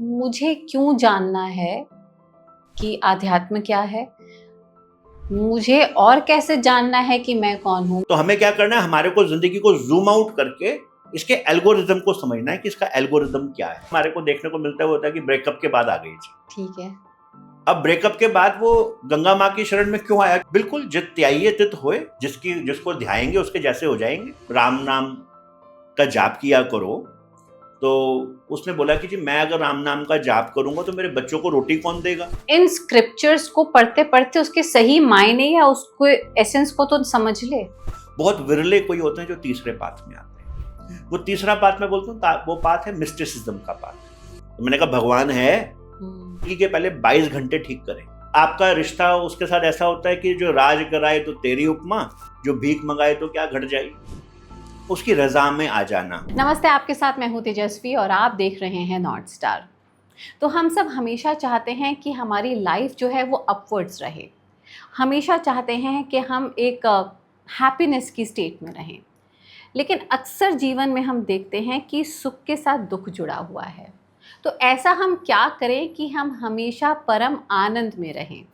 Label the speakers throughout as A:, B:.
A: मुझे क्यों जानना है कि आध्यात्म क्या है? मुझे और कैसे जानना है कि मैं कौन हूँ?
B: तो हमें क्या करना है, हमारे को जिंदगी को जूम आउट करके इसके एल्गोरिदम को समझना है कि इसका एल्गोरिदम क्या है। हमारे को देखने को मिलता है, होता है कि ब्रेकअप के बाद आ गई थी।
A: ठीक है।
B: अब ब्रेकअप के बाद वो गंगा माँ की शरण में क्यों आया? बिल्कुल, जित त्याइये तित होए, जिसको ध्याएंगे उसके जैसे हो जाएंगे। राम नाम का जाप किया करो। तो उसने बोला कि जी मैं अगर राम नाम का जाप करूंगा तो मेरे बच्चों को रोटी कौन देगा?
A: इन स्क्रिप्चर्स को पढ़ते पढ़ते उसके सही मायने या उसको एसेंस को तो समझ ले।
B: बहुत विरले कोई होते हैं जो तीसरे पाथ में आते हैं। वो तीसरा पाथ मैं बोलता हूँ, वो पाथ है मिस्टिसिज्म का पाथ। तो मैंने कहा भगवान है कि पहले 22 घंटे ठीक करें। आपका रिश्ता उसके साथ ऐसा होता है कि जो राज कराए तो तेरी उपमा, जो भीख मंगाए तो क्या घट जाए, उसकी रजा में आ जाना।
A: नमस्ते, आपके साथ मैं हूँ तेजस्वी और आप देख रहे हैं नॉर्थ स्टार। तो हम सब हमेशा चाहते हैं कि हमारी लाइफ जो है वो अपवर्ड्स रहे। हमेशा चाहते हैं कि हम एक हैप्पीनेस की स्टेट में रहें। लेकिन अक्सर जीवन में हम देखते हैं कि सुख के साथ दुख जुड़ा हुआ है। तो ऐसा हम क्या करें कि हम हमेशा परम आनंद में रहें?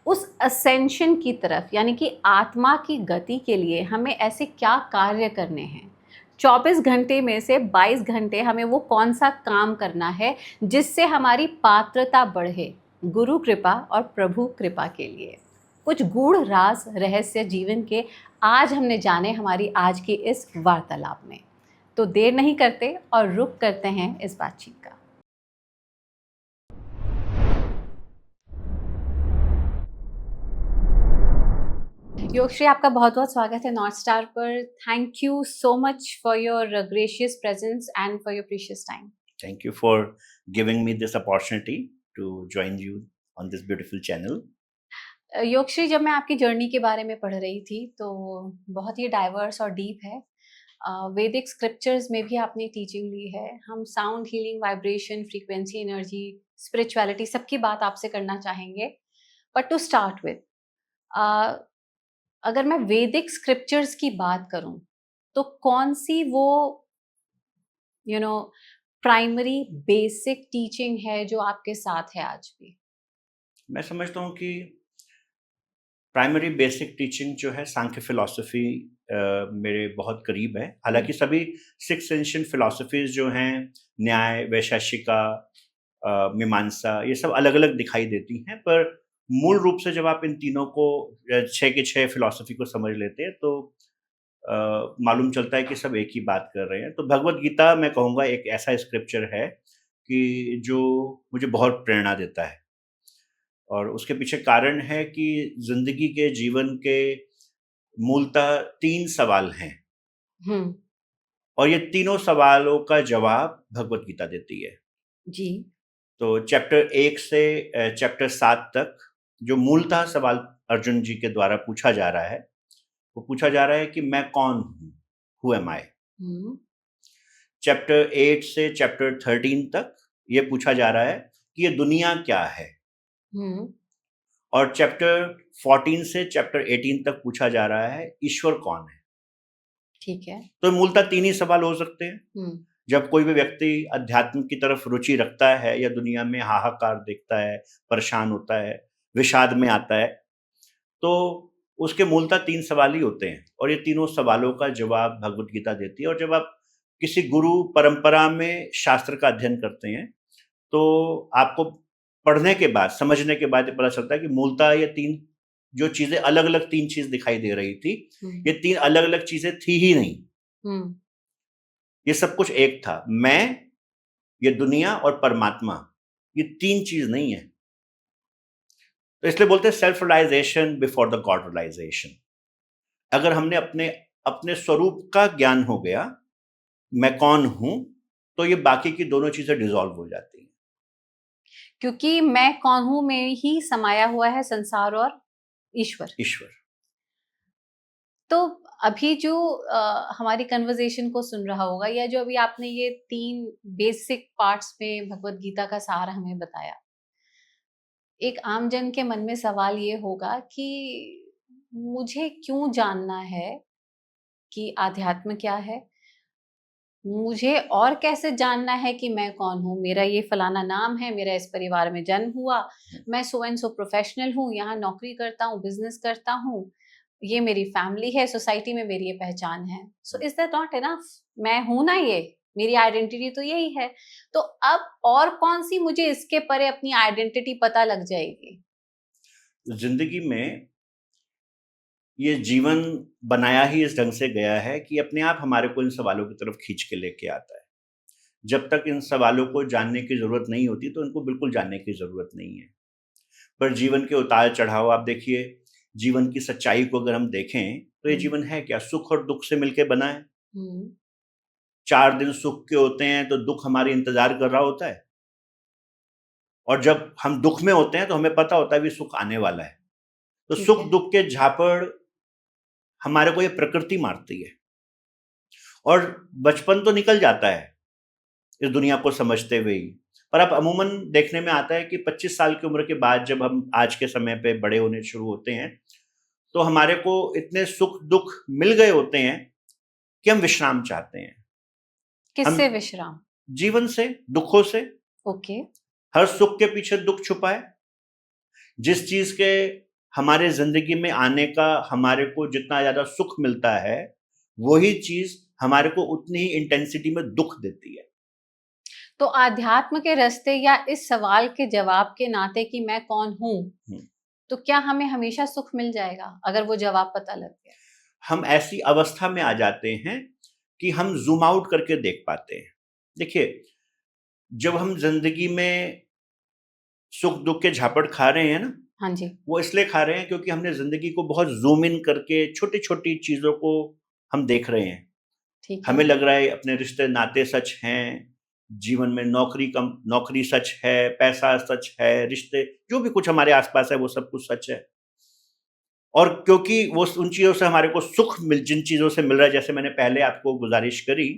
A: उस असेंशन की तरफ, यानी कि आत्मा की गति के लिए हमें ऐसे क्या कार्य करने हैं? 24 घंटे में से 22 घंटे हमें वो कौन सा काम करना है जिससे हमारी पात्रता बढ़े गुरु कृपा और प्रभु कृपा के लिए? कुछ गूढ़ राज रहस्य जीवन के आज हमने जाने हमारी आज की इस वार्तालाप में। तो देर नहीं करते और रुक करते हैं इस बातचीत का। योगश्री, आपका बहुत बहुत स्वागत है नॉर्थ स्टार पर। Thank you so much for your gracious presence and for your precious time.
B: Thank you for giving me this opportunity to join you on this beautiful channel.
A: Yogashri, जब मैं आपकी जर्नी के बारे में पढ़ रही थी तो बहुत ही डाइवर्स और डीप है। वैदिक स्क्रिप्चर्स में भी आपने टीचिंग ली है। हम sound healing, vibration, frequency, energy, spirituality सबकी बात आपसे करना चाहेंगे। बट टू स्टार्ट विद, अगर मैं वैदिक स्क्रिप्चर्स की बात करूं तो कौन सी वो प्राइमरी बेसिक टीचिंग है जो आपके साथ है आज भी?
B: मैं समझता हूँ कि प्राइमरी बेसिक टीचिंग जो है सांख्य फिलॉसफी मेरे बहुत करीब है। हालांकि सभी 6 एंशिएंट फिलॉसफीज जो हैं, न्याय, वैशेषिका, मीमांसा, ये सब अलग अलग दिखाई देती हैं, पर मूल रूप से जब आप इन तीनों को 6 के 6 फिलॉसफी को समझ लेते हैं तो मालूम चलता है कि सब एक ही बात कर रहे हैं। तो भगवत गीता मैं कहूँगा एक ऐसा स्क्रिप्चर है कि जो मुझे बहुत प्रेरणा देता है। और उसके पीछे कारण है कि जिंदगी के जीवन के मूलतः 3 सवाल हैं
A: हम्म।
B: और ये तीनों सवालों का जवाब भगवत गीता देती है।
A: जी।
B: तो चैप्टर 1 से चैप्टर 7 तक जो मूलतः सवाल अर्जुन जी के द्वारा पूछा जा रहा है, वो पूछा जा रहा है कि मैं कौन हूँ, हु एम आई। चैप्टर 8 से चैप्टर 13 तक ये पूछा जा रहा है कि ये दुनिया क्या है। और चैप्टर 14 से चैप्टर 18 तक पूछा जा रहा है ईश्वर कौन है।
A: ठीक है।
B: तो मूलतः 3 ही सवाल हो सकते हैं। जब कोई भी व्यक्ति अध्यात्म की तरफ रुचि रखता है या दुनिया में हाहाकार देखता है, परेशान होता है, विषाद में आता है, तो उसके मूलतः 3 सवाल ही होते हैं और ये तीनों सवालों का जवाब भगवत गीता देती है। और जब आप किसी गुरु परंपरा में शास्त्र का अध्ययन करते हैं तो आपको पढ़ने के बाद, समझने के बाद ये पता चलता है कि मूलतः ये 3 जो चीजें अलग अलग 3 चीज दिखाई दे रही थी, ये 3 अलग अलग चीजें थी ही नहीं। ये सब कुछ एक था। मैं, ये दुनिया और परमात्मा, ये 3 चीज नहीं है। तो इसलिए बोलते हैं self realization before the god realization. अगर हमने अपने अपने स्वरूप का ज्ञान हो गया, मैं कौन हूं, तो ये बाकी की दोनों चीजें डिसॉल्व हो जाती हैं।
A: क्योंकि मैं कौन हूं में ही समाया हुआ है संसार और ईश्वर। तो अभी जो हमारी कन्वर्सेशन को सुन रहा होगा, या जो अभी आपने ये 3 बेसिक पार्ट्स में भगवत गीता का सार हमें बताया, एक आम जन के मन में सवाल ये होगा कि मुझे क्यों जानना है कि आध्यात्म क्या है? मुझे और कैसे जानना है कि मैं कौन हूँ? मेरा ये फलाना नाम है, मेरा इस परिवार में जन्म हुआ, मैं सो एंड सो प्रोफेशनल हूँ, यहाँ नौकरी करता हूँ, बिजनेस करता हूँ, ये मेरी फैमिली है, सोसाइटी में मेरी ये पहचान है। So is that not enough? मैं हूं ना ये, मेरी आइडेंटिटी तो यही है। तो अब और कौन सी मुझे इसके परे अपनी आइडेंटिटी पता लग जाएगी?
B: जिंदगी में ये जीवन बनाया ही इस ढंग से गया है कि अपने आप हमारे को इन सवालों की तरफ खींच के लेके आता है। जब तक इन सवालों को जानने की ज़रूरत नहीं होती तो इनको बिल्कुल जानने की ज़रूरत नहीं है। पर जीवन के उतार-चढ़ाव आप देखिए, जीवन की सच्चाई को अगर हम देखें, तो ये
A: हुँ।
B: जीवन है क्या? सुख और दुःख से मिलके बना है।
A: हुँ।
B: 4 दिन सुख के होते हैं तो दुःख हमारे इंतज़ार कर रहा होता है और जब हम दुःख में होते हैं तो हमें पता होता है कि सुख आने वाला है। तो
A: ठीक है।
B: सुख-दुःख के झापड़ हमारे को ये प्रकृति मारती है और बचपन तो निकल जाता है इस दुनिया को समझते हुए ही। पर अब अमूमन देखने में आता है कि 25 साल की उम्र के बाद जब हम आज के समय पे बड़े होने शुरू होते हैं, तो हमारे को इतने सुख-दुःख मिल गए होते हैं कि हम विश्राम चाहते हैं। हम
A: किससे विश्राम?
B: जीवन से, दुःखों से,
A: ओके।
B: हर सुख के पीछे दुःख छुपा है। जिस चीज़ के हमारे ज़िंदगी में आने का हमारे को जितना ज़्यादा सुख मिलता है, वही चीज़ हमारे को उतनी ही इंटेंसिटी में दुःख देती है।
A: तो आध्यात्म के रास्ते या इस सवाल के जवाब के नाते कि मैं कौन हूँ,
B: हुँ।
A: तो क्या हमें हमेशा सुख मिल जाएगा अगर वो जवाब पता लग गया?
B: हम ऐसी अवस्था में आ जाते हैं कि हम ज़ूम आउट करके देख पाते हैं। देखिए, जब हम ज़िंदगी में सुख-दुःख के झापट खा रहे हैं ना,
A: हाँ जी।
B: वो इसलिए खा रहे हैं क्योंकि हमने ज़िंदगी को बहुत ज़ूम इन करके छोटी-छोटी चीज़ों को हम देख रहे हैं।
A: ठीक है।
B: हमें लग रहा है अपने रिश्ते-नाते सच हैं, जीवन में नौकरी सच है, पैसा सच है, रिश्ते जो भी कुछ हमारे आस-पास है वो सब कुछ सच है। और क्योंकि वो उन चीज़ों से हमारे को सुख मिल जिन चीज़ों से मिल रहा है जैसे मैंने पहले आपको गुज़ारिश करी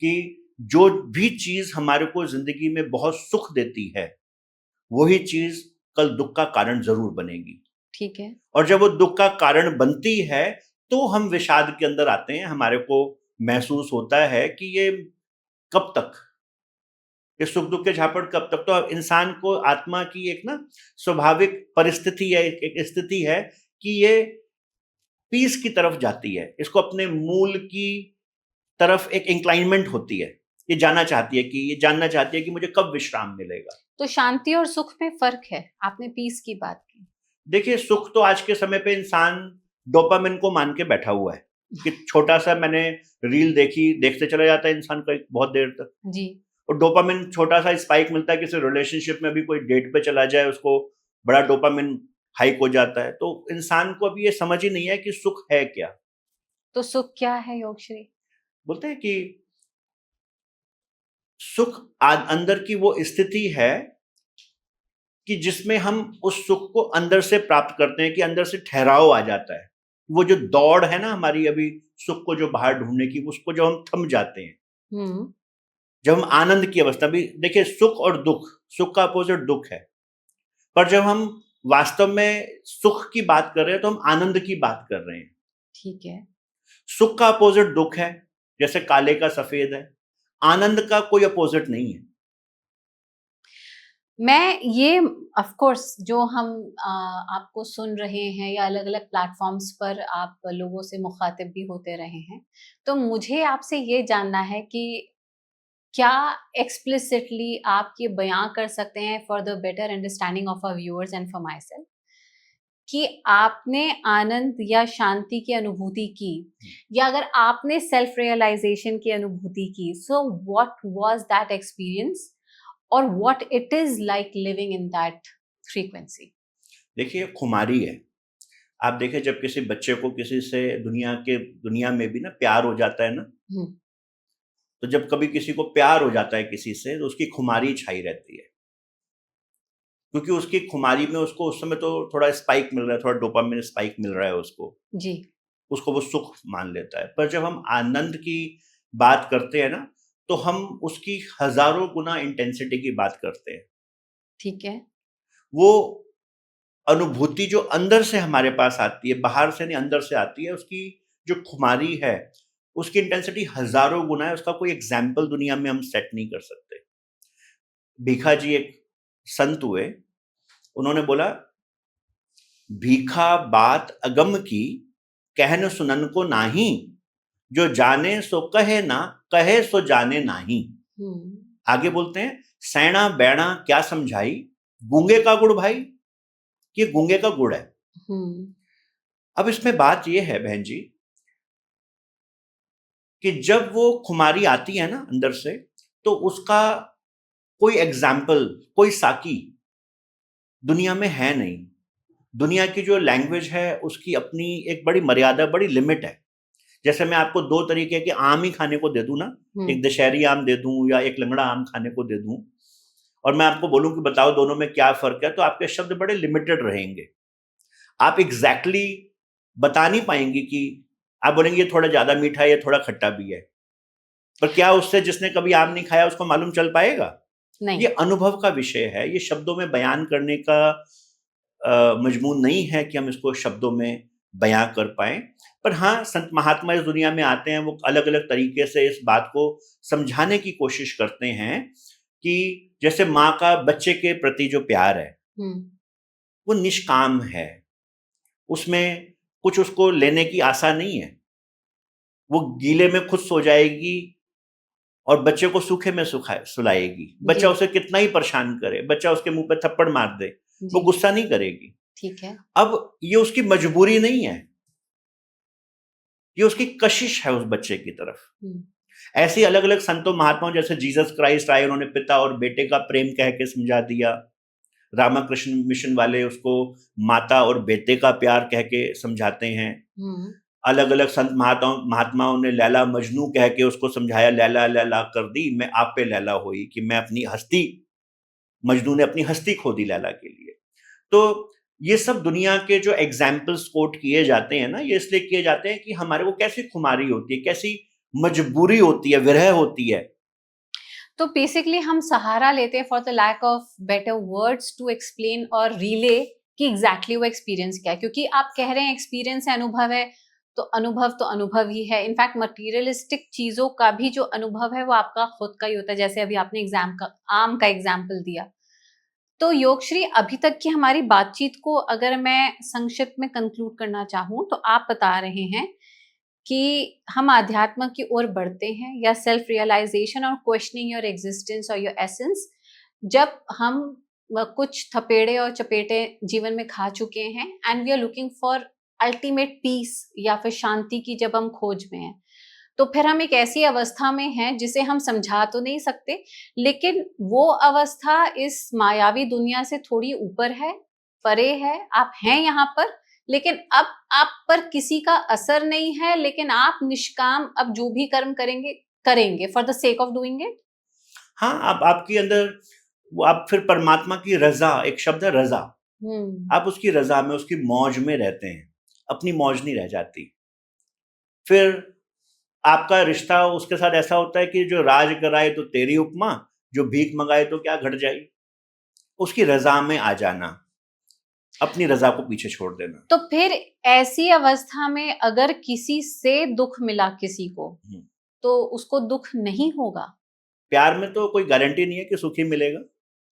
B: कि जो भी चीज़ हमारे को ज़िंदगी में बहुत सुख देती है, वही चीज़ कल दुःख का कारण ज़रूर बनेगी।
A: ठीक है।
B: और जब वो दुःख का कारण बनती है, तो हम विषाद के अंदर आते हैं, हमारे को महसूस होता है कि ये कब तक? ये सुख-दुःख के झापड़ कब तक? तो इंसान को आत्मा की एक ना स्वाभाविक परिस्थिति है, एक एक स्थिति है कि ये पीस की तरफ जाती है। इसको अपने मूल की तरफ एक इंक्लाइनमेंट होती है। ये जानना चाहती है कि मुझे कब विश्राम मिलेगा।
A: तो शांति और सुख में फ़र्क है। आपने पीस की बात की।
B: देखिए, सुख तो आज के समय पे इंसान डोपामाइन को मान के बैठा हुआ है कि छोटा-सा मैंने रील देखी, देखते चला जाता है इंसान कई बहुत देर तक।
A: जी।
B: और डोपामाइन छोटा-सा स्पाइक मिलता है, किसी रिलेशनशिप में भी कोई डेट पे चला जाए, उसको बड़ा डोपामाइन हाइक हो जाता है। तो इंसान को अभी ये समझ ही नहीं है कि सुख है क्या?
A: तो सुख क्या है योगश्री?
B: बोलते हैं कि सुख अंदर की वो स्थिति है कि जिसमें हम उस सुख को अंदर से प्राप्त करते हैं कि अंदर से ठहराव आ जाता है। वो जो दौड़ है ना हमारी अभी सुख को जो बाहर ढूँढने की, उसको जब हम थम जाते हैं,
A: हुँ।
B: जब हम आनंद की अवस्था भी देखिए सुख और दुःख, सुख का अपोज़िट दुःख है। पर जब हम वास्तव में सुख की बात कर रहे हैं, तो हम आनंद की बात कर रहे हैं।
A: ठीक है।
B: सुख का अपोज़िट दुःख है, जैसे काले का सफ़ेद है। आनंद का कोई अपोज़िट नहीं है।
A: मैं ये ऑफ कोर्स जो हम आपको सुन रहे हैं या अलग-अलग प्लेटफ़ॉर्म्स पर आप लोगों से मुख़ातिब भी होते रहे हैं। तो मुझे आपसे ये जानना है कि क्या एक्सप्लिसिटली आप ये बयाँ कर सकते हैं for the better understanding of our viewers and for myself कि आपने आनंद या शांति की अनुभूति की या अगर आपने सेल्फ रियलाइजेशन की अनुभूति की, so what was that experience और what it is like living in that frequency?
B: देखिए, खुमारी है। आप देखें जब किसी बच्चे को किसी से दुनिया में भी ना प्यार हो जाता है ना,
A: हुँ।
B: तो जब कभी किसी को प्यार हो जाता है किसी से, तो उसकी खुमारी छाई रहती है। क्योंकि उसकी खुमारी में उसको उस समय तो थोड़ा स्पाइक मिल रहा है, थोड़ा डोपामाइन स्पाइक मिल रहा है उसको।
A: जी।
B: उसको वो सुख मान लेता है। पर जब हम आनंद की बात करते हैं ना, तो हम उसकी हज़ारों गुना इंटेंसिटी की बात करते हैं।
A: ठीक है।
B: वो अनुभूति जो अंदर से हमारे पास आती है, बाहर से नहीं अंदर से आती है, उसकी जो खुमारी है, उसकी इंटेंसिटी हजारों गुना है, उसका कोई एग्जाम्पल दुनिया में हम सेट नहीं कर सकते। भीखा जी एक संत हुए, उन्होंने बोला, भीखा बात अगम की, कहन सुनन को नाही, जो जाने सो कहे ना, कहे सो जाने नाही। आगे बोलते हैं, सैणा बैणा क्या समझाई, गूंगे का गुड़ भाई, ये गूंगे का गुड़ है। अब इसमें बात यह है बहन जी कि जब वो खुमारी आती है ना अंदर से, तो उसका कोई एग्जाम्पल, कोई साकी दुनिया में है नहीं। दुनिया की जो लैंग्वेज है उसकी अपनी एक बड़ी मर्यादा, बड़ी लिमिट है। जैसे मैं आपको दो तरीके के आम ही खाने को दे दूं ना, एक दशहरी आम दे दूं या एक लंगड़ा आम खाने को दे दूं, और मैं आपको बोलूं कि बताओ दोनों में क्या फर्क है, तो आपके शब्द बड़े लिमिटेड रहेंगे। आप एग्जैक्टली बता नहीं पाएंगे कि आप बोलेंगे ये थोड़ा ज्यादा मीठा है, ये थोड़ा खट्टा भी है, पर क्या उससे जिसने कभी आम नहीं खाया उसको मालूम चल पाएगा?
A: नहीं।
B: ये अनुभव का विषय है, ये शब्दों में बयान करने का मजमून नहीं है कि हम इसको शब्दों में बयां कर पाए। पर हाँ, संत महात्मा इस दुनिया में आते हैं, वो अलग अलग तरीके से इस बात को समझाने की कोशिश करते हैं कि जैसे माँ का बच्चे के प्रति जो प्यार है वो निष्काम है, उसमें कुछ उसको लेने की आशा नहीं है। वो गीले में खुद सो जाएगी और बच्चे को सूखे में सुलाएगी। बच्चा उसे कितना ही परेशान करे, बच्चा उसके मुंह पे थप्पड़ मार दे, वो गुस्सा नहीं करेगी।
A: ठीक है।
B: अब ये उसकी मजबूरी नहीं है, ये उसकी कशिश है उस बच्चे की तरफ। ऐसे अलग अलग संतों महात्माओं जैसे जीसस क्राइस्ट आए, उन्होंने पिता और बेटे का प्रेम कह के समझा दिया। रामाकृष्ण मिशन वाले उसको माता और बेटे का प्यार कह के समझाते हैं। अलग अलग संत महात्माओं ने लैला मजनू कह के उसको समझाया, लैला लैला कर दी मैं आप पे लैला हुई, कि मैं अपनी हस्ती, मजनू ने अपनी हस्ती खो दी लैला के लिए। तो ये सब दुनिया के जो एग्जाम्पल्स कोट किए जाते हैं ना, ये इसलिए किए जाते हैं कि हमारे को कैसी खुमारी होती है, कैसी मजबूरी होती है, विरह होती है।
A: तो बेसिकली हम सहारा लेते हैं for the lack of better words to explain और रिले कि एग्जैक्टली वो एक्सपीरियंस क्या है। क्योंकि आप कह रहे हैं एक्सपीरियंस है, अनुभव है, तो अनुभव ही है। इनफैक्ट मटीरियलिस्टिक चीजों का भी जो अनुभव है वो आपका खुद का ही होता है, जैसे अभी आपने आम का एग्जाम्पल दिया। तो योगश्री, अभी तक की हमारी बातचीत को अगर मैं संक्षिप्त में कंक्लूड करना चाहूँ, तो आप बता रहे हैं कि हम आध्यात्म की ओर बढ़ते हैं या सेल्फ रियलाइजेशन और क्वेश्चनिंग योर एग्जिस्टेंस और योर एसेंस, जब हम कुछ थपेड़े और चपेटे जीवन में खा चुके हैं and we are looking for ultimate peace या फिर शांति की जब हम खोज में हैं। तो फिर हम एक ऐसी अवस्था में हैं जिसे हम समझा तो नहीं सकते, लेकिन वो अवस्था इस मायावी दुनिया से थोड़ी ऊपर है, परे है। आप हैं यहाँ पर, लेकिन अब आप पर किसी का असर नहीं है, लेकिन आप निष्काम अब जो भी कर्म करेंगे for the sake of doing it.
B: हाँ, आपकी अंदर वो, आप फिर परमात्मा की रजा, एक शब्द है रजा, आप उसकी रजा में, उसकी मौज में रहते हैं, अपनी मौज नहीं रह जाती। फिर आपका रिश्ता उसके साथ ऐसा होता है कि जो राज कराए तो तेरी उपमा, जो भीख मंगाए तो क्या घट जाए। उसकी रजा में आ जाना, अपनी रजा को पीछे छोड़ देना।
A: तो फिर ऐसी अवस्था में अगर किसी से दुख मिला किसी को, तो उसको दुख नहीं होगा?
B: प्यार में तो कोई गारंटी नहीं है कि सुखी मिलेगा।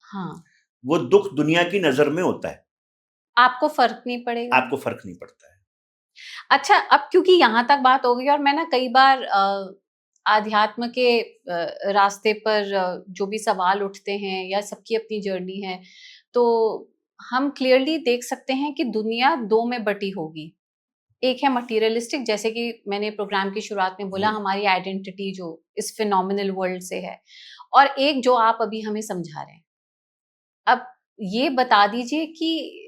A: हाँ, वो
B: दुख दुनिया की नजर में होता है,
A: आपको फर्क नहीं पड़ेगा,
B: आपको फर्क नहीं पड़ता है।
A: अच्छा, अब क्योंकि यहाँ तक बात हो गई और मैं ना कई बार आध्यात्म के रास्ते पर जो भी सवाल उठते हैं या सबकी अपनी जर्नी है, तो हम क्लियरली देख सकते हैं कि दुनिया दो में बटी होगी। एक है मटीरियलिस्टिक, जैसे कि मैंने प्रोग्राम की शुरुआत में बोला, हमारी आइडेंटिटी जो इस फिनोमिनल वर्ल्ड से है, और एक जो आप अभी हमें समझा रहे हैं। अब ये बता दीजिए कि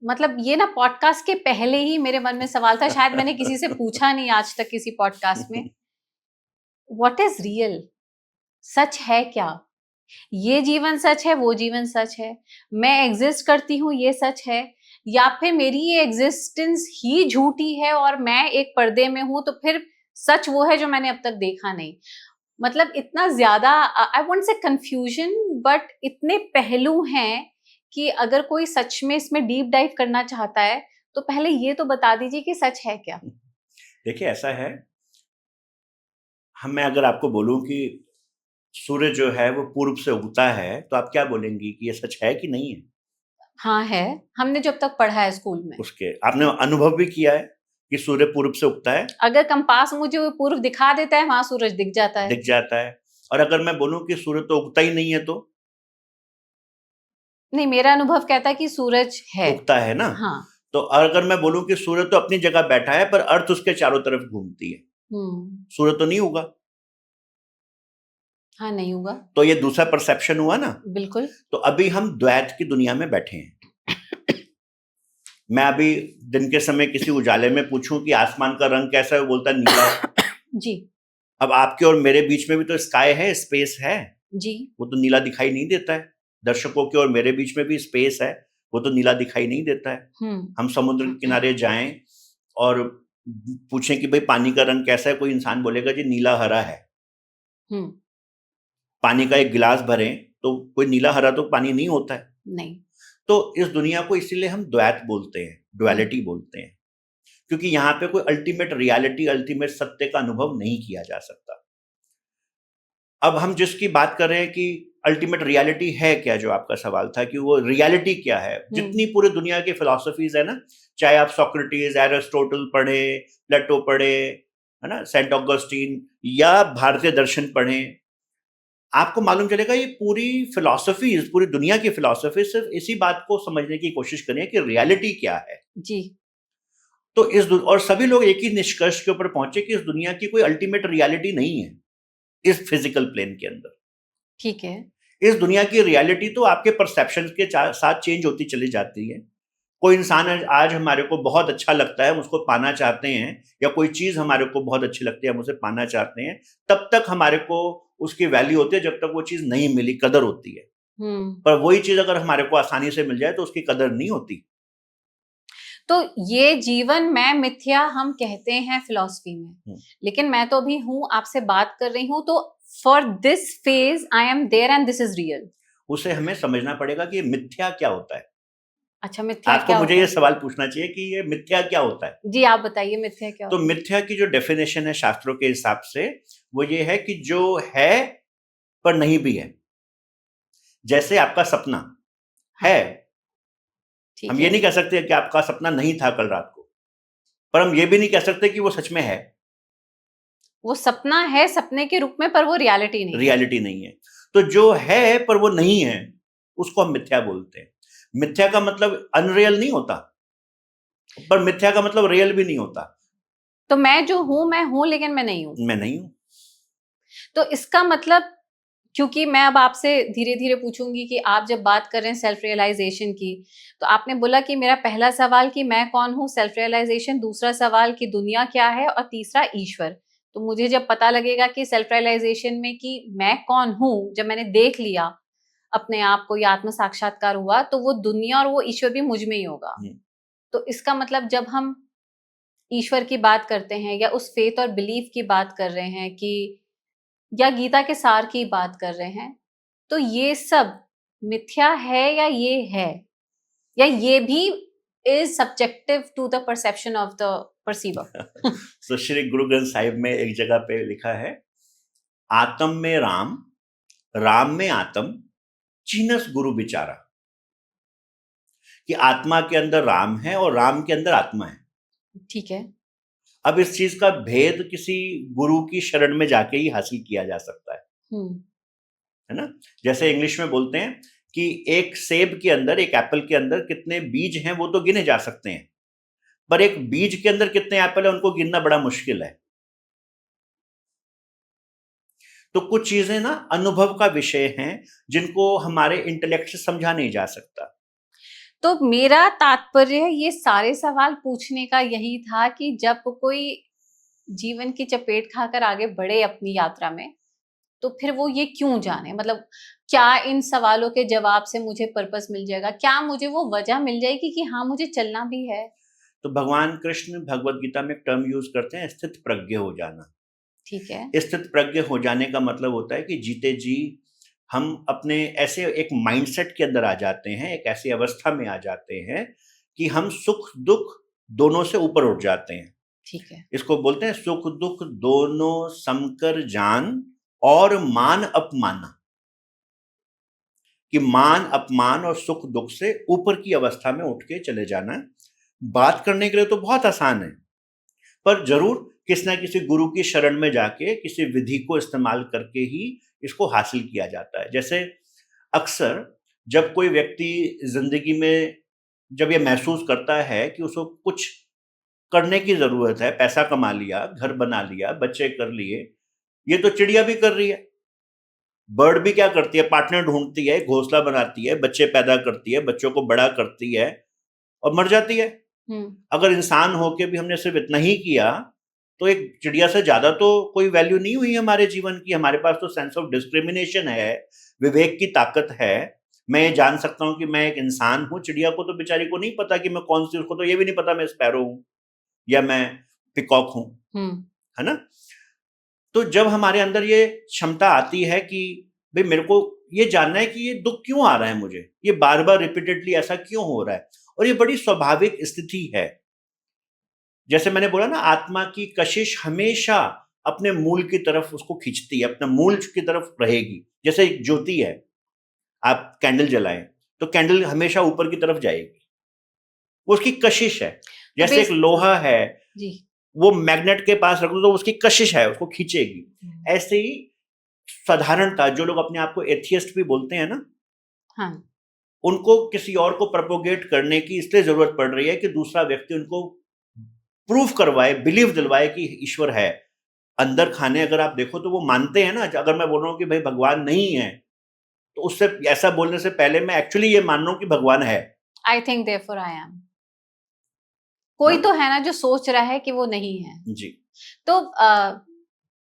A: मतलब ये ना पॉडकास्ट के पहले ही मेरे मन में सवाल था, शायद मैंने किसी से पूछा नहीं आज तक किसी पॉडकास्ट में, व्हाट इज रियल? सच है क्या? ये जीवन सच है, वो जीवन सच है, मैं एग्जिस्ट करती हूँ ये सच है, या फिर मेरी ये एग्जिस्टेंस ही झूठी है और मैं एक पर्दे में हूं, तो फिर सच वो है जो मैंने अब तक देखा नहीं। मतलब इतना ज्यादा, I won't say confusion, but इतने पहलू हैं कि अगर कोई सच में इसमें डीप डाइव करना चाहता है, तो पहले ये तो बता दीजिए कि सच है क्या।
B: देखिए, ऐसा है मैं अगर आपको बोलूं कि सूर्य जो है वो पूर्व से उगता है, तो आप क्या बोलेंगी कि ये सच है कि नहीं है?
A: हाँ है, हमने जब तक पढ़ा है स्कूल में।
B: उसके आपने अनुभव भी किया है कि सूर्य पूर्व से उगता है?
A: अगर कंपास मुझे वो पूर्व दिखा देता है, वहां सूरज दिख जाता है।
B: दिख जाता है। और अगर मैं बोलूं कि सूर्य तो उगता ही नहीं है, तो
A: नहीं, मेरा अनुभव कहता है कि सूरज है।
B: उगता है ना?
A: हाँ।
B: तो अगर मैं बोलूं कि सूर्य तो अपनी जगह बैठा है, पर अर्थ उसके चारों तरफ घूमती है, सूर्य तो नहीं उगा।
A: हाँ, नहीं होगा।
B: तो ये दूसरा परसेप्शन हुआ ना।
A: बिल्कुल।
B: तो अभी हम द्वैत की दुनिया में बैठे हैं। मैं अभी दिन के समय किसी उजाले में पूछूं कि आसमान का रंग कैसा है, वो बोलता है नीला।
A: जी।
B: अब आपके और मेरे बीच में भी तो स्काई है, स्पेस है।
A: जी।
B: वो तो नीला दिखाई नहीं देता है। दर्शकों के और मेरे बीच में भी स्पेस है, वो तो नीला दिखाई नहीं देता है। हम समुद्र के किनारे जाएं और पूछें कि भाई पानी का रंग कैसा है, कोई इंसान बोलेगा जी नीला हरा है। पानी का एक गिलास भरें तो कोई नीला हरा तो पानी नहीं होता है।
A: नहीं।
B: तो इस दुनिया को इसीलिए हम द्वैत बोलते हैं, डुअलिटी बोलते हैं, क्योंकि यहाँ पे कोई अल्टीमेट रियलिटी, अल्टीमेट सत्य का अनुभव नहीं किया जा सकता। अब हम जिसकी बात कर रहे हैं कि अल्टीमेट रियलिटी है क्या, जो आपका सवाल था कि वो रियलिटी क्या है, जितनी पूरी दुनिया की फिलॉसफीज है ना, चाहे आप सोक्रेटिस, एरिस्टोटल पढ़े, प्लेटो पढ़े, है ना, सेंट ऑगस्टीन, या भारतीय दर्शन पढ़े, आपको मालूम चलेगा ये पूरी फिलॉसफीज, पूरी दुनिया की फिलॉसफी सिर्फ इसी बात को समझने की कोशिश करें कि रियलिटी क्या है।
A: जी।
B: तो और सभी लोग एक ही निष्कर्ष के ऊपर पहुंचे कि इस दुनिया की कोई अल्टीमेट रियलिटी नहीं है इस फिजिकल प्लेन के अंदर।
A: ठीक है।
B: इस दुनिया की रियलिटी तो आपके परसेप्शन के साथ चेंज होती चली जाती है। कोई इंसान आज हमारे को बहुत अच्छा लगता है, हम उसको पाना चाहते हैं, या कोई चीज हमारे को बहुत अच्छी लगती है, हम उसे पाना चाहते हैं, तब तक हमारे को उसकी वैल्यू होती है, जब तक वो चीज नहीं मिली कदर होती है। पर वही चीज अगर हमारे को आसानी से मिल जाए तो उसकी कदर नहीं होती।
A: तो ये जीवन में मिथ्या हम कहते हैं फिलॉसफी में, लेकिन मैं तो भी हूं, आपसे बात कर रही हूं, तो for this phase I am there and this is real.
B: उसे हमें समझना पड़ेगा कि मिथ्या क्या होता है।
A: अच्छा, मिथ्या
B: आपको
A: क्या
B: मुझे
A: होता
B: ये
A: है?
B: सवाल पूछना चाहिए कि ये मिथ्या क्या होता है।
A: जी, आप बताइए मिथ्या क्या
B: तो
A: होता है?
B: मिथ्या की जो डेफिनेशन है शास्त्रों के हिसाब से, वो ये है कि जो है पर नहीं भी है। जैसे आपका सपना है, हम ये नहीं कह सकते कि आपका सपना नहीं था कल रात को, पर हम ये भी नहीं कह सकते कि वो सच में है।
A: वो सपना है सपने के रूप में, पर वो रियलिटी नहीं है।
B: रियलिटी नहीं है। तो जो है पर वो नहीं है, उसको हम मिथ्या बोलते हैं। मिथ्या का मतलब अनरियल नहीं होता, पर मिथ्या का मतलब रियल भी नहीं होता।
A: तो मैं जो हूं मैं हूं, लेकिन मैं नहीं हूं।
B: मैं नहीं हूं।
A: तो इसका मतलब, क्योंकि मैं अब आपसे धीरे धीरे पूछूंगी कि आप जब बात कर रहे हैं सेल्फ रियलाइजेशन की, तो आपने बोला कि मेरा पहला सवाल कि मैं कौन हूँ, सेल्फ रियलाइजेशन, दूसरा सवाल कि दुनिया क्या है, और तीसरा ईश्वर। तो मुझे जब पता लगेगा कि सेल्फ रियलाइजेशन में कि मैं कौन हूँ, जब मैंने देख लिया अपने आप को, या आत्म साक्षात्कार हुआ, तो वो दुनिया और वो ईश्वर भी मुझ में ही होगा। तो इसका मतलब जब हम ईश्वर की बात करते हैं, या उस फेथ और बिलीफ की बात कर रहे हैं, कि या गीता के सार की बात कर रहे हैं, तो ये सब मिथ्या है, या ये भी is subjective to the perception of the perceiver.
B: तो श्री गुरु ग्रंथ साहिब में एक जगह पे लिखा है, आत्म में राम, राम में आत्म, चीनस गुरु बिचारा। कि आत्मा के अंदर राम है और राम के अंदर आत्मा है।
A: ठीक है।
B: अब इस चीज का भेद किसी गुरु की शरण में जाके ही हासिल किया जा सकता है ना। जैसे इंग्लिश में बोलते हैं कि एक सेब के अंदर, एक एप्पल के अंदर कितने बीज हैं वो तो गिने जा सकते हैं, पर एक बीज के अंदर कितने एप्पल है उनको गिनना बड़ा मुश्किल है। तो कुछ चीजें ना अनुभव का विषय हैं, जिनको हमारे इंटेलेक्ट से समझा नहीं जा सकता।
A: तो मेरा तात्पर्य ये सारे सवाल पूछने का यही था कि जब कोई जीवन की चपेट खाकर आगे बढ़े अपनी यात्रा में, तो फिर वो ये क्यों जाने, मतलब क्या इन सवालों के जवाब से मुझे पर्पस मिल जाएगा, क्या मुझे वो वजह मिल जाएगी कि हाँ मुझे चलना भी है।
B: तो भगवान कृष्ण भगवत गीता में एक टर्म यूज करते हैं, स्थित प्रज्ञ हो जाना।
A: ठीक है।
B: स्थित प्रज्ञ हो जाने का मतलब होता है कि जीते जी हम अपने ऐसे एक माइंडसेट के अंदर आ जाते हैं, एक ऐसी अवस्था में आ जाते हैं कि हम सुख दुख दोनों से ऊपर उठ जाते हैं।
A: ठीक है।
B: इसको बोलते हैं सुख दुख दोनों समकर जान और मान अपमाना, कि मान अपमान और सुख दुख से ऊपर की अवस्था में उठ के चले जाना। बात करने के लिए तो बहुत आसान है, पर जरूर किसी ना किसी गुरु की शरण में जाके किसी विधि को इस्तेमाल करके ही इसको हासिल किया जाता है। जैसे अक्सर जब कोई व्यक्ति जिंदगी में जब ये महसूस करता है कि उसको कुछ करने की जरूरत है, पैसा कमा लिया, घर बना लिया, बच्चे कर लिए, ये तो चिड़िया भी कर रही है, बर्ड भी क्या करती है, पार्टनर ढूंढती है, घोंसला बनाती है, बच्चे पैदा करती है, बच्चों को बड़ा करती है और मर जाती है। अगर इंसान होके भी हमने सिर्फ इतना ही किया तो एक चिड़िया से ज्यादा तो कोई वैल्यू नहीं हुई हमारे जीवन की। हमारे पास तो सेंस ऑफ डिस्क्रिमिनेशन है, विवेक की ताकत है। मैं ये जान सकता हूं कि मैं एक इंसान हूं। चिड़िया को तो बेचारी को नहीं पता कि मैं कौन सी, उसको तो ये भी नहीं पता मैं स्पैरो हूं या मैं पिकॉक हूं, है ना। तो जब हमारे अंदर ये क्षमता आती है कि भाई मेरे को ये जानना है कि ये दुख क्यों आ रहा है, मुझे ये बार बार रिपीटेडली ऐसा क्यों हो रहा है, और ये बड़ी स्वाभाविक स्थिति है। जैसे मैंने बोला ना, आत्मा की कशिश हमेशा अपने मूल की तरफ उसको खींचती है, अपने मूल की तरफ रहेगी। जैसे एक ज्योति है, आप कैंडल जलाएं तो कैंडल हमेशा ऊपर की तरफ जाएगी, वो उसकी कशिश है। जैसे एक लोहा है
A: जी,
B: वो मैग्नेट के पास रख दो तो उसकी कशिश है, उसको खींचेगी। ऐसे ही साधारणता, जो लोग अपने आप को एथियस्ट भी बोलते हैं ना,
A: हाँ,
B: उनको किसी और को प्रोपोगेट करने की इसलिए जरूरत पड़ रही है कि दूसरा व्यक्ति उनको प्रूफ करवाए, बिलीव दिलवाए कि ईश्वर है। अंदर खाने अगर आप देखो तो वो मानते हैं ना। अगर मैं बोल रहा हूँ कि भाई भगवान नहीं है, तो उससे ऐसा बोलने से पहले मैं एक्चुअली ये मान रहा हूँ कि भगवान है।
A: I think therefore I am. कोई तो है ना जो सोच रहा है कि वो नहीं है
B: जी।
A: तो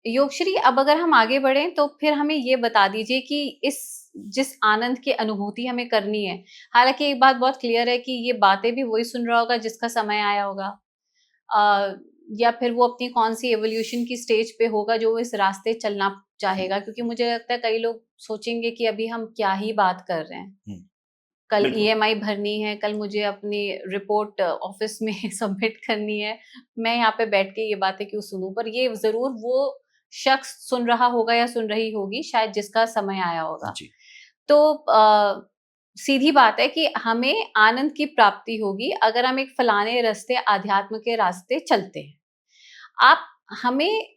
A: योगश्री, अब अगर हम आगे बढ़ें तो फिर हमें ये बता दीजिए कि इस जिस आनंद की अनुभूति हमें करनी है, हालांकि एक बात बहुत क्लियर है कि ये बातें भी वही सुन रहा होगा जिसका समय आया होगा, या फिर वो अपनी कौन सी एवोल्यूशन की स्टेज पे होगा जो इस रास्ते चलना चाहेगा। क्योंकि मुझे लगता है कई लोग सोचेंगे कि अभी हम क्या ही बात कर रहे हैं, कल ईएमआई भरनी है, कल मुझे अपनी रिपोर्ट ऑफिस में सबमिट करनी है, मैं यहाँ पे बैठ के ये बातें क्यों सुनूं। पर ये जरूर वो शख्स सुन रहा होगा या सुन रही होगी शायद जिसका समय आया होगा। तो सीधी बात है कि हमें आनंद की प्राप्ति होगी अगर हम एक फलाने रास्ते, आध्यात्म के रास्ते चलते हैं। आप हमें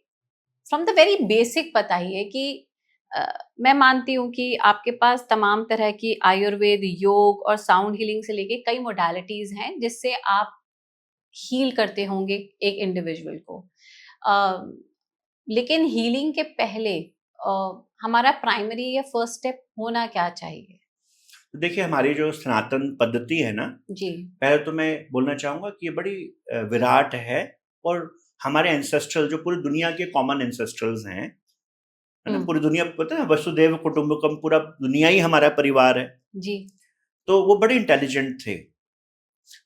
A: फ्रॉम द वेरी बेसिक बताइए कि मैं मानती हूँ कि आपके पास तमाम तरह की आयुर्वेद, योग और साउंड हीलिंग से लेके कई मोडालिटीज हैं जिससे आप हील करते होंगे एक इंडिविजुअल को। लेकिन हीलिंग के पहले हमारा प्राइमरी या फर्स्ट स्टेप होना क्या चाहिए?
B: देखिए, हमारी जो सनातन पद्धति है ना
A: जी,
B: पहले तो मैं बोलना चाहूंगा कि ये बड़ी विराट है, और हमारे एंसेस्ट्रल जो पूरी दुनिया के कॉमन एंसेस्ट्रल्स हैं, है ना, पूरी दुनिया, पता है वसुदेव कुटुंबकम, पूरा दुनिया ही हमारा परिवार है
A: जी।
B: तो वो बड़े इंटेलिजेंट थे।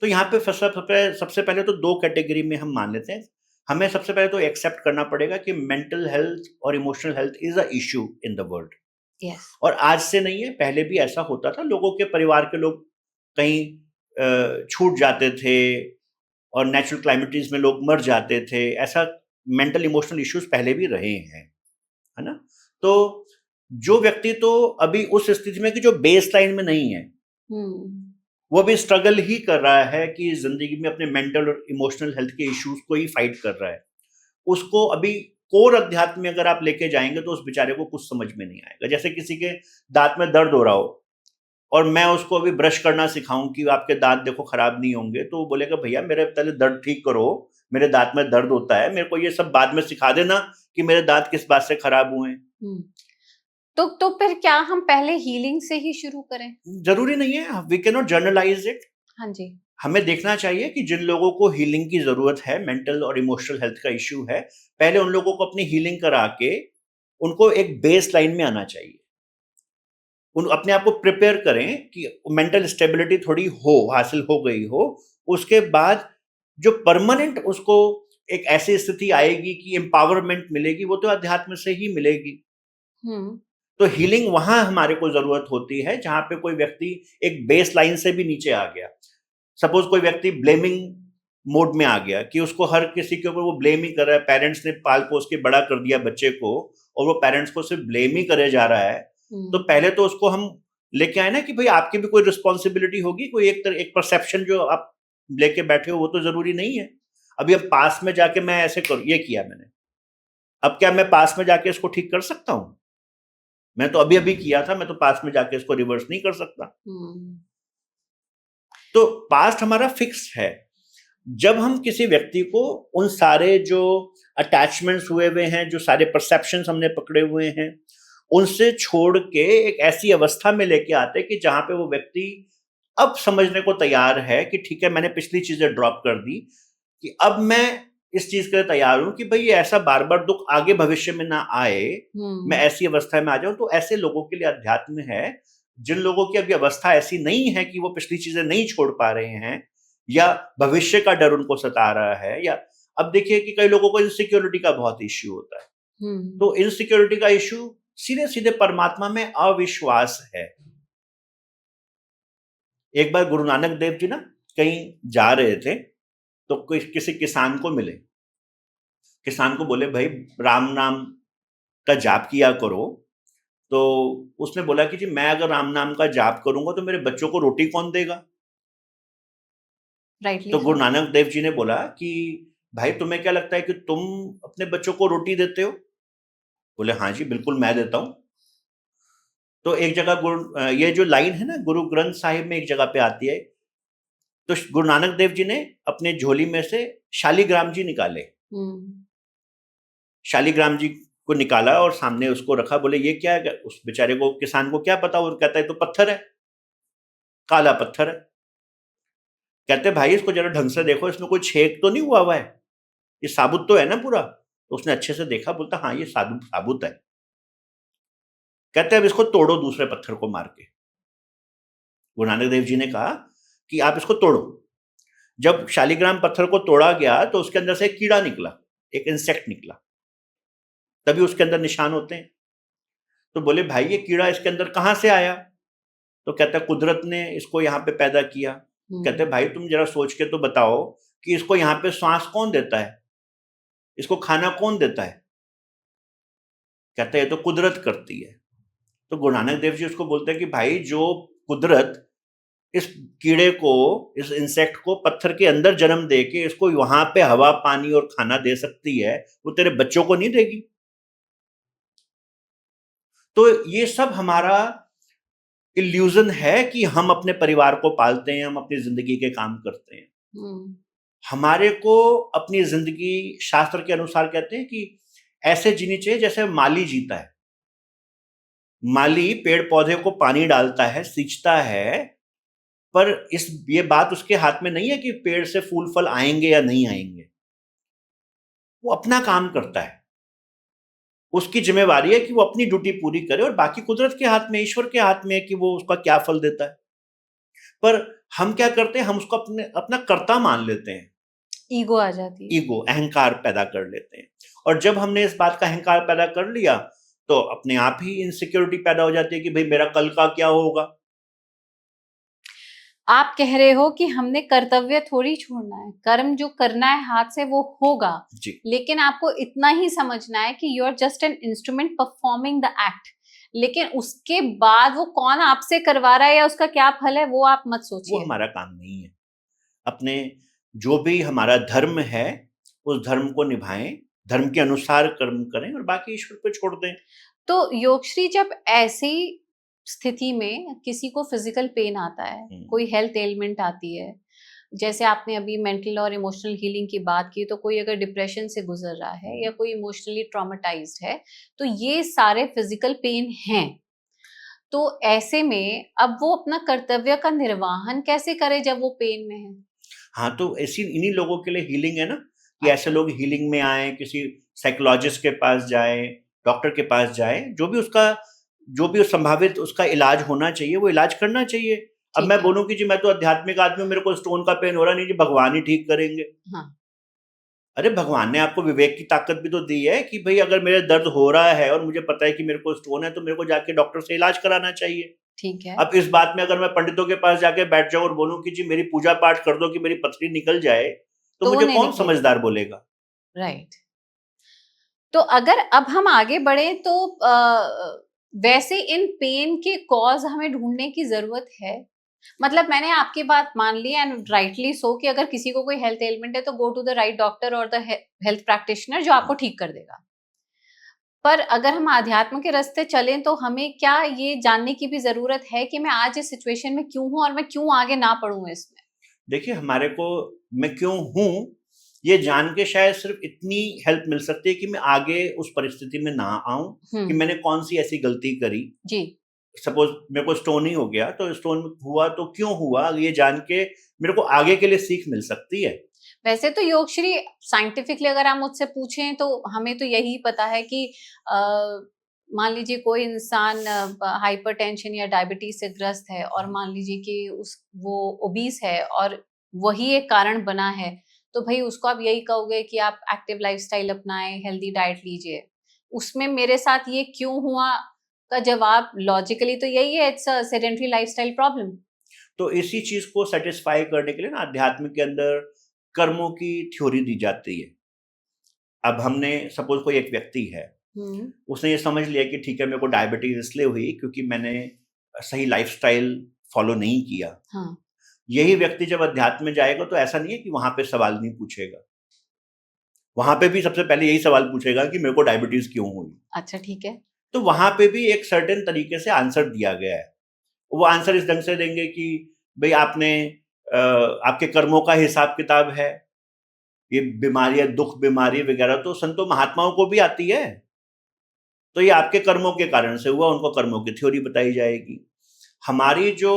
B: तो यहाँ पे सबसे पहले तो दो कैटेगरी में हम मान लेते हैं। हमें सबसे पहले तो एक्सेप्ट करना पड़ेगा कि मेंटल हेल्थ और emotional health is a issue in the world. और आज से नहीं है, पहले भी ऐसा होता था। लोगों के परिवार के लोग कहीं छूट जाते थे और नेचुरल क्लाइमेटीज में लोग मर जाते थे। ऐसा मेंटल इमोशनल इश्यूज पहले भी रहे हैं, है ना। तो जो व्यक्ति तो अभी उस स्थिति में कि जो बेस लाइन में नहीं है, वो भी स्ट्रगल ही कर रहा है कि जिंदगी में अपने मेंटल और इमोशनल हेल्थ के इश्यूज को ही फाइट कर रहा है, उसको अभी कोर अध्यात्म में अगर आप लेके जाएंगे तो उस बेचारे को कुछ समझ में नहीं आएगा। जैसे किसी के दांत में दर्द हो रहा हो और मैं उसको अभी ब्रश करना सिखाऊं कि आपके दांत देखो खराब नहीं होंगे, तो वो बोलेगा भैया मेरे पहले दर्द ठीक करो, मेरे दांत में दर्द होता है, मेरे को ये सब बाद में सिखा देना कि मेरे दांत किस बात से खराब हुए हैं।
A: तो फिर क्या हम पहले हीलिंग से ही शुरू करें?
B: जरूरी नहीं है, we can not generalize it.
A: हाँ जी।
B: हमें देखना चाहिए कि जिन लोगों को हीलिंग की जरूरत है, मेंटल और इमोशनल हेल्थ का इश्यू है, पहले उन लोगों को अपनी हीलिंग करा के उनको एक बेस लाइन में आना चाहिए। उन अपने आप को प्रिपेयर करें कि मेंटल स्टेबिलिटी थोड़ी हासिल हो गई हो, उसके बाद जो परमानेंट उसको एक ऐसी स्थिति आएगी कि एम्पावरमेंट मिलेगी, वो तो अध्यात्म से ही मिलेगी। तो हीलिंग वहां हमारे को जरूरत होती है जहां पे कोई व्यक्ति एक बेस लाइन से भी नीचे आ गया। सपोज कोई व्यक्ति ब्लेमिंग मोड में आ गया कि उसको हर किसी के ऊपर वो ब्लेम ही कर रहा है। पेरेंट्स ने पाल पोस के बड़ा कर दिया बच्चे को और वो पेरेंट्स को सिर्फ ब्लेम ही करे जा रहा है। तो पहले तो उसको हम लेके आए ना कि भाई आपकी भी कोई रिस्पॉन्सिबिलिटी होगी, कोई एक परसेप्शन जो आप लेके बैठे हो वो तो जरूरी नहीं है। अभी अब पास में जाके मैं ऐसे करूँ, ये किया मैंने, अब क्या मैं पास में जाके इसको ठीक कर सकता हूँ? मैं तो अभी अभी किया था, मैं तो पास में जाके इसको रिवर्स नहीं कर सकता। तो पास्ट हमारा फिक्स है। जब हम किसी व्यक्ति को उन सारे जो अटैचमेंट्स हुए हुए हैं, जो सारे परसेप्शंस हमने पकड़े हुए हैं, उनसे छोड़ के एक ऐसी अवस्था में लेके आते कि जहां पे वो व्यक्ति अब समझने को तैयार है कि ठीक है, मैंने पिछली चीजें ड्रॉप कर दी, कि अब मैं इस चीज के लिए तैयार हूं कि भाई ये ऐसा बार बार दुख आगे भविष्य में ना आए, मैं ऐसी अवस्था में आ जाऊं। तो ऐसे लोगों के लिए अध्यात्म है। जिन लोगों की अभी अवस्था ऐसी नहीं है कि वो पिछली चीजें नहीं छोड़ पा रहे हैं, या भविष्य का डर उनको सता रहा है, या अब देखिए कि कई लोगों को इनसिक्योरिटी का बहुत इश्यू होता है। तो इनसिक्योरिटी का इश्यू सीधे सीधे परमात्मा में अविश्वास है। एक बार गुरु नानक देव जी ना कहीं जा रहे थे, तो कोई किसी किसान को मिले। किसान को बोले भाई राम नाम का जाप किया करो। तो उसने बोला कि जी मैं अगर राम नाम का जाप करूंगा तो मेरे बच्चों को रोटी कौन देगा? तो गुरु नानक देव जी ने बोला कि भाई तुम्हें क्या लगता है कि तुम अपने बच्चों को रोटी देते हो? बोले हाँ जी बिल्कुल मैं देता हूं। तो एक जगह ये जो लाइन है ना गुरु ग्रंथ साहिब में एक जगह पे आती है। तो गुरु नानक देव जी ने अपने झोली में से शालिग्राम जी निकाले। शालिग्राम जी को निकाला और सामने उसको रखा। बोले ये क्या है? उस बेचारे को, किसान को क्या पता, वो कहता है तो पत्थर है, काला पत्थर है। कहते भाई इसको जरा ढंग से देखो, इसमें कोई छेद तो नहीं हुआ है, ये साबुत तो है ना पूरा? तो उसने अच्छे से देखा, बोलता हाँ ये साबुत है। कहते अब इसको तोड़ो दूसरे पत्थर को मार के। गुरु नानक देव जी ने कहा कि आप इसको तोड़ो। जब शालिग्राम पत्थर को तोड़ा गया तो उसके अंदर से एक कीड़ा निकला, एक इंसेक्ट निकला, तभी उसके अंदर निशान होते हैं। तो बोले भाई ये कीड़ा इसके अंदर कहां से आया? तो कहता है कुदरत ने इसको यहाँ पे पैदा किया। कहते भाई तुम जरा सोच के तो बताओ कि इसको यहाँ पे सांस कौन देता है, इसको खाना कौन देता है? कहते हैं ये तो कुदरत करती है। तो गुरु नानक देव जी उसको बोलते हैं कि भाई जो कुदरत इस कीड़े को, इस इंसेक्ट को पत्थर के अंदर जन्म दे के इसको वहां पे हवा पानी और खाना दे सकती है, वो तेरे बच्चों को नहीं देगी? तो ये सब हमारा इल्यूजन है कि हम अपने परिवार को पालते हैं, हम अपनी जिंदगी के काम करते हैं। हमारे को अपनी जिंदगी शास्त्र के अनुसार कहते हैं कि ऐसे जीनी चाहिए जैसे माली जीता है। माली पेड़ पौधे को पानी डालता है, सींचता है, पर ये बात उसके हाथ में नहीं है कि पेड़ से फूल फल आएंगे या नहीं आएंगे। वो अपना काम करता है, उसकी जिम्मेवारी है कि वो अपनी ड्यूटी पूरी करे, और बाकी कुदरत के हाथ में, ईश्वर के हाथ में है कि वो उसका क्या फल देता है। पर हम क्या करते हैं, हम उसको अपना कर्ता मान लेते हैं।
A: ईगो आ जाती है,
B: ईगो, अहंकार पैदा कर लेते हैं। और जब हमने इस बात का अहंकार पैदा कर लिया तो अपने आप ही इनसिक्योरिटी पैदा हो जाती है कि भाई मेरा कल का क्या होगा।
A: आप कह रहे हो कि हमने कर्तव्य थोड़ी छोड़ना है, कर्म जो करना है हाथ से वो होगा
B: जी।
A: लेकिन आपको इतना ही समझना है कि you are just an instrument performing the act. लेकिन उसके बाद वो कौन आपसे करवा रहा है या उसका क्या फल है वो आप मत सोचिए,
B: वो हमारा काम नहीं है। अपने जो भी हमारा धर्म है उस धर्म को निभाएं, धर्म के अनुसार कर्म करें और बाकी ईश्वर पे छोड़ दें।
A: तो योगश्री जब ऐसी स्थिति में किसी को फिजिकल पेन आता है, कोई हेल्थ एलिमेंट आती है, जैसे आपने अभी मेंटल और इमोशनल हीलिंग की बात की, तो कोई अगर डिप्रेशन से गुजर रहा है या कोई इमोशनली ट्रॉमेटाइज्ड है, तो ये सारे फिजिकल पेन हैं। तो ऐसे में अब वो अपना कर्तव्य का निर्वहन कैसे करे जब वो पेन में है?
B: हाँ, तो ऐसी इन्हीं लोगों के लिए हीलिंग है ना, कि ऐसे लोग हीलिंग में आए, किसी साइकोलॉजिस्ट के पास जाए, डॉक्टर के पास जाए, जो भी संभावित उसका इलाज होना चाहिए वो इलाज करना चाहिए। अब मैं बोलूं कि जी मैं तो आध्यात्मिक आदमी हूं, मेरे को स्टोन का पेन हो रहा, नहीं जी भगवान ही ठीक करेंगे।
A: हाँ।
B: अरे भगवान ने आपको विवेक की ताकत भी तो दी है कि भाई अगर मेरे दर्द हो रहा है और मुझे पता है कि मेरे को स्टोन है तो मेरे को जाके डॉक्टर से इलाज कराना चाहिए।
A: ठीक है।
B: अब इस बात में अगर मैं पंडितों के पास जाके बैठ जाऊं और बोलूं कि जी मेरी पूजा पाठ कर दो कि मेरी पथरी निकल जाए, तो
A: तो वो
B: मुझे
A: नहीं
B: कौन
A: निकलेगा।
B: समझदार बोलेगा?
A: राइट। तो अगर अब हम आगे बढ़े तो वैसे इन पेन के कॉज हमें ढूंढने की जरूरत है। मतलब मैंने आपकी बात मान ली एंड राइटली सो कि अगर किसी को कोई हेल्थ एलिमेंट है तो go to the right doctor और द हेल्थ प्रैक्टिशनर जो आपको ठीक कर देगा। पर अगर हम आध्यात्म के रास्ते चलें तो हमें क्या ये जानने की भी जरूरत है कि मैं आज इस सिचुएशन में क्यों हूं और मैं क्यों आगे ना पढ़ूं इसमें।
B: देखिए, हमारे को मैं क्यों हूँ, ये जान के शायद सिर्फ इतनी हेल्प मिल सकती है कि मैं आगे उस परिस्थिति में ना आऊं कि मैंने कौन सी ऐसी गलती करी।
A: जी।
B: सपोज मेरे को स्टोन ही हो गया, तो स्टोन हुआ तो क्यों हुआ, ये जान के मेरे को आगे के लिए सीख मिल सकती है।
A: वैसे तो योगश्री साइंटिफिकली अगर आप मुझसे पूछें तो हमें तो यही पता है कि मान लीजिए कोई इंसान हाइपरटेंशन या डायबिटीज से ग्रस्त है और मान लीजिए कि उस वो ओबीस है और वही एक कारण बना है, तो भाई उसको आप यही कहोगे कि आप एक्टिव लाइफस्टाइल अपनाएं, हेल्दी डाइट लीजिए। उसमें मेरे साथ ये क्यों हुआ का जवाब लॉजिकली तो यही है, it's a sedentary lifestyle problem.
B: तो इसी चीज को सेटिस्फाई करने के लिए ना अध्यात्म के अंदर कर्मों की थ्योरी दी जाती है। अब हमने सपोज कोई एक व्यक्ति है, उसने ये समझ लिया कि ठीक है, मेरे को डायबिटीज इसलिए हुई क्योंकि मैंने सही लाइफस्टाइल फॉलो नहीं किया।
A: हाँ।
B: यही व्यक्ति जब अध्यात्म में जाएगा तो ऐसा नहीं है कि वहां पे सवाल नहीं पूछेगा, वहां पे भी सबसे पहले यही सवाल पूछेगा कि मेरे को डायबिटीज क्यों हुई।
A: अच्छा, ठीक है।
B: तो वहां पे भी एक सर्टेन तरीके से आंसर दिया गया है। वो आंसर इस ढंग से देंगे कि भाई आपने आपके कर्मों का हिसाब किताब है, ये बीमारियां, दुख बीमारी वगैरह तो संतों महात्माओं को भी आती है, तो ये आपके कर्मों के कारण से हुआ, उनको कर्मों की थ्योरी बताई जाएगी। हमारी जो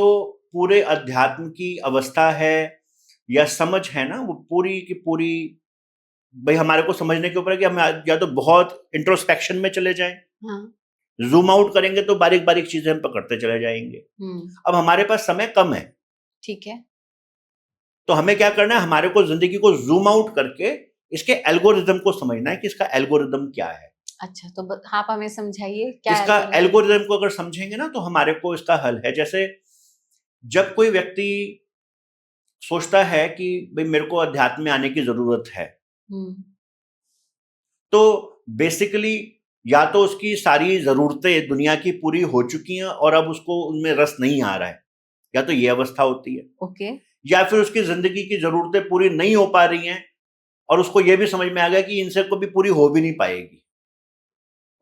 B: पूरे अध्यात्म की अवस्था है या समझ है ना, वो पूरी की पूरी भाई हमारे को समझने के ऊपर है कि हम या तो बहुत इंट्रोस्पेक्शन में चले जाएं,
A: हाँ।
B: जूम आउट करेंगे तो बारीक बारीक चीजें हम पकड़ते चले जाएंगे। अब हमारे पास समय कम है,
A: ठीक है।
B: तो हमें क्या करना है, हमारे को जिंदगी को जूम आउट करके इसके एल्गोरिदम को समझना है कि इसका एल्गोरिदम क्या है।
A: अच्छा, तो आप हमें समझाइए क्या
B: इसका
A: एल्गोरिथम।
B: एल्गोरिदम को अगर समझेंगे ना तो हमारे को इसका हल है। जैसे जब कोई व्यक्ति सोचता है कि भाई मेरे को अध्यात्म में आने की जरूरत है, तो बेसिकली या तो उसकी सारी जरूरतें दुनिया की पूरी हो चुकी हैं और अब उसको उनमें रस नहीं आ रहा है, या तो ये अवस्था होती है।
A: ओके।
B: या फिर उसकी जिंदगी की जरूरतें पूरी नहीं हो पा रही हैं और उसको ये भी समझ में आ गया कि इनसे कभी पूरी हो भी नहीं पाएगी।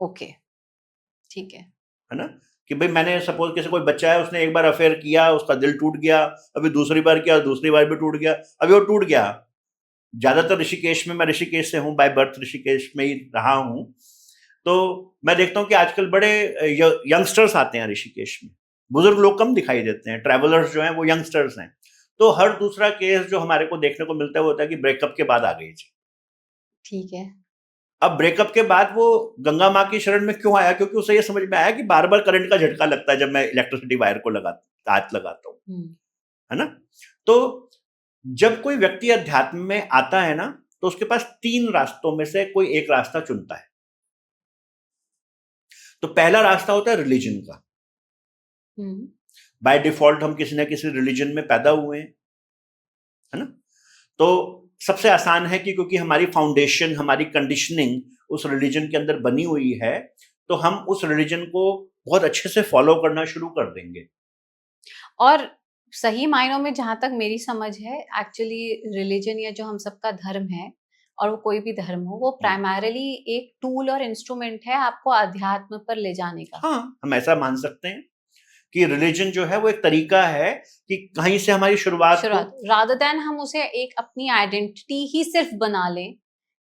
A: ओके, ठीक
B: है ना, कि भाई मैंने सपोज किसी कोई बच्चा है, उसने एक बार अफेयर किया, उसका दिल टूट गया, अभी दूसरी बार किया, दूसरी बार भी टूट गया, अभी वो टूट गया। ज्यादातर ऋषिकेश में, मैं ऋषिकेश से हूँ, बाय बर्थ ऋषिकेश में ही रहा हूँ, तो मैं देखता हूँ कि आजकल बड़े यंगस्टर्स आते हैं ऋषिकेश में। बुजुर्ग लोग कम दिखाई देते हैं, ट्रैवलर्स जो हैं वो यंगस्टर्स हैं। तो हर दूसरा केस जो हमारे को देखने को मिलता है वो होता है कि ब्रेकअप के बाद आ गई जी।
A: ठीक है।
B: अब ब्रेकअप के बाद वो गंगा माँ की शरण में क्यों आया, क्योंकि उसे ये समझ में आया कि बार बार करंट का झटका लगता है जब मैं इलेक्ट्रिसिटी वायर को हाथ लगाता हूँ, है ना। तो जब कोई व्यक्ति अध्यात्म में आता है ना, तो उसके पास 3 रास्तों में से कोई एक रास्ता चुनता है। तो पहला रास्ता होता है रिलीजन का। बाय डिफॉल्ट हम किसी ना किसी रिलीजन में पैदा हुए हैं, है ना। तो सबसे आसान है कि क्योंकि हमारी फाउंडेशन, हमारी कंडीशनिंग उस रिलीजन के अंदर बनी हुई है, तो हम उस रिलीजन को बहुत अच्छे से फॉलो करना शुरू कर देंगे।
A: और सही मायनों में जहां तक मेरी समझ है, एक्चुअली रिलीजन या जो हम सबका धर्म है, और वो कोई भी धर्म हो, वो प्राइमरीली एक टूल और इंस्ट्रूमेंट है आपको अध्यात्म पर ले जाने का।
B: हाँ, हम ऐसा मान सकते हैं कि रिलीजन जो है वो एक तरीका है कि कहीं से हमारी शुरुआत हो।
A: रादर देन हम उसे एक अपनी आइडेंटिटी ही सिर्फ बना लें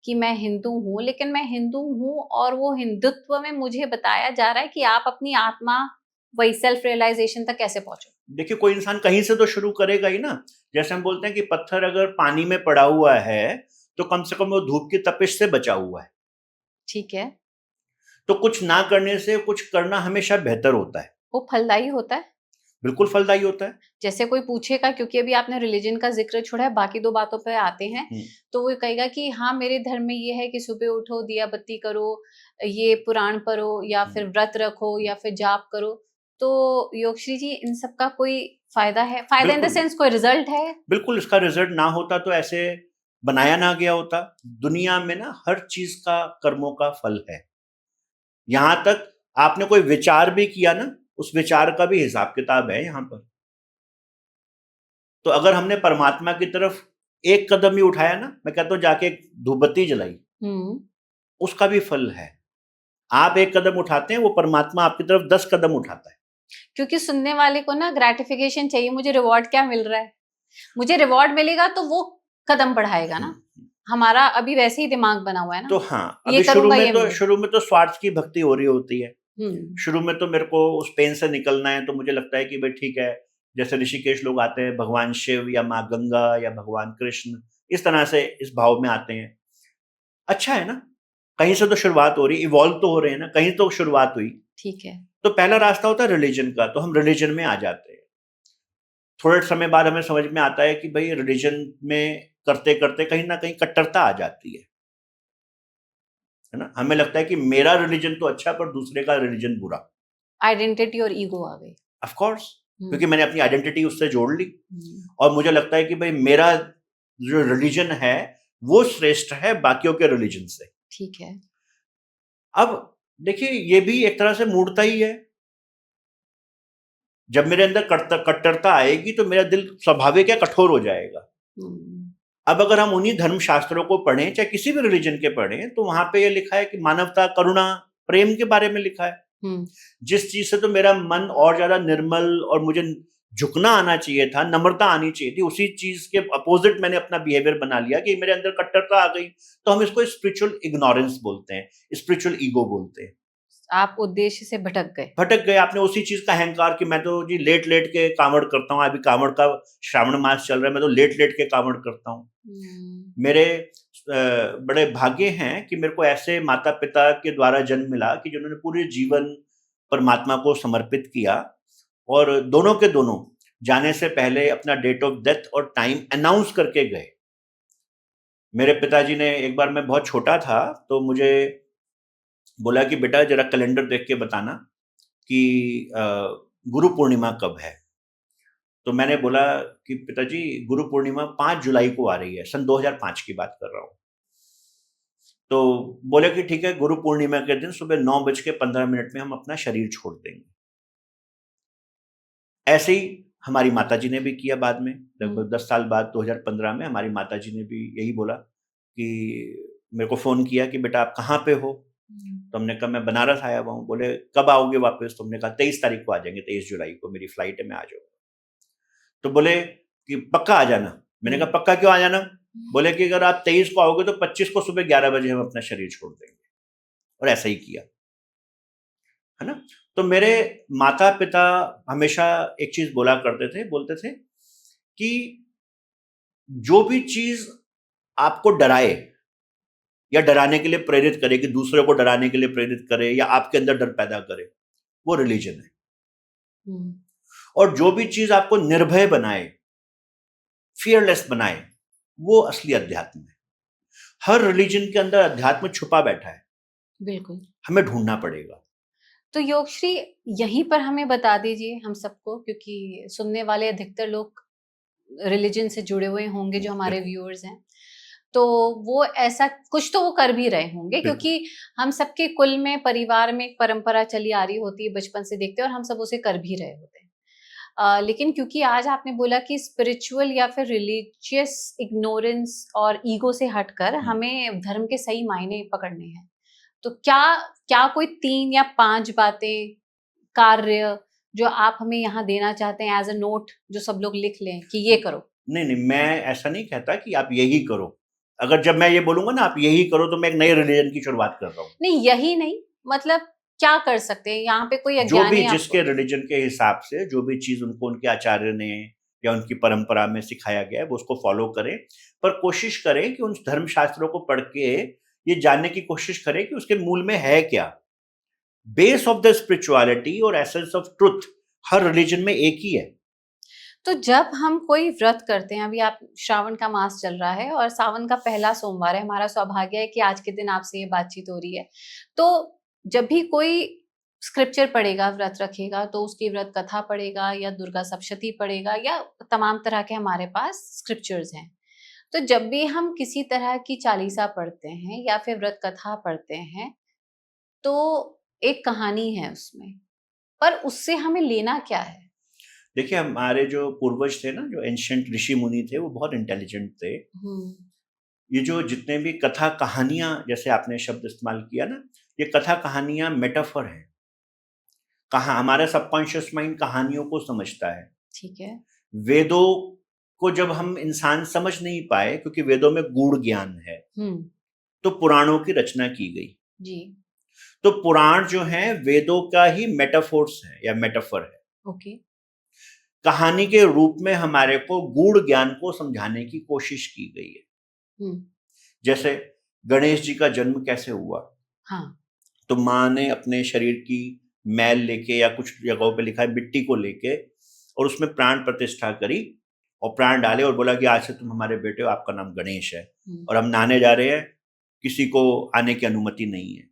A: कि मैं हिंदू हूँ, लेकिन मैं हिंदू हूँ और वो हिंदुत्व में मुझे बताया जा रहा है कि आप अपनी आत्मा, वही सेल्फ रियलाइजेशन तक कैसे पहुंचो।
B: देखिए, कोई इंसान कहीं से तो शुरू करेगा ही ना। जैसे हम बोलते हैं कि पत्थर अगर पानी में पड़ा हुआ है तो कम से कम वो धूप की तपिश से बचा हुआ है।
A: ठीक है।
B: तो कुछ ना करने से कुछ करना हमेशा बेहतर होता है।
A: वो फलदायी होता है।
B: बिल्कुल फलदायी होता है।
A: जैसे कोई पूछेगा, क्योंकि अभी आपने रिलीजन का जिक्र छोड़ा है, बाकी 2 बातों पे आते हैं, तो वो कहेगा कि हाँ मेरे धर्म में ये है कि सुबह उठो, दिया बत्ती करो, ये पुराण पढ़ो, या फिर व्रत रखो, या फिर जाप करो। तो योगश्री जी, इन सब का कोई फायदा है? फायदा इन द सेंस कोई रिजल्ट है?
B: बिल्कुल, इसका रिजल्ट ना होता तो ऐसे बनाया ना गया होता। दुनिया में ना हर चीज का कर्मों का फल है। यहां तक आपने कोई विचार भी किया ना, उस विचार का भी हिसाब किताब है यहाँ पर। तो अगर हमने परमात्मा की तरफ एक कदम ही उठाया ना, मैं कहता हूँ जाके एक धूपबत्ती जलाई, उसका भी फल है। आप एक कदम उठाते हैं, वो परमात्मा आपकी तरफ 10 कदम उठाता है।
A: क्योंकि सुनने वाले को ना ग्रेटिफिकेशन चाहिए, मुझे रिवॉर्ड क्या मिल रहा है, मुझे रिवॉर्ड मिलेगा तो वो कदम बढ़ाएगा ना। हमारा अभी वैसे ही दिमाग बना हुआ है ना।
B: तो हाँ,
A: ये
B: अभी
A: करूंगा ये मिलेगा।
B: शुरू में तो स्वार्थ की भक्ति हो रही होती है। शुरू में तो मेरे को उस पेन से निकलना है, तो मुझे लगता है कि भाई ठीक है, जैसे ऋषिकेश लोग आते हैं, भगवान शिव या माँ गंगा या भगवान कृष्ण, इस तरह से इस भाव में आते हैं। अच्छा है ना, कहीं से तो शुरुआत हो रही, इवॉल्व तो हो रहे हैं ना, कहीं तो शुरुआत हुई।
A: ठीक है।
B: तो पहला रास्ता होता है रिलीजन का, तो हम रिलीजन में आ जाते हैं। थोड़े समय बाद हमें समझ में आता है कि भाई रिलीजन में करते करते कहीं ना कहीं कट्टरता आ जाती है ना। हमें लगता है कि मेरा रिलीजन तो अच्छा, पर दूसरे का रिलीजन बुरा।
A: आइडेंटिटी और ईगो आ गई।
B: ऑफ कोर्स, क्योंकि मैंने अपनी आइडेंटिटी उससे जोड़ ली, और मुझे लगता है कि भाई मेरा जो रिलीजन है वो श्रेष्ठ है बाकियों के रिलीजन से।
A: ठीक है।
B: अब देखिए, ये भी एक तरह से मूर्खता ही है। जब मेरे अंदर कट्टरता आएगी तो मेरा दिल स्वाभाविक है कठोर हो जाएगा। अब अगर हम उन्हीं धर्म शास्त्रों को पढ़ें, चाहे किसी भी रिलीजन के पढ़ें, तो वहां पे ये लिखा है कि मानवता, करुणा, प्रेम के बारे में लिखा है। जिस चीज से तो मेरा मन और ज्यादा निर्मल और मुझे झुकना आना चाहिए था, नम्रता आनी चाहिए थी, उसी चीज के अपोजिट मैंने अपना बिहेवियर बना लिया कि मेरे अंदर कट्टरता आ गई। तो हम इसको स्पिरिचुअल इग्नोरेंस बोलते हैं, स्पिरिचुअल ईगो बोलते हैं।
A: आप उद्देश्य से भटक
B: गए। आपने उसी चीज का अहंकार कि मैं तो जी लेट लेट के कांवड़ करता हूँ। अभी कांवड़ का श्रावण मास चल रहा है, मैं तो लेट लेट के कांवड़ करता हूँ। मेरे बड़े भाग्य हैं कि मेरे को ऐसे माता पिता के द्वारा जन्म मिला कि जिन्होंने पूरे जीवन परमात्मा को समर्पित किया, और दोनों के दोनों जाने से पहले अपना डेट ऑफ डेथ और टाइम अनाउंस करके गए। मेरे पिताजी ने, एक बार मैं बहुत छोटा था, तो मुझे बोला कि बेटा जरा कैलेंडर देख के बताना कि गुरु पूर्णिमा कब है। तो मैंने बोला कि पिताजी गुरु पूर्णिमा 5 जुलाई को आ रही है, सन 2005 की बात कर रहा हूँ। तो बोले कि ठीक है, गुरु पूर्णिमा के दिन सुबह 9:15 में हम अपना शरीर छोड़ देंगे। ऐसे ही हमारी माताजी ने भी किया बाद में, लगभग 10 साल बाद 2015 में हमारी माताजी ने भी यही बोला कि मेरे को फोन किया कि बेटा आप कहाँ पे हो। तो हमने कहा मैं बनारस आया हुआ हूँ। बोले कब आओगे वापस? तो हमने कहा 23 तारीख को आ जाएंगे, 23 जुलाई को मेरी फ्लाइट है, मैं आ जाऊंगा। तो बोले कि पक्का आ जाना। मैंने कहा पक्का क्यों आ जाना? बोले कि अगर आप 23 को आओगे तो 25 को सुबह 11 बजे हम अपना शरीर छोड़ देंगे। और ऐसा ही किया, है ना। तो मेरे माता पिता हमेशा एक चीज बोला करते थे, बोलते थे कि जो भी चीज आपको डराए या डराने के लिए प्रेरित करे, कि दूसरे को डराने के लिए प्रेरित करे या आपके अंदर डर पैदा करे, वो रिलीजन है। और जो भी चीज आपको निर्भय बनाए, फियरलेस बनाए, वो असली अध्यात्म है। हर रिलीजन के अंदर अध्यात्म छुपा बैठा है,
A: बिल्कुल,
B: हमें ढूंढना पड़ेगा।
A: तो योगश्री यहीं पर हमें बता दीजिए हम सबको, क्योंकि सुनने वाले अधिकतर लोग रिलीजन से जुड़े हुए होंगे जो हमारे व्यूअर्स हैं, तो वो ऐसा कुछ तो वो कर भी रहे होंगे, क्योंकि हम सबके कुल में, परिवार में एक परंपरा चली आ रही होती है, बचपन से देखते हैं और हम सब उसे कर भी रहे होते हैं। लेकिन क्योंकि आज आपने बोला कि स्पिरिचुअल या फिर रिलीजियस इग्नोरेंस और ईगो से हटकर हमें धर्म के सही मायने पकड़ने हैं, तो क्या क्या कोई 3 या 5 बातें, कार्य जो आप हमें यहाँ देना चाहते हैं एज अ नोट, जो सब लोग लिख लें कि ये करो?
B: नहीं, मैं ऐसा नहीं कहता कि आप यही करो। अगर जब मैं ये बोलूंगा ना आप यही करो, तो मैं एक नए रिलीजन की शुरुआत कर रहा हूँ।
A: नहीं, यही नहीं, मतलब क्या कर सकते हैं यहाँ पे? कोई
B: जो भी
A: अज्ञानी
B: जिसके रिलीजन के हिसाब से जो भी चीज उनको उनके आचार्य ने या उनकी परंपरा में सिखाया गया है वो उसको फॉलो करें, पर कोशिश करें कि उन धर्म शास्त्रों को पढ़ के ये जानने की कोशिश करें कि उसके मूल में है क्या। बेस ऑफ द स्पिरिचुअलिटी और essence of truth her religion में एक ही है।
A: तो जब हम कोई व्रत करते हैं, अभी आप श्रावण का मास चल रहा है और सावन का पहला सोमवार है, हमारा सौभाग्य है कि आज के दिन आपसे ये बातचीत हो रही है, तो जब भी कोई स्क्रिप्चर पढ़ेगा, व्रत रखेगा, तो उसकी व्रत कथा पढ़ेगा या दुर्गा सप्तशती पढ़ेगा या तमाम तरह के हमारे पास स्क्रिप्चर्स हैं, तो जब भी हम किसी तरह की चालीसा पढ़ते हैं या फिर व्रत कथा पढ़ते हैं, तो एक कहानी है उसमें, पर उससे हमें लेना क्या है?
B: देखिए, हमारे जो पूर्वज थे ना, जो एंशिएंट ऋषि मुनि थे, वो बहुत इंटेलिजेंट थे। ये जो जितने भी कथा कहानियां, जैसे आपने शब्द इस्तेमाल किया ना, ये कथा कहानियां मेटाफर है। कहा हमारा सबकॉन्शियस माइंड कहानियों को समझता है।
A: ठीक है।
B: वेदों को जब हम इंसान समझ नहीं पाए, क्योंकि वेदों में गूढ़ ज्ञान है, तो पुराणों की रचना की गई।
A: जी।
B: तो पुराण जो है वेदों का ही मेटाफोर्स है या मेटाफर है।
A: ओके।
B: कहानी के रूप में हमारे को गूढ़ ज्ञान को समझाने की कोशिश की गई है। जैसे गणेश जी का जन्म कैसे हुआ।
A: हाँ।
B: तो माँ ने अपने शरीर की मैल लेके, या कुछ जगहों पे लिखा है मिट्टी को लेके, और उसमें प्राण प्रतिष्ठा करी और प्राण डाले और बोला कि आज से तुम हमारे बेटे हो, आपका नाम गणेश है, और हम नहाने जा रहे हैं, किसी को आने की अनुमति नहीं है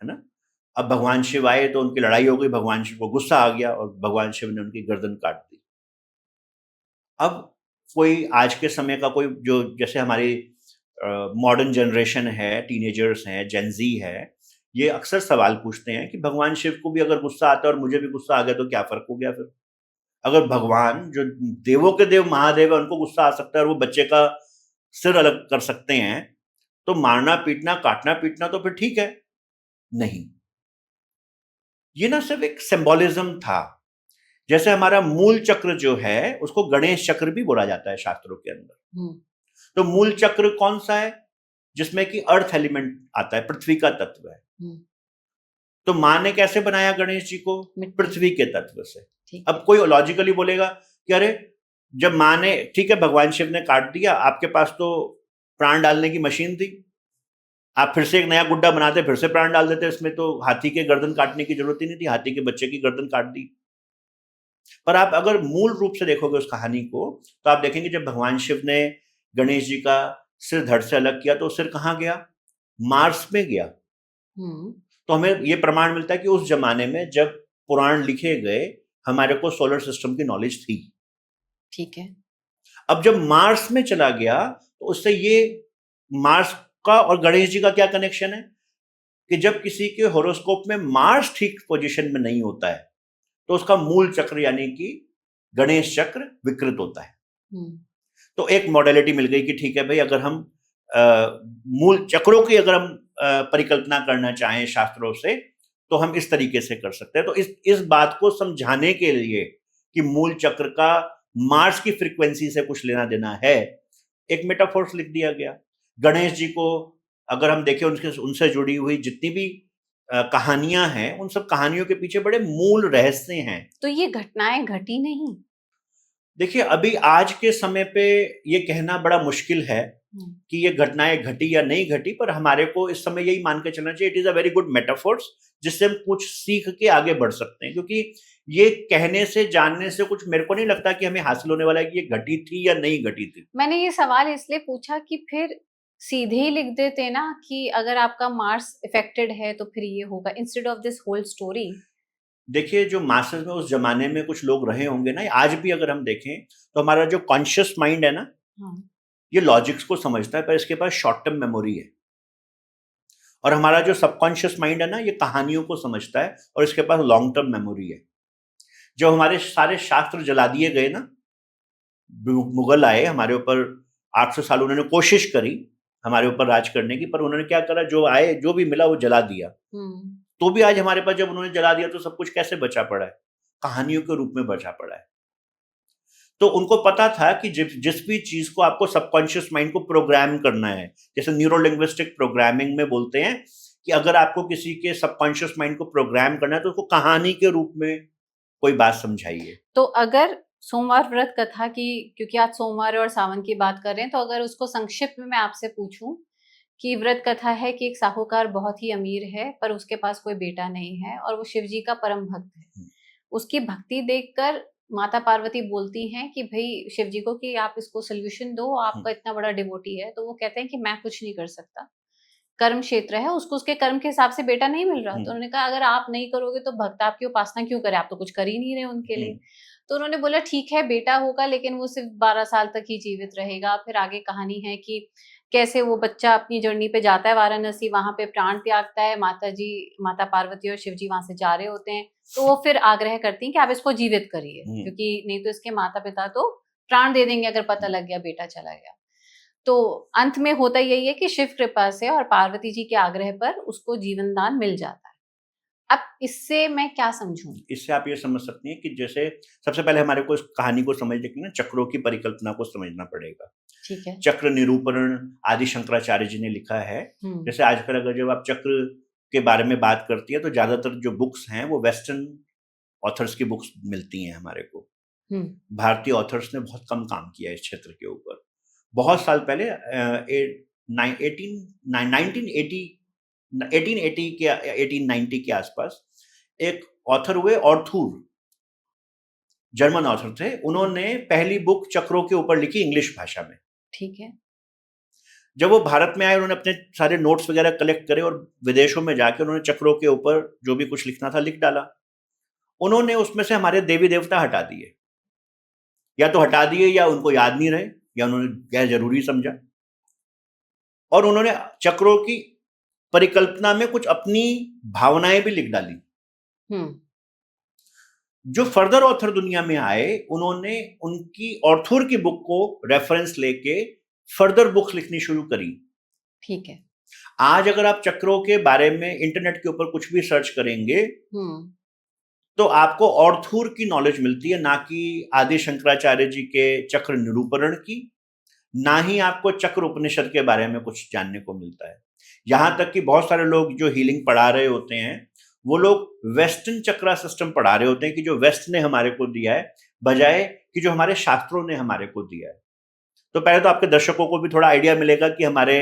B: ना। अब भगवान शिव आए तो उनकी लड़ाई हो गई, भगवान शिव को गुस्सा आ गया और भगवान शिव ने उनकी गर्दन काट दी। अब कोई आज के समय का कोई जो, जैसे हमारी मॉडर्न जनरेशन है, टीनेजर्स हैं, जेनजी है, ये अक्सर सवाल पूछते हैं कि भगवान शिव को भी अगर गुस्सा आता है और मुझे भी गुस्सा आ गया तो क्या फर्क हो गया फिर। अगर भगवान जो देवों के देव महादेव है, उनको गुस्सा आ सकता है और वो बच्चे का सिर अलग कर सकते हैं, तो मारना पीटना काटना पीटना तो फिर ठीक है। नहीं, ये ना सिर्फ एक सिंबोलिज्म था। जैसे हमारा मूल चक्र जो है उसको गणेश चक्र भी बोला जाता है शास्त्रों के अंदर। तो मूल चक्र कौन सा है? जिसमें कि अर्थ एलिमेंट आता है, पृथ्वी का तत्व है। तो माँ ने कैसे बनाया गणेश जी को? पृथ्वी के तत्व से। अब कोई लॉजिकली बोलेगा कि अरे, जब माँ ने, ठीक है भगवान शिव ने काट दिया, आपके पास तो प्राण डालने की मशीन थी, आप फिर से एक नया गुड्डा बनाते, फिर से प्राण डाल देते, इसमें तो हाथी के गर्दन काटने की जरूरत ही नहीं थी, हाथी के बच्चे की गर्दन काट दी। पर आप अगर मूल रूप से देखोगे उस कहानी को, तो आप देखेंगे जब भगवान शिव ने गणेश जी का सिर धड़ से अलग किया, तो सिर कहाँ गया? मार्स में गया। तो हमें ये प्रमाण मिलता है कि उस जमाने में जब पुराण लिखे गए, हमारे को सोलर सिस्टम की नॉलेज थी।
A: ठीक है।
B: अब जब मार्स में चला गया, तो उससे ये मार्स का और गणेश जी का क्या कनेक्शन है कि जब किसी के होरोस्कोप में मार्स ठीक पोजीशन में नहीं होता है, तो उसका मूल चक्र यानी कि गणेश चक्र विकृत होता है। तो एक मॉडलिटी मिल गई कि ठीक है भाई, अगर हम मूल चक्रों की अगर हम परिकल्पना करना चाहें शास्त्रों से, तो हम इस तरीके से कर सकते हैं। तो इस बात को समझाने के लिए कि मूल चक्र का मार्स की फ्रीक्वेंसी से कुछ लेना देना है, एक मेटाफोर्स लिख दिया गया। गणेश जी को अगर हम देखें, उनसे जुड़ी हुई जितनी भी कहानियां हैं, उन सब कहानियों के पीछे बड़े मूल रहस्य हैं।
A: तो ये घटनाएं घटी नहीं?
B: देखिए, अभी आज के समय पे ये कहना बड़ा मुश्किल है कि ये घटनाएं घटी या नहीं घटी, पर हमारे को इस समय यही मान के चलना चाहिए, it is a very good metaphors, जिससे हम कुछ सीख के आगे बढ़ सकते हैं। क्योंकि ये कहने से, जानने से कुछ मेरे को नहीं लगता कि हमें हासिल होने वाला है कि ये घटी थी या नहीं घटी थी।
A: मैंने ये सवाल इसलिए पूछा कि फिर सीधे ही लिख देते ना कि अगर आपका मार्स इफेक्टेड है तो फिर ये होगा, instead of this whole story.
B: देखिए, जो मासेस में उस जमाने में कुछ लोग रहे होंगे ना, आज भी अगर हम देखें तो हमारा जो कॉन्शियस माइंड है ना, ये लॉजिक्स को समझता है, पर इसके पास शॉर्ट टर्म मेमोरी है। और हमारा जो सबकॉन्शियस माइंड है ना, ये कहानियों को समझता है और इसके पास लॉन्ग टर्म मेमोरी है। जब हमारे सारे शास्त्र जला दिए गए ना, मुगल आए हमारे ऊपर, 800 साल उन्होंने कोशिश करी हमारे ऊपर राज करने की, पर उन्होंने क्या करा, जो आए जो भी मिला वो जला दिया। तो भी आज हमारे पास जब उन्होंने जला दिया तो सब कुछ कैसे बचा पड़ा है? कहानियों के रूप में बचा पड़ा है। तो उनको पता था कि जिस भी चीज को आपको सबकॉन्शियस माइंड को प्रोग्राम करना है, जैसे न्यूरो लिंग्विस्टिक प्रोग्रामिंग में बोलते हैं कि अगर आपको किसी के सबकॉन्शियस माइंड को प्रोग्राम करना है, तो उसको कहानी के रूप में कोई बात समझाइए।
A: तो अगर सोमवार व्रत कथा की, क्योंकि आज सोमवार और सावन की बात कर रहे हैं, तो अगर उसको संक्षिप्त में मैं आपसे पूछूं कि व्रत कथा है कि एक साहूकार बहुत ही अमीर है, पर उसके पास कोई बेटा नहीं है और वो शिव जी का परम भक्त है। उसकी भक्ति देखकर माता पार्वती बोलती हैं कि भाई शिव जी को कि आप इसको सोल्यूशन दो, आपका इतना बड़ा डिवोटी है। तो वो कहते हैं कि मैं कुछ नहीं कर सकता, कर्म क्षेत्र है, उसको उसके कर्म के हिसाब से बेटा नहीं मिल रहा। तो उन्होंने कहा अगर आप नहीं करोगे तो भक्त आपकी उपासना क्यों करे, आप तो कुछ कर ही नहीं रहे उनके लिए। तो उन्होंने बोला ठीक है बेटा होगा, लेकिन वो सिर्फ 12 साल तक ही जीवित रहेगा। फिर आगे कहानी है कि कैसे वो बच्चा अपनी जर्नी पे जाता है वाराणसी, वहां पे प्राण त्यागता है, माता पार्वती और शिव जी वहां से जा रहे होते हैं, तो वो फिर आग्रह करती हैं कि आप इसको जीवित करिए, क्योंकि नहीं तो इसके माता पिता तो प्राण दे देंगे अगर पता लग गया बेटा चला गया। तो अंत में होता यही है कि शिव कृपा से और पार्वती जी के आग्रह पर उसको जीवन दान मिल जाता है। अब इससे मैं क्या समझूं?
B: इससे आप ये समझ सकती हैं कि जैसे सबसे पहले हमारे को इस कहानी को समझने के लिए ना चक्रों की परिकल्पना को समझना पड़ेगा।
A: ठीक है।
B: चक्र निरूपण आदि शंकराचार्य जी ने लिखा है। जैसे आजकल अगर जब आप चक्र के बारे में बात करती है तो ज्यादातर जो बुक्स हैं वो वेस्टर्न ऑथर्स की बुक्स मिलती हैं हमारे को। भारतीय ऑथर्स ने बहुत कम काम किया इस क्षेत्र के ऊपर। बहुत साल पहले 1880 के 1890 के आसपास एक ऑथर हुए, ऑर्थूर, जर्मन ऑथर थे। उन्होंने पहली बुक चक्रों के ऊपर लिखी इंग्लिश भाषा में।
A: ठीक है।
B: जब वो भारत में आए उन्होंने अपने सारे नोट्स वगैरह कलेक्ट करे और विदेशों में जाके उन्होंने चक्रों के ऊपर जो भी कुछ लिखना था लिख डाला। उन्होंने उसमें से हमारे देवी देवता हटा दिए, या तो हटा दिए या उनको याद नहीं रहे या उन्होंने गैर जरूरी समझा, और उन्होंने चक्रों की परिकल्पना में कुछ अपनी भावनाएं भी लिख डाली। जो फर्दर ऑथर दुनिया में आए उन्होंने उनकी ऑर्थर की बुक को रेफरेंस लेके फर्दर बुक्स लिखनी शुरू करी।
A: ठीक है।
B: आज अगर आप चक्रों के बारे में इंटरनेट के ऊपर कुछ भी सर्च करेंगे तो आपको ऑर्थर की नॉलेज मिलती है, ना कि आदि शंकराचार्य जी के चक्र निरूपण की, ना ही आपको चक्र उपनिषद के बारे में कुछ जानने को मिलता है। यहां तक कि बहुत सारे लोग जो हीलिंग पढ़ा रहे होते हैं वो लोग वेस्टर्न चक्रा सिस्टम पढ़ा रहे होते हैं कि जो वेस्ट ने हमारे को दिया है, बजाय कि जो हमारे शास्त्रों ने हमारे को दिया है। तो पहले तो आपके दर्शकों को भी थोड़ा आइडिया मिलेगा कि हमारे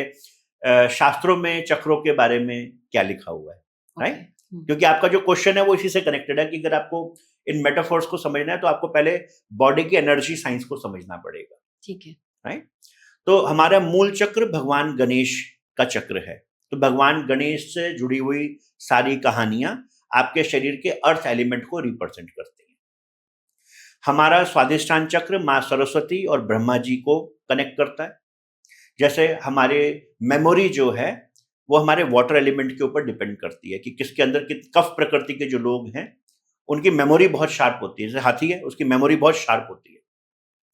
B: शास्त्रों में चक्रों के बारे में क्या लिखा हुआ है, राइट? क्योंकि आपका जो क्वेश्चन है वो इसी से कनेक्टेड है कि अगर आपको इन मेटाफोर्स को समझना है तो आपको पहले बॉडी की एनर्जी साइंस को समझना पड़ेगा।
A: ठीक है,
B: राइट? तो हमारा मूल चक्र भगवान गणेश का चक्र है। तो भगवान गणेश से जुड़ी हुई सारी कहानियां आपके शरीर के अर्थ एलिमेंट को रिप्रेजेंट करती हैं। हमारा स्वाधिष्ठान चक्र मां सरस्वती और ब्रह्मा जी को कनेक्ट करता है। जैसे हमारे मेमोरी जो है वो हमारे वाटर एलिमेंट के ऊपर डिपेंड करती है कि किसके अंदर कफ प्रकृति के जो लोग हैं उनकी मेमोरी बहुत शार्प होती है। जैसे हाथी है, उसकी मेमोरी बहुत शार्प होती है।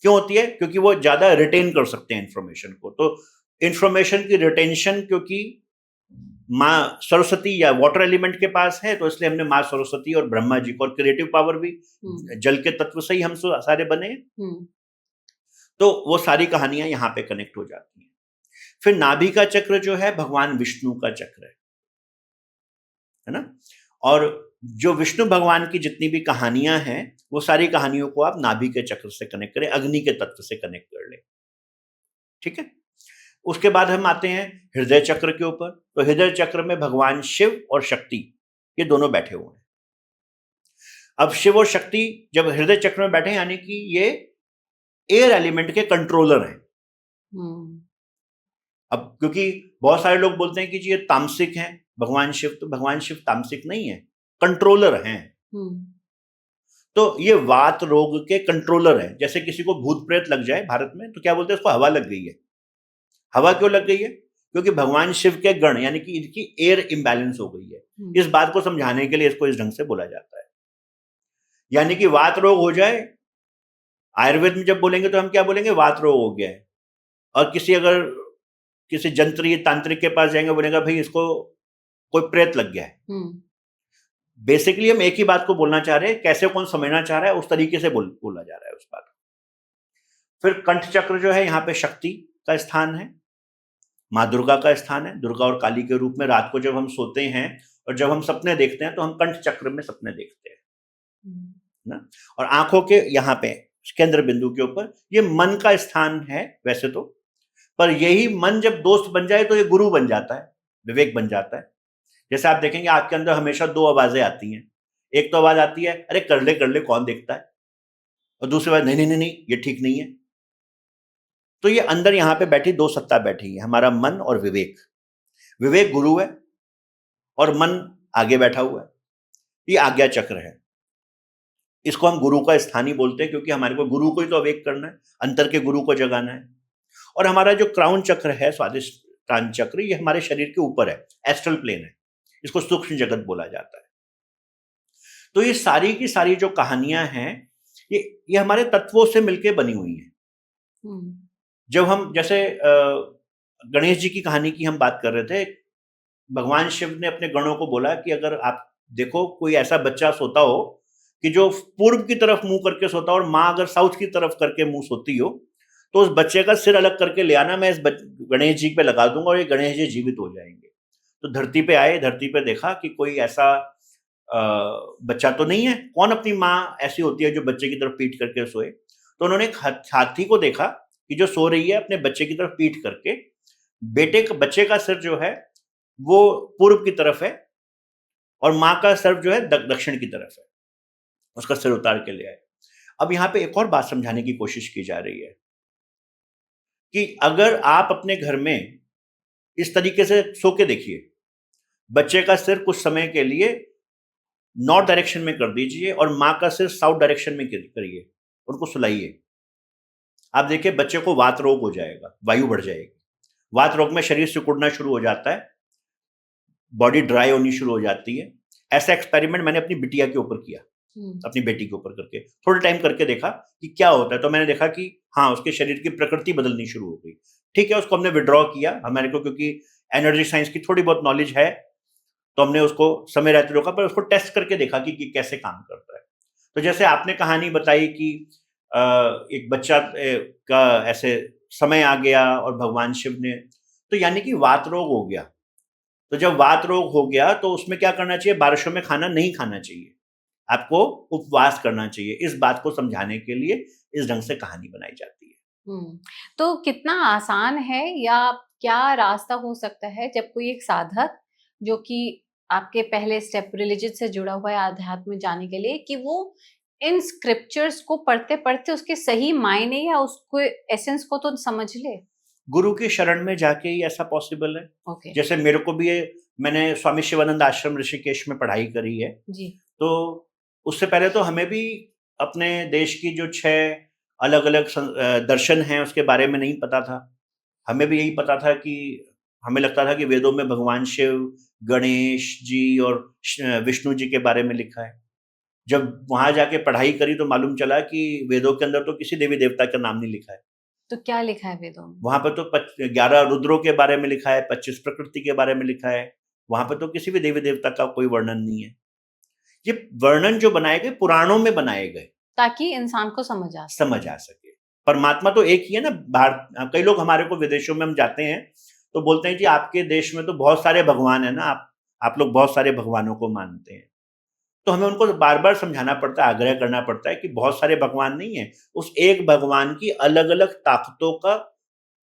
B: क्यों होती है? क्योंकि वो ज्यादा रिटेन कर सकते हैं इंफॉर्मेशन को। तो इंफॉर्मेशन की रिटेंशन क्योंकि माँ सरस्वती या वाटर एलिमेंट के पास है, तो इसलिए हमने माँ सरस्वती और ब्रह्मा जी को, और क्रिएटिव पावर भी जल के तत्व से ही हम सारे बने हैं। तो वो सारी कहानियां यहाँ पे कनेक्ट हो जाती हैं। फिर नाभि का चक्र जो है भगवान विष्णु का चक्र है ना। और जो विष्णु भगवान की जितनी भी कहानियां हैं वो सारी कहानियों को आप नाभि के चक्र से कनेक्ट करें, अग्नि के तत्व से कनेक्ट कर लें। ठीक है। उसके बाद हम आते हैं हृदय चक्र के ऊपर। तो हृदय चक्र में भगवान शिव और शक्ति ये दोनों बैठे हुए हैं। अब शिव और शक्ति जब हृदय चक्र में बैठे यानी कि ये एयर एलिमेंट के कंट्रोलर हैं। अब क्योंकि बहुत सारे लोग बोलते हैं कि जी ये तामसिक हैं भगवान शिव, तो भगवान शिव तामसिक नहीं है, कंट्रोलर हैं। तो ये वात रोग के कंट्रोलर हैं। जैसे किसी को भूत प्रेत लग जाए भारत में तो क्या बोलते हैं, उसको हवा लग गई है। हवा क्यों लग गई है? क्योंकि भगवान शिव के गण यानी कि इनकी एयर इम्बैलेंस हो गई है। इस बात को समझाने के लिए इसको इस ढंग से बोला जाता है। यानी कि वात रोग हो जाए, आयुर्वेद में जब बोलेंगे तो हम क्या बोलेंगे, वात रोग हो गया है। और किसी जंत्री तांत्रिक के पास जाएंगे, बोलेगा भाई इसको कोई प्रेत लग गया है। बेसिकली हम एक ही बात को बोलना चाह रहे हैं, कैसे कौन समझना चाह रहा है उस तरीके से बोला जा रहा है उस बात को। फिर कंठ चक्र जो है यहाँ पे शक्ति का स्थान है, माँ दुर्गा का स्थान है। दुर्गा और काली के रूप में रात को जब हम सोते हैं और जब हम सपने देखते हैं तो हम कंठ चक्र में सपने देखते हैं ना। और आंखों के यहाँ पे केंद्र बिंदु के ऊपर ये मन का स्थान है वैसे तो, पर यही मन जब दोस्त बन जाए तो ये गुरु बन जाता है, विवेक बन जाता है। जैसे आप देखेंगे आपके अंदर हमेशा दो आवाजें आती हैं। एक तो आवाज आती है अरे कर ले कौन देखता है, और दूसरी बात नहीं ये ठीक नहीं है। तो ये अंदर यहाँ पे बैठी दो सत्ता बैठी है, हमारा मन और विवेक। विवेक गुरु है और मन आगे बैठा हुआ है। ये आज्ञा चक्र है। इसको हम गुरु का स्थान ही बोलते हैं, क्योंकि हमारे को गुरु को ही तो अवेक करना है, अंतर के गुरु को जगाना है। और हमारा जो क्राउन चक्र है, स्वादिष्टान चक्र, ये हमारे शरीर के ऊपर है, एस्ट्रल प्लेन है, इसको सूक्ष्म जगत बोला जाता है। तो ये सारी की सारी जो कहानियां हैं, ये हमारे तत्वों से मिलके बनी हुई हैं। जब हम जैसे गणेश जी की कहानी की हम बात कर रहे थे, भगवान शिव ने अपने गणों को बोला कि अगर आप देखो कोई ऐसा बच्चा सोता हो कि जो पूर्व की तरफ मुंह करके सोता हो और माँ अगर साउथ की तरफ करके मुंह सोती हो, तो उस बच्चे का सिर अलग करके ले आना, मैं इस गणेश जी पे लगा दूंगा और ये गणेश जी जीवित हो जाएंगे। तो धरती पे आए, धरती पे देखा कि कोई ऐसा बच्चा तो नहीं है, कौन अपनी माँ ऐसी होती है जो बच्चे की तरफ पीठ करके सोए। तो उन्होंने एक हाथी को देखा कि जो सो रही है अपने बच्चे की तरफ पीठ करके, बच्चे का सिर जो है वो पूर्व की तरफ है और माँ का सिर जो है दक्षिण की तरफ है, उसका सिर उतार के ले आए। अब यहाँ पे एक और बात समझाने की कोशिश की जा रही है कि अगर आप अपने घर में इस तरीके से सो के देखिए, बच्चे का सिर कुछ समय के लिए नॉर्थ डायरेक्शन में कर दीजिए और माँ का सिर साउथ डायरेक्शन में करिए, उनको सुलाइए। आप देखिए बच्चे को वात रोग हो जाएगा, वायु बढ़ जाएगी। वात रोग में शरीर सिकुड़ना शुरू हो जाता है, बॉडी ड्राई होनी शुरू हो जाती है। ऐसा एक्सपेरिमेंट मैंने अपनी बिटिया के ऊपर किया, अपनी बेटी के ऊपर करके थोड़ा टाइम करके देखा कि क्या होता है। तो मैंने देखा कि हाँ, उसके शरीर की प्रकृति बदलनी शुरू हो गई। ठीक है, उसको हमने विड्रॉ किया, हमारे को क्योंकि एनर्जी साइंस की थोड़ी बहुत नॉलेज है, तो हमने उसको समय रहते रोका, पर उसको टेस्ट करके देखा कि कैसे काम करता है। तो जैसे आपने कहानी बताई कि एक बच्चा का ऐसे समय आ गया और भगवान शिव ने, तो यानी कि वात रोग हो गया। तो जब वात रोग हो गया तो उसमें क्या करना चाहिए, बारिशों में खाना नहीं खाना चाहिए, आपको उपवास करना चाहिए। इस बात को समझाने के लिए इस ढंग से कहानी बनाई जाती है।
A: तो कितना आसान है या क्या रास्ता हो सकता है जब कोई एक साधक जो कि आपके पहले स्टेप रिलीजन से जुड़ा हुआ है आध्यात्म में जाने के लिए, कि वो इन स्क्रिप्चर्स को पढ़ते पढ़ते उसके सही मायने या उसको एसेंस को तो समझ ले?
B: गुरु की शरण में जाके ही ऐसा पॉसिबल है।
A: Okay.
B: जैसे मेरे को भी, मैंने स्वामी शिवानंद आश्रम ऋषिकेश में पढ़ाई करी है
A: जी।
B: तो उससे पहले तो हमें भी अपने देश की जो 6 अलग अलग दर्शन हैं उसके बारे में नहीं पता था। हमें भी यही पता था कि हमें लगता था कि वेदों में भगवान शिव, गणेश जी और विष्णु जी के बारे में लिखा है। जब वहां जाके पढ़ाई करी तो मालूम चला कि वेदों के अंदर तो किसी देवी देवता का नाम नहीं लिखा है।
A: तो क्या लिखा है वेदों में?
B: वहां पर तो 11 रुद्रों के बारे में लिखा है, 25 प्रकृति के बारे में लिखा है। वहां पर तो किसी भी देवी देवता का कोई वर्णन नहीं है। ये वर्णन जो बनाए गए पुराणों में बनाए गए
A: ताकि इंसान को समझ
B: आ सके। परमात्मा तो एक ही है ना। बाहर कई लोग हमारे को, विदेशों में हम जाते हैं तो बोलते हैं कि आपके देश में तो बहुत सारे भगवान है ना, आप लोग बहुत सारे भगवानों को मानते हैं। तो हमें उनको बार बार समझाना पड़ता है, आग्रह करना पड़ता है कि बहुत सारे भगवान नहीं है, उस एक भगवान की अलग अलग ताकतों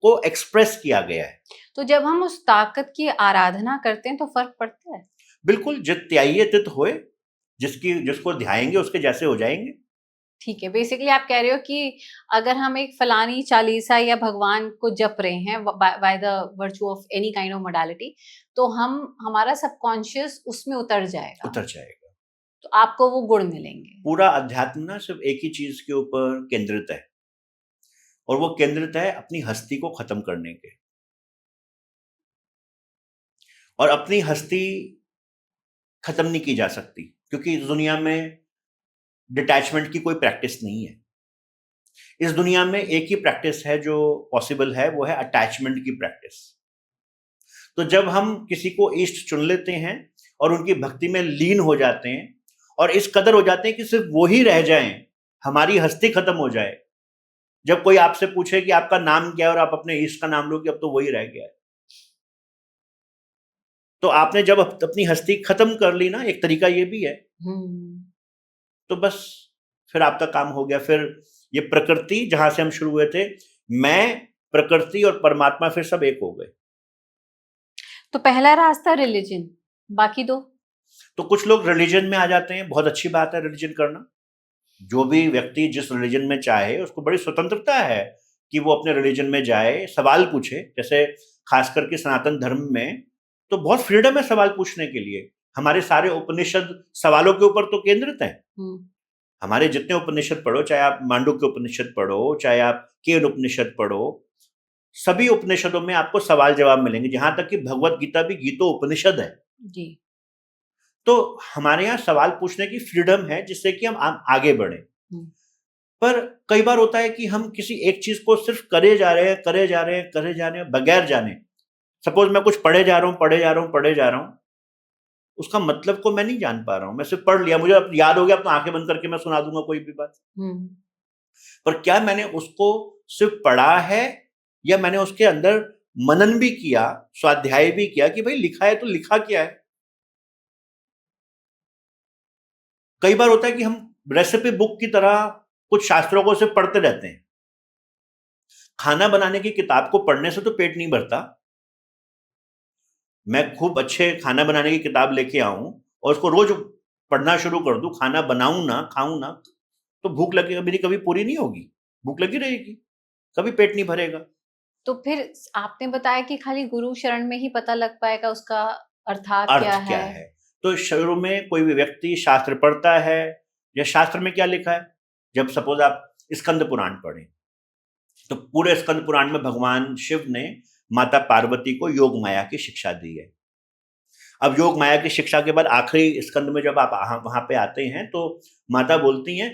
B: को एक्सप्रेस किया गया है।
A: तो जब हम उस ताकत की आराधना करते हैं तो फर्क पड़ता है?
B: बिल्कुल, जित त्याइये तित होए, जिसको ध्याएंगे उसके जैसे हो जाएंगे।
A: ठीक है, बेसिकली आप कह रहे हो कि अगर हम एक फलानी चालीसा या भगवान को जप रहे हैं by the virtue of any kind of modality, तो हमारा सबकॉन्शियस उसमें उतर जाएगा। तो आपको वो गुण मिलेंगे।
B: पूरा अध्यात्म ना सिर्फ एक ही चीज के ऊपर केंद्रित है, और वो केंद्रित है अपनी हस्ती को खत्म करने के। और अपनी हस्ती खत्म नहीं की जा सकती, क्योंकि इस दुनिया में डिटैचमेंट की कोई प्रैक्टिस नहीं है। इस दुनिया में एक ही प्रैक्टिस है जो पॉसिबल है, वो है अटैचमेंट की प्रैक्टिस। तो जब हम किसी को इष्ट चुन लेते हैं और उनकी भक्ति में लीन हो जाते हैं और इस कदर हो जाते हैं कि सिर्फ वो ही रह जाएं, हमारी हस्ती खत्म हो जाए। जब कोई आपसे पूछे कि आपका नाम क्या है और आप अपने इष्ट का नाम लो कि अब तो वही रह गया है, तो आपने जब अपनी हस्ती खत्म कर ली ना, एक तरीका ये भी है, तो बस फिर आपका काम हो गया। फिर ये प्रकृति, जहां से हम शुरू हुए थे, मैं, प्रकृति और परमात्मा फिर सब एक हो गए।
A: तो पहला रास्ता रिलीजन, बाकी दो?
B: तो कुछ लोग रिलीजन में आ जाते हैं, बहुत अच्छी बात है रिलीजन करना। जो भी व्यक्ति जिस रिलीजन में चाहे, उसको बड़ी स्वतंत्रता है कि वो अपने रिलीजन में जाए, सवाल पूछे। जैसे खास करके सनातन धर्म में तो बहुत फ्रीडम है सवाल पूछने के लिए। हमारे सारे उपनिषद सवालों के ऊपर तो केंद्रित हैं। हमारे जितने उपनिषद पढ़ो, चाहे आप मांडुक्य उपनिषद पढ़ो, चाहे आप केन उपनिषद पढ़ो, सभी उपनिषदों में आपको सवाल जवाब मिलेंगे, जहां तक कि भगवत गीता भी गीतो उपनिषद है
A: जी।
B: तो हमारे यहाँ सवाल पूछने की फ्रीडम है, जिससे कि हम आगे बढ़े। पर कई बार होता है कि हम किसी एक चीज को सिर्फ करे जा रहे हैं, करे जा रहे हैं, करे जा रहे हैं, बगैर जाने। सपोज मैं कुछ पढ़े जा रहा हूं, पढ़े जा रहा हूं, पढ़े जा रहा हूं, उसका मतलब को मैं नहीं जान पा रहा हूं। मैं सिर्फ पढ़ लिया, मुझे अब याद हो गया, अब तो आंखें बंद करके मैं सुना दूंगा कोई भी बात। पर क्या मैंने उसको सिर्फ पढ़ा है, या मैंने उसके अंदर मनन भी किया, स्वाध्याय भी किया कि भाई लिखा है तो लिखा क्या है। कई बार होता है कि हम रेसिपी बुक की तरह कुछ शास्त्रों को सिर्फ पढ़ते रहते हैं। खाना बनाने की किताब को पढ़ने से तो पेट नहीं भरता। मैं खूब अच्छे खाना बनाने की किताब लेके आऊं और उसको रोज पढ़ना शुरू कर दूं, खाना बनाऊं ना, खाऊं ना, तो भूख लगेगा, मेरी कभी पूरी नहीं होगी, भूख लगी रहेगी, कभी पेट नहीं भरेगा।
A: तो फिर आपने बताया कि खाली गुरु शरण में ही पता लग पाएगा उसका अर्थात क्या
B: अर्थ क्या
A: है।
B: है? तो शुरू में कोई भी व्यक्ति शास्त्र पढ़ता है, या शास्त्र में क्या लिखा है, जब सपोज आप स्कंद पुराण पढ़ें, तो पूरे स्कंद पुराण में भगवान शिव ने माता पार्वती को योग माया की शिक्षा दी है। अब योग माया की शिक्षा के बाद आखिरी स्कंद में जब आप वहां पे आते हैं, तो माता बोलती हैं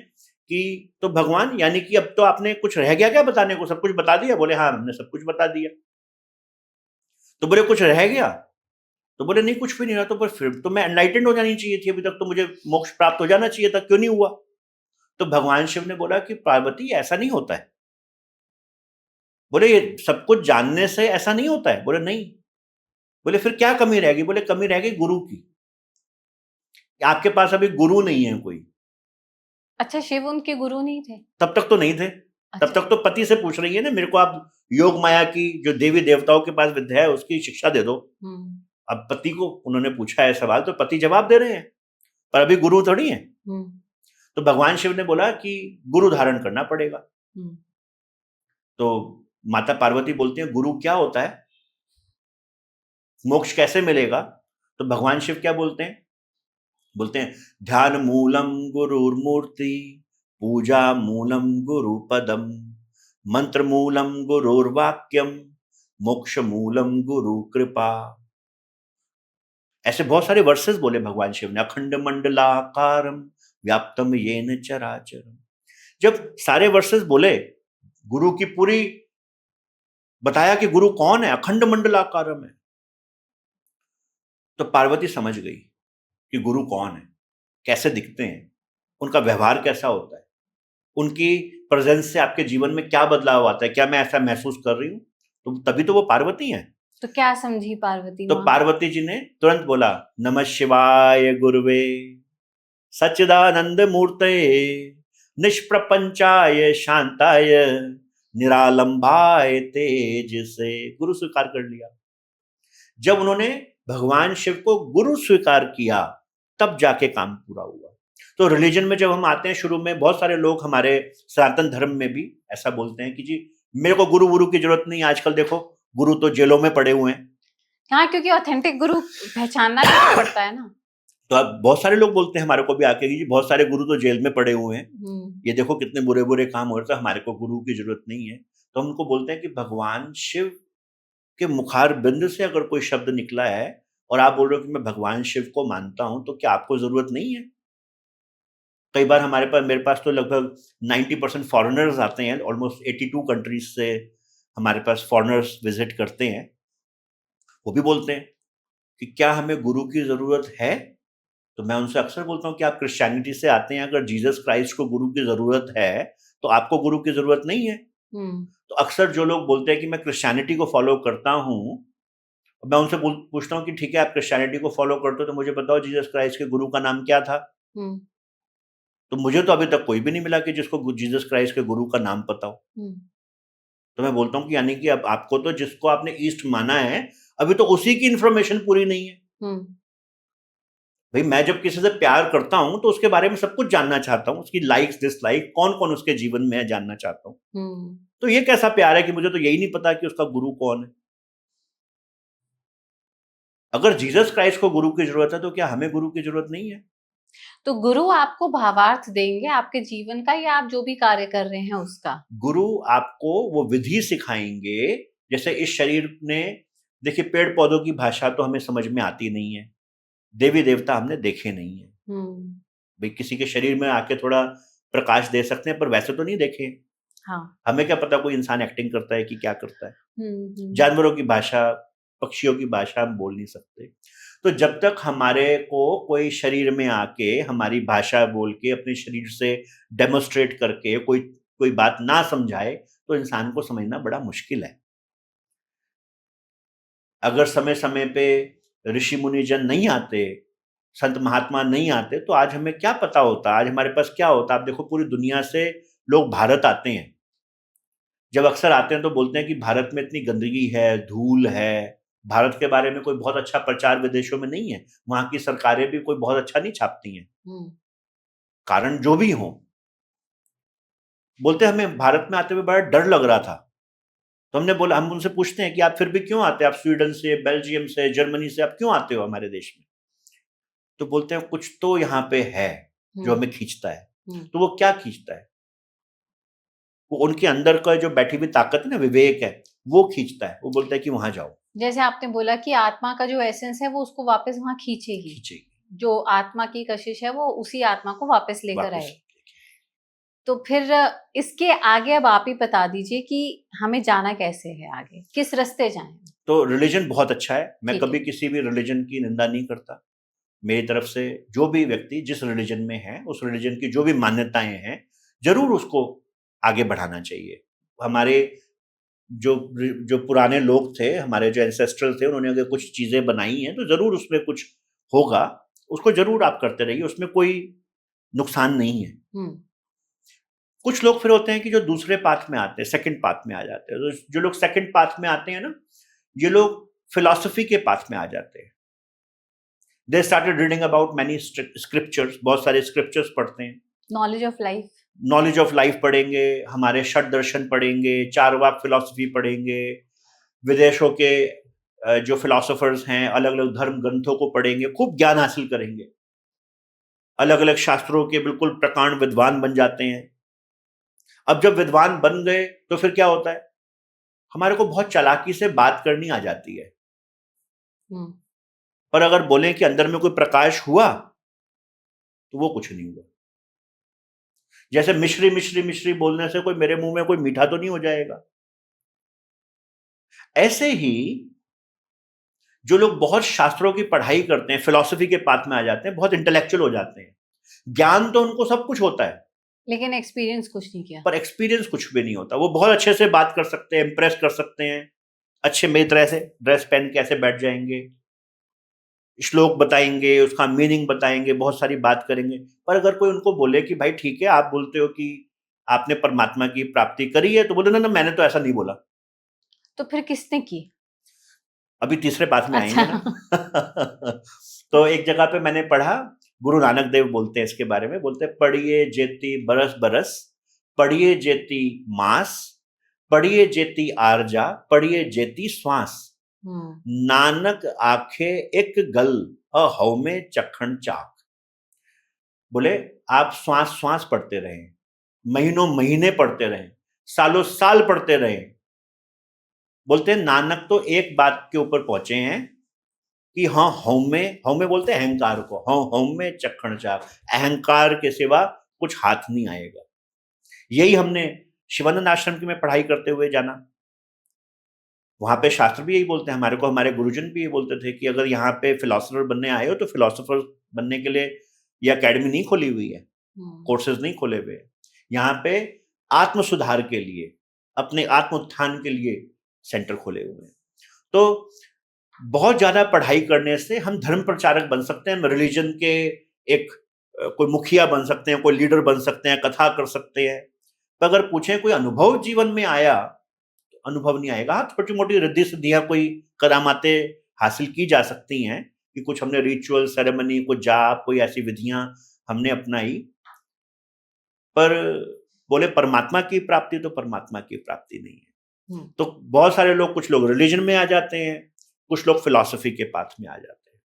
B: कि तो भगवान, यानी कि अब तो आपने कुछ रह गया क्या बताने को, सब कुछ बता दिया? बोले हाँ, हमने सब कुछ बता दिया। तो बोले कुछ रह गया? तो बोले नहीं, कुछ भी नहीं रहा। तो फिर तो मैं एनलाइटेंड हो जानी चाहिए थी, अभी तक तो मुझे मोक्ष प्राप्त हो जाना चाहिए था, क्यों नहीं हुआ? तो भगवान शिव ने बोला कि पार्वती, ऐसा नहीं होता है। बोले ये सब कुछ जानने से ऐसा नहीं होता है? बोले नहीं। बोले फिर क्या कमी रहेगी? बोले कमी रह गई गुरु की, आपके पास अभी गुरु नहीं है कोई।
A: अच्छा, शिव उनके गुरु नहीं थे?
B: तब तक तो नहीं थे। तब
A: अच्छा।
B: तक तो पति से पूछ रही है ना, मेरे को आप योग माया की जो देवी देवताओं के पास विद्या है उसकी शिक्षा दे दो। अब पति को उन्होंने पूछा है सवाल, तो पति जवाब दे रहे हैं, पर अभी गुरु थोड़ी है। तो भगवान शिव ने बोला कि गुरु धारण करना पड़ेगा। तो माता पार्वती बोलती है गुरु क्या होता है, मोक्ष कैसे मिलेगा? तो भगवान शिव क्या बोलते हैं? बोलते हैं ध्यान मूलम गुरुर्मूर्ति, पूजा मूलम गुरु पदम, मंत्र मूलम गुरुर्वाक्यम, मोक्ष मूलम गुरु कृपा। ऐसे बहुत सारे वर्सेस बोले भगवान शिव ने। अखंड मंडलाकारम व्याप्तम येन चराचरम। जब सारे वर्सेस बोले, गुरु की पूरी बताया कि गुरु कौन है, अखंड मंडलाकारम है, तो पार्वती समझ गई कि गुरु कौन है, कैसे दिखते हैं, उनका व्यवहार कैसा होता है, उनकी प्रेजेंस से आपके जीवन में क्या बदलाव आता है, क्या मैं ऐसा महसूस कर रही हूं? तो तभी तो वो पार्वती है।
A: तो क्या समझी पार्वती
B: तो
A: वहां?
B: पार्वती जी ने तुरंत बोला नमः शिवाय गुरुवे सच्चिदानंद मूर्ते निष्प्रपंचाय शांताय निरालंबाय तेज से। गुरु स्वीकार कर लिया। जब उन्होंने भगवान शिव को गुरु स्वीकार किया, तब जाके काम पूरा हुआ। तो रिलीजन में जब हम आते हैं, शुरू में बहुत सारे लोग हमारे सनातन धर्म में भी ऐसा बोलते हैं कि जी मेरे को गुरु वुरु की जरूरत नहीं। आजकल देखो गुरु तो जेलों में पड़े हुए हैं।
A: हाँ, क्योंकि ऑथेंटिक गुरु पहचानना भी पड़ता है ना।
B: तो अब बहुत सारे लोग बोलते हैं हमारे को भी आके कि जी बहुत सारे गुरु तो जेल में पड़े हुए हैं, ये देखो कितने बुरे बुरे काम हो रहे थे, हमारे को गुरु की जरूरत नहीं है। तो हम उनको बोलते हैं कि भगवान शिव के मुखार बिंद से अगर कोई शब्द निकला है और आप बोल रहे हो कि मैं भगवान शिव को मानता हूं, तो क्या आपको जरूरत नहीं है? कई बार मेरे पास तो लगभग 90% फॉरेनर्स आते हैं, ऑलमोस्ट 82 कंट्रीज से हमारे पास फॉरेनर्स विजिट करते हैं। वो भी बोलते हैं कि क्या हमें गुरु की जरूरत है? तो मैं उनसे अक्सर बोलता हूँ कि आप क्रिश्चियनिटी से आते हैं, अगर जीसस क्राइस्ट को गुरु की जरूरत है तो आपको गुरु की जरूरत नहीं है। तो अक्सर जो लोग बोलते हैं कि मैं क्रिश्चियनिटी को फॉलो करता हूँ, मैं उनसे पूछता हूँ कि ठीक है, आप क्रिश्चियनिटी को फॉलो करते हो तो मुझे बताओ जीसस क्राइस्ट के गुरु का नाम क्या था? तो मुझे तो अभी तक कोई भी नहीं मिला कि जिसको जीसस क्राइस्ट के गुरु का नाम पता हो। तो मैं बोलता हूँ कि यानी कि अब आपको तो जिसको आपने ईस्ट माना है, अभी तो उसी की इंफॉर्मेशन पूरी नहीं है। भाई मैं जब किसी से प्यार करता हूं तो उसके बारे में सब कुछ जानना चाहता हूं, उसकी लाइक्स डिसलाइक, कौन कौन उसके जीवन में है, जानना चाहता हूं। तो ये कैसा प्यार है कि मुझे तो यही नहीं पता कि उसका गुरु कौन है? अगर जीसस क्राइस्ट को गुरु की जरूरत है तो क्या हमें गुरु की जरूरत नहीं है?
A: तो गुरु आपको भावार्थ देंगे आपके जीवन का, या आप जो भी कार्य कर रहे हैं उसका?
B: गुरु आपको वो विधि सिखाएंगे। जैसे इस शरीर ने, देखिए पेड़ पौधों की भाषा तो हमें समझ में आती नहीं है, देवी देवता हमने देखे नहीं है। भाई किसी के शरीर में आके थोड़ा प्रकाश दे सकते हैं, पर वैसे तो नहीं देखे।
A: हाँ।
B: हमें क्या पता कोई इंसान एक्टिंग करता है कि क्या करता है। जानवरों की भाषा, पक्षियों की भाषा हम बोल नहीं सकते। तो जब तक हमारे को कोई शरीर में आके हमारी भाषा बोल के अपने शरीर से डेमोस्ट्रेट करके कोई बात ना समझाए, तो इंसान को समझना बड़ा मुश्किल है। अगर समय समय पे ऋषि मुनि जन नहीं आते, संत महात्मा नहीं आते, तो आज हमें क्या पता होता, आज हमारे पास क्या होता। आप देखो पूरी दुनिया से लोग भारत आते हैं, जब अक्सर आते हैं तो बोलते हैं कि भारत में इतनी गंदगी है, धूल है, भारत के बारे में कोई बहुत अच्छा प्रचार विदेशों में नहीं है, वहां की सरकारें भी कोई बहुत अच्छा नहीं छापती हैं। कारण जो भी हो, बोलते हमें भारत में आते हुए बड़ा डर लग रहा था। तो हमने बोला, हम उनसे पूछते हैं कि आप फिर भी क्यों आते हैं, आप स्वीडन से, बेल्जियम से, जर्मनी से आप क्यों आते हो हमारे देश में? तो बोलते हैं कुछ तो यहाँ पे है जो हमें खींचता है। तो वो क्या खींचता है? वो उनके अंदर का जो बैठी हुई ताकत है ना, विवेक है, वो खींचता है। वो बोलता है कि वहां जाओ।
A: जैसे आपने बोला कि आत्मा का जो एसेंस है वो उसको वापस वहां खींचेगी, जो आत्मा की कशिश है वो उसी आत्मा को वापस लेकर आए। तो फिर इसके आगे अब आप ही बता दीजिए कि हमें जाना कैसे है, आगे किस रास्ते जाएं? तो
B: रिलीजन बहुत अच्छा है, मैं कभी किसी भी रिलीजन की निंदा नहीं करता। मेरी तरफ से जो भी व्यक्ति जिस रिलीजन में है, उस रिलीजन की जो भी मान्यताएं हैं, जरूर उसको आगे बढ़ाना चाहिए। हमारे जो पुराने लोग थे, हमारे जो एंसेस्ट्रल थे, उन्होंने अगर कुछ चीजें बनाई हैं तो जरूर उसमें कुछ होगा, उसको जरूर आप करते रहिए, उसमें कोई नुकसान नहीं है। कुछ लोग फिर होते हैं कि जो दूसरे पाथ में आते हैं, सेकंड पाथ में आ जाते हैं। तो जो लोग सेकंड पाथ में आते हैं ना, ये लोग फिलॉसफी के पाथ में आ जाते हैं। They started reading about many scriptures, बहुत सारे स्क्रिप्चर्स पढ़ते हैं। नॉलेज ऑफ लाइफ पढ़ेंगे, हमारे षट दर्शन पढ़ेंगे, चारवाक फिलॉसफी पढ़ेंगे, विदेशों के जो फिलोसोफर्स हैं, अलग अलग धर्म ग्रंथों को पढ़ेंगे, खूब ज्ञान हासिल करेंगे, अलग अलग शास्त्रों के बिल्कुल प्रकांड विद्वान बन जाते हैं। अब जब विद्वान बन गए तो फिर क्या होता है, हमारे को बहुत चालाकी से बात करनी आ जाती है। पर अगर बोलें कि अंदर में कोई प्रकाश हुआ, तो वो कुछ नहीं हुआ। जैसे मिश्री मिश्री मिश्री बोलने से कोई मेरे मुंह में कोई मीठा तो नहीं हो जाएगा। ऐसे ही जो लोग बहुत शास्त्रों की पढ़ाई करते हैं, फिलॉसफी के पाथ में आ जाते हैं, बहुत इंटेलेक्चुअल हो जाते हैं, ज्ञान तो उनको सब कुछ होता है,
A: लेकिन एक्सपीरियंस कुछ नहीं किया।
B: पर एक्सपीरियंस कुछ भी नहीं होता। वो बहुत अच्छे से बात कर सकते हैं, इंप्रेस कर सकते हैं, अच्छे मेरी तरह से ड्रेस पहन के ऐसे बैठ जाएंगे, श्लोक बताएंगे, उसका मीनिंग बताएंगे, बहुत सारी बात करेंगे। पर अगर कोई उनको बोले कि भाई ठीक है, आप बोलते हो कि आपने परमात्मा की प्राप्ति करी है, तो बोले ना ना, मैंने तो ऐसा नहीं बोला।
A: तो फिर किसने की?
B: अभी तीसरे पाठ में आएंगे ना। तो एक जगह पे मैंने पढ़ा, गुरु नानक देव बोलते हैं इसके बारे में, बोलते हैं पढ़िए जेती बरस बरस, पढ़िए जेती मास, पढ़िए जेती आरजा, पढ़िए जेती श्वास, नानक आखे एक गल अहौ में चखण चाक। बोले आप श्वास श्वास पढ़ते रहें, महीनों महीने पढ़ते रहें, सालों साल पढ़ते रहें। बोलते हैं नानक तो एक बात के ऊपर पहुंचे हैं कि हाँ, हौ में बोलते हैं अहंकार को, हाँ हौ में चखण चाक, अहंकार के सिवा कुछ हाथ नहीं आएगा। यही हमने शिवानंद आश्रम की में पढ़ाई करते हुए जाना। वहां पे शास्त्र भी यही बोलते हैं, हमारे को हमारे गुरुजन भी ये बोलते थे कि अगर यहाँ पे फिलोसोफर बनने आए हो तो फिलोसोफर बनने के लिए ये एकेडमी नहीं खोली हुई है, कोर्सेज नहीं खोले हुए, यहाँ पे आत्म सुधार के लिए, अपने आत्म उत्थान के लिए सेंटर खोले हुए हैं। तो बहुत ज्यादा पढ़ाई करने से हम धर्म प्रचारक बन सकते हैं, रिलीजन के एक कोई मुखिया बन सकते हैं, कोई लीडर बन सकते हैं, कथा कर सकते हैं। तो अगर पूछें कोई अनुभव जीवन में आया, तो अनुभव नहीं आएगा। छोटी मोटी रिद्धि सिद्धियां, कोई करामातें हासिल की जा सकती हैं कि कुछ हमने रिचुअल सेरेमनी, कुछ जाप, कोई ऐसी विधियां हमने अपनाई, पर बोले परमात्मा की प्राप्ति, तो परमात्मा की प्राप्ति नहीं है। तो बहुत सारे लोग, कुछ लोग रिलीजन में आ जाते हैं, कुछ लोग फिलॉसफी के पाथ में आ जाते हैं।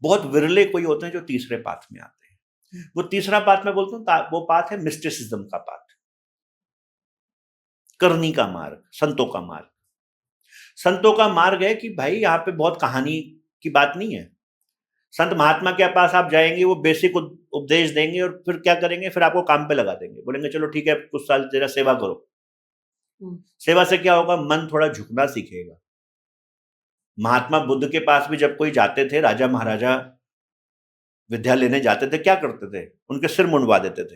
B: बहुत विरले कोई होते हैं जो तीसरे पाथ में आते हैं। वो तीसरा पाथ मैं बोलता हूँ, वो पाथ है मिस्टिसिज्म का पाथ, करनी का मार्ग, संतों का मार्ग। संतों का मार्ग है कि भाई यहाँ पे बहुत कहानी की बात नहीं है। संत महात्मा के पास आप जाएंगे, वो बेसिक उपदेश देंगे और फिर क्या करेंगे, फिर आपको काम पे लगा देंगे, बोलेंगे चलो ठीक है कुछ साल तेरा सेवा करो। सेवा से क्या होगा, मन थोड़ा झुकना सीखेगा। महात्मा बुद्ध के पास भी जब कोई जाते थे, राजा महाराजा विद्या लेने जाते थे, क्या करते थे, उनके सिर मुंडवा देते थे।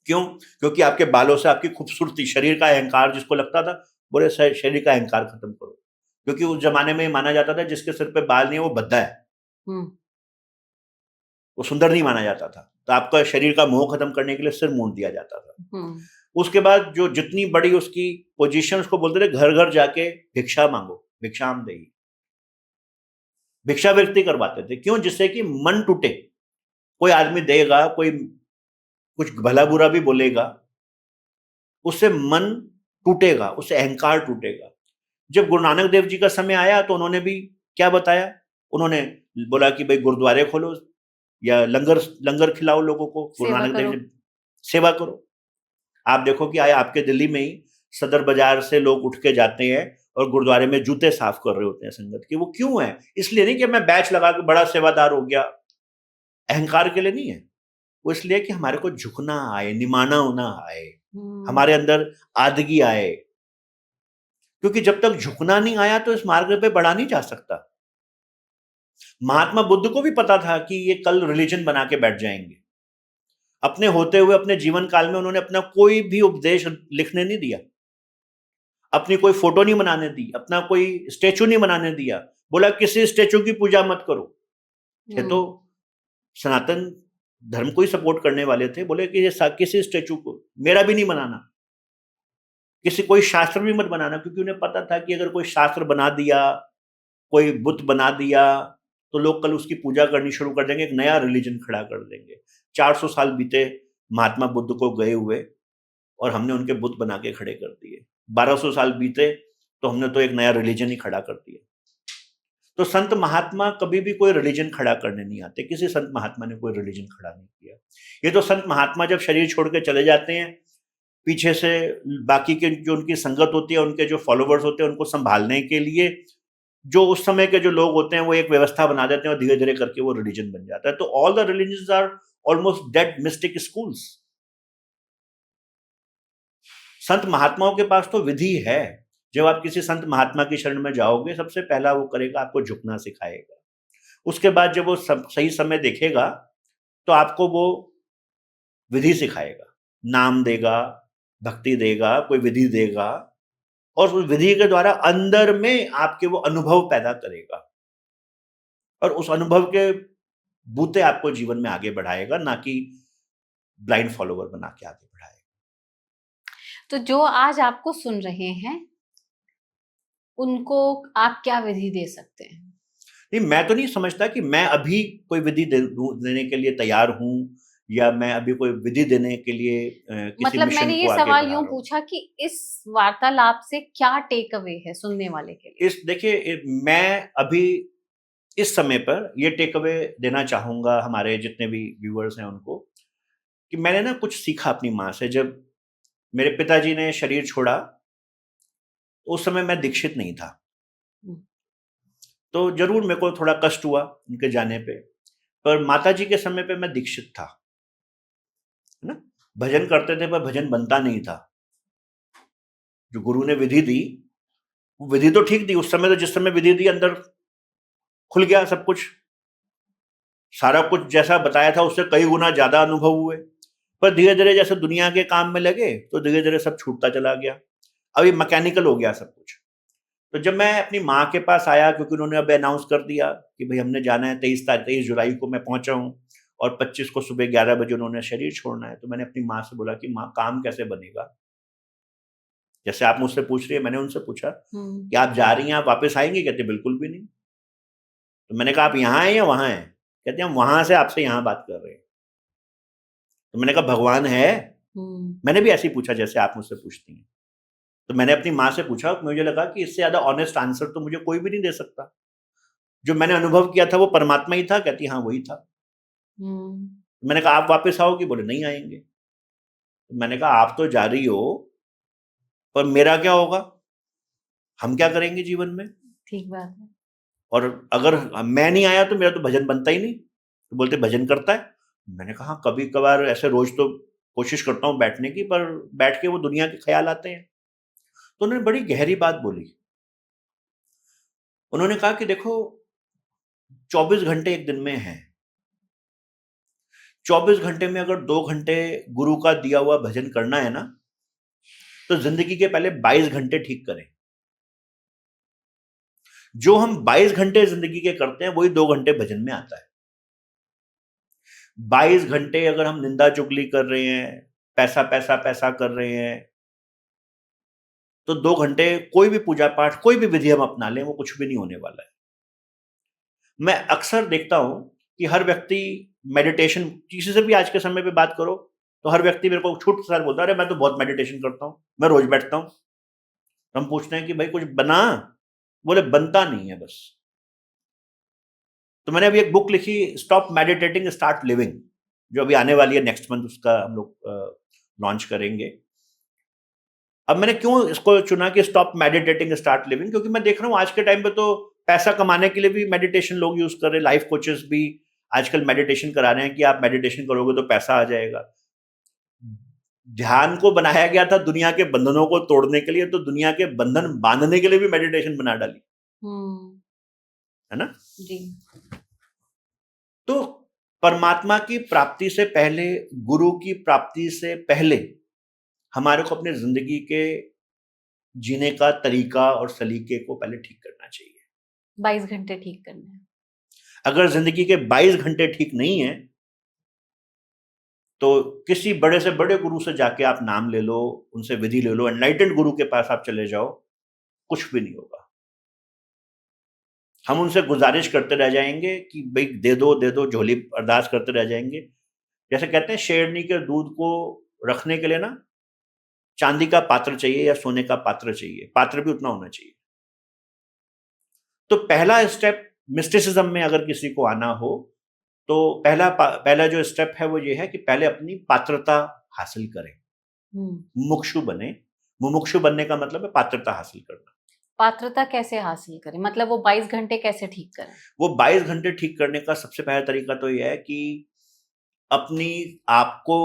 B: क्यों? क्योंकि आपके बालों से आपकी खूबसूरती, शरीर का अहंकार जिसको लगता था, बोले शरीर का अहंकार खत्म करो। क्योंकि उस जमाने में माना जाता था जिसके सिर पे बाल नहीं है वो बद्धा है, वो सुंदर नहीं माना जाता था। तो आपका शरीर का मोह खत्म करने के लिए सिर मूंड दिया जाता था। उसके बाद जो जितनी बड़ी उसकी पोजीशन, उसको बोलते थे घर घर जाके भिक्षा मांगो, भिक्षाम देही, भिक्षावृत्ति करवाते थे। क्यों? जिससे कि मन टूटे। कोई आदमी देगा, कोई कुछ भला बुरा भी बोलेगा, उससे मन टूटेगा, उससे अहंकार टूटेगा। जब गुरु नानक देव जी का समय आया तो उन्होंने भी क्या बताया, उन्होंने बोला कि भाई गुरुद्वारे खोलो या लंगर खिलाओ लोगों को। गुरु नानक देव जी सेवा करो। आप देखो कि आया आपके दिल्ली में ही सदर बाजार से लोग उठ के जाते हैं और गुरुद्वारे में जूते साफ कर रहे होते हैं संगत के। वो क्यों है? इसलिए नहीं कि मैं बैच लगा के बड़ा सेवादार हो गया, अहंकार के लिए नहीं है। वो इसलिए कि हमारे को झुकना आए, निमाना होना आए, हमारे अंदर आदगी आए। क्योंकि जब तक झुकना नहीं आया तो इस मार्ग पे बढ़ा नहीं जा सकता। महात्मा बुद्ध को भी पता था कि ये कल रिलीजन बना के बैठ जाएंगे। अपने होते हुए अपने जीवन काल में उन्होंने अपना कोई भी उपदेश लिखने नहीं दिया, अपनी कोई फोटो नहीं बनाने दी, अपना कोई स्टेचू नहीं बनाने दिया। बोला किसी स्टेचू की पूजा मत करो। ये तो सनातन धर्म को ही सपोर्ट करने वाले थे। बोले कि ये किसी स्टेचू को, मेरा भी नहीं बनाना, किसी कोई शास्त्र भी मत बनाना। क्योंकि उन्हें पता था कि अगर कोई शास्त्र बना दिया, कोई बुत बना दिया, तो लोग कल उसकी पूजा करनी शुरू कर देंगे, एक नया रिलीजन खड़ा कर देंगे। 400 साल बीते महात्मा बुद्ध को गए हुए और हमने उनके बुत बना के खड़े कर दिए। 1200 साल बीते तो हमने तो एक नया रिलीजन ही खड़ा कर दिया। तो संत महात्मा कभी भी कोई रिलीजन खड़ा करने नहीं आते। किसी संत महात्मा ने कोई रिलीजन खड़ा नहीं किया। ये तो संत महात्मा जब शरीर छोड़ के चले जाते हैं, पीछे से बाकी के जो उनकी संगत होती है, उनके जो फॉलोवर्स होते हैं, उनको संभालने के लिए जो उस समय के जो लोग होते हैं वो एक व्यवस्था बना देते हैं और धीरे धीरे करके वो रिलीजन बन जाता है। तो all the religions are almost dead mystic schools. संत महात्माओं के पास तो विधि है। जब आप किसी संत महात्मा की शरण में जाओगे, सबसे पहला वो करेगा आपको झुकना सिखाएगा। उसके बाद जब वो सही समय देखेगा तो आपको वो विधि सिखाएगा, नाम देगा, भक्ति देगा, कोई विधि देगा और उस विधि के द्वारा अंदर में आपके वो अनुभव पैदा करेगा और उस अनुभव के बूते आपको जीवन में आगे बढ़ाएगा, ना कि ब्लाइंड फॉलोवर बना के आगे बढ़ाएगा।
A: तो जो आज आपको सुन रहे हैं उनको आप क्या विधि दे सकते हैं?
B: नहीं, मैं तो नहीं समझता कि मैं अभी कोई विधि देने के लिए तैयार हूं या मैं अभी कोई विधि देने के लिए किसी
A: मतलब
B: मिशन
A: मैंने ये
B: को आगे
A: सवाल
B: बढ़ा
A: यूं
B: रहा हूं।
A: पूछा कि इस वार्तालाप से क्या टेक अवे है सुनने वाले के लिए?
B: देखिए, मैं अभी इस समय पर ये टेक अवे देना चाहूंगा हमारे जितने भी व्यूअर्स हैं उनको, कि मैंने ना कुछ सीखा अपनी माँ से। जब मेरे पिताजी ने शरीर छोड़ा उस समय मैं दीक्षित नहीं था, तो जरूर मेरे को थोड़ा कष्ट हुआ उनके जाने पे, पर माताजी के समय पे मैं दीक्षित था, है ना। भजन करते थे पर भजन बनता नहीं था। जो गुरु ने विधि दी, वो विधि तो ठीक दी उस समय, तो जिस समय विधि दी अंदर खुल गया सब कुछ, सारा कुछ जैसा बताया था उससे कई गुना ज्यादा अनुभव हुए। पर धीरे धीरे जैसे दुनिया के काम में लगे तो धीरे धीरे सब छूटता चला गया। अभी मैकेनिकल हो गया सब कुछ। तो जब मैं अपनी माँ के पास आया, क्योंकि उन्होंने अब अनाउंस कर दिया कि भाई हमने जाना है 23 जुलाई को मैं पहुंचा हूँ और 25 को सुबह 11 बजे उन्होंने शरीर छोड़ना है, तो मैंने अपनी माँ से बोला कि माँ काम कैसे बनेगा। जैसे आप मुझसे पूछ रही है, मैंने उनसे पूछा कि आप जा रही हैं, आप वापस आएंगे? कहते बिल्कुल भी नहीं। तो मैंने कहा आप यहाँ हैं या वहां हैं? कहते हम वहां से आपसे यहाँ बात कर रहे हैं। तो मैंने कहा भगवान है? मैंने भी ऐसे ही पूछा जैसे आप मुझसे पूछती हैं। तो मैंने अपनी माँ से पूछा, मुझे लगा कि इससे ज्यादा ऑनेस्ट आंसर तो मुझे कोई भी नहीं दे सकता। जो मैंने अनुभव किया था वो परमात्मा ही था? कहती हाँ वही था। मैंने कहा आप वापस आओगे? बोले नहीं आएंगे। मैंने कहा आप तो जा रही हो, पर मेरा क्या होगा? हम क्या करेंगे जीवन में?
A: ठीक बात है।
B: और अगर मैं नहीं आया तो मेरा तो भजन बनता ही नहीं। तो बोलते भजन करता है। मैंने कहा कभी कभार ऐसे, रोज तो कोशिश करता हूँ बैठने की, पर बैठ के वो दुनिया के ख्याल आते हैं। तो उन्होंने बड़ी गहरी बात बोली। उन्होंने कहा कि देखो 24 घंटे एक दिन में हैं। 24 घंटे में अगर 2 घंटे गुरु का दिया हुआ भजन करना है ना, तो जिंदगी के पहले 22 घंटे ठीक करें। जो हम 22 घंटे जिंदगी के करते हैं वही 2 घंटे भजन में आता है। 22 घंटे अगर हम निंदा चुगली कर रहे हैं, पैसा पैसा पैसा कर रहे हैं, तो 2 घंटे कोई भी पूजा पाठ, कोई भी विधि हम अपना लें, वो कुछ भी नहीं होने वाला है। मैं अक्सर देखता हूं कि हर व्यक्ति मेडिटेशन, किसी से भी आज के समय पे बात करो तो हर व्यक्ति मेरे को छूट के साथ बोलता है अरे मैं तो बहुत मेडिटेशन करता हूं, मैं रोज बैठता हूं। हम पूछते हैं कि भाई कुछ बना? बोले बनता नहीं है बस। तो मैंने अभी एक बुक लिखी, स्टॉप मेडिटेटिंग स्टार्ट लिविंग, जो अभी आने वाली है नेक्स्ट मंथ, उसका हम लोग लॉन्च करेंगे। अब मैंने क्यों इसको चुना कि स्टॉप मेडिटेटिंग स्टार्ट लिविंग, क्योंकि मैं देख रहा हूं आज के टाइम पे तो पैसा कमाने के लिए भी मेडिटेशन लोग यूज कर रहे हैं। लाइफ कोचेस भी आजकल मेडिटेशन करा रहे हैं कि आप मेडिटेशन करोगे तो पैसा आ जाएगा। ध्यान को बनाया गया था दुनिया के बंधनों को तोड़ने के लिए, तो दुनिया के बंधन बांधने के लिए भी मेडिटेशन बना डाली, है ना
A: जी।
B: तो परमात्मा की प्राप्ति से पहले, गुरु की प्राप्ति से पहले हमारे को अपने जिंदगी के जीने का तरीका और सलीके को पहले ठीक करना चाहिए।
A: 22 घंटे ठीक करना है।
B: अगर जिंदगी के 22 घंटे ठीक नहीं है तो किसी बड़े से बड़े गुरु से जाके आप नाम ले लो, उनसे विधि ले लो, एनलाइटेंड गुरु के पास आप चले जाओ, कुछ भी नहीं होगा। हम उनसे गुजारिश करते रह जाएंगे कि भाई दे दो, झोली अरदास करते रह जाएंगे। जैसे कहते हैं शेरनी के दूध को रखने के लिए ना चांदी का पात्र चाहिए या सोने का पात्र चाहिए, पात्र भी उतना होना चाहिए। तो पहला स्टेप मिस्टिसिज्म में अगर किसी को आना हो तो पहला जो स्टेप है वो ये है कि पहले अपनी पात्रता हासिल करें, मुमुक्षु बने। मुमुक्षु बनने का मतलब है पात्रता हासिल करना।
A: पात्रता कैसे हासिल करें, मतलब वो 22 घंटे कैसे ठीक करें?
B: वो 22 घंटे ठीक करने का सबसे पहला तरीका तो यह है कि अपनी आपको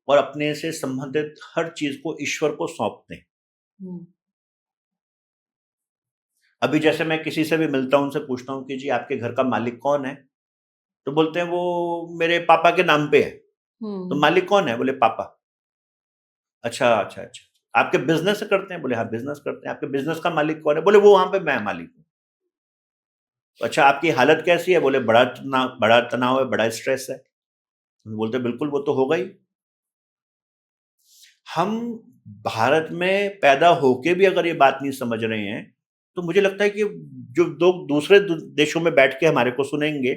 B: और अपने से संबंधित हर चीज को ईश्वर को सौंप दें। अभी जैसे मैं किसी से भी मिलता हूं, उनसे पूछता हूं कि जी आपके घर का मालिक कौन है, तो बोलते हैं वो मेरे पापा के नाम पे है। तो मालिक कौन है? बोले पापा। अच्छा अच्छा अच्छा, आपके बिजनेस करते हैं? बोले हाँ बिजनेस करते हैं। आपके बिजनेस का मालिक कौन है? बोले वो वहां पे मैं मालिक हूँ। अच्छा आपकी हालत कैसी है? बोले बड़ा तनाव है, बड़ा स्ट्रेस है। बोलते बिल्कुल वो तो होगा ही। हम भारत में पैदा होके भी अगर ये बात नहीं समझ रहे हैं तो मुझे लगता है कि जो लोग दूसरे देशों में बैठ के हमारे को सुनेंगे,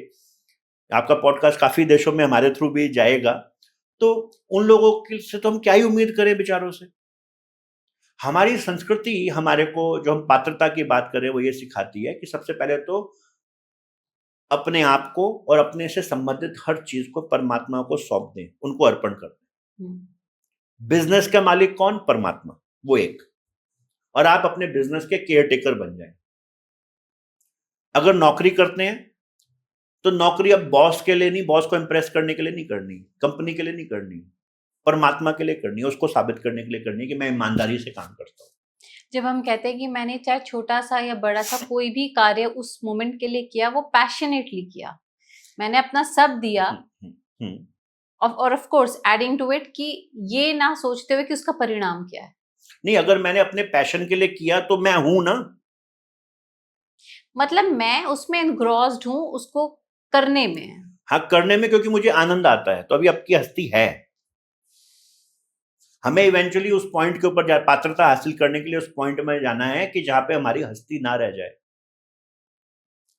B: आपका पॉडकास्ट काफी देशों में हमारे थ्रू भी जाएगा, तो उन लोगों से तो हम क्या ही उम्मीद करें बेचारों से। हमारी संस्कृति हमारे को, जो हम पात्रता की बात करें, वो ये सिखाती है कि सबसे पहले तो अपने आप को और अपने से संबंधित हर चीज को परमात्मा को सौंप दें, उनको अर्पण कर दें। बिजनेस का मालिक कौन? परमात्मा, वो एक। और आप अपने बिजनेस के केयर टेकर बन जाएं। अगर नौकरी करते हैं तो नौकरी अब बॉस के लिए नहीं, बॉस को इंप्रेस करने के लिए नहीं करनी, कंपनी के लिए नहीं करनी, परमात्मा के लिए करनी है, उसको साबित करने के लिए करनी है कि मैं ईमानदारी से काम करता हूँ।
A: जब हम कहते हैं कि मैंने चाहे छोटा सा या बड़ा सा कोई भी कार्य उस मोमेंट के लिए किया, वो पैशनेटली किया, मैंने अपना सब दिया, और of course adding to it कि ये ना सोचते हुए कि उसका परिणाम क्या है।
B: नहीं, अगर मैंने अपने पैशन के लिए किया तो मैं हूं ना,
A: मतलब मैं उसमें एनग्रॉस्ड हूं, उसको करने में।
B: हाँ करने में, क्योंकि मुझे आनंद आता है। तो अभी आपकी हस्ती है, हमें इवेंचुअली उस पॉइंट के ऊपर पात्रता हासिल करने के लिए उस पॉइंट में जाना है कि जहां पे हमारी हस्ती ना रह जाए,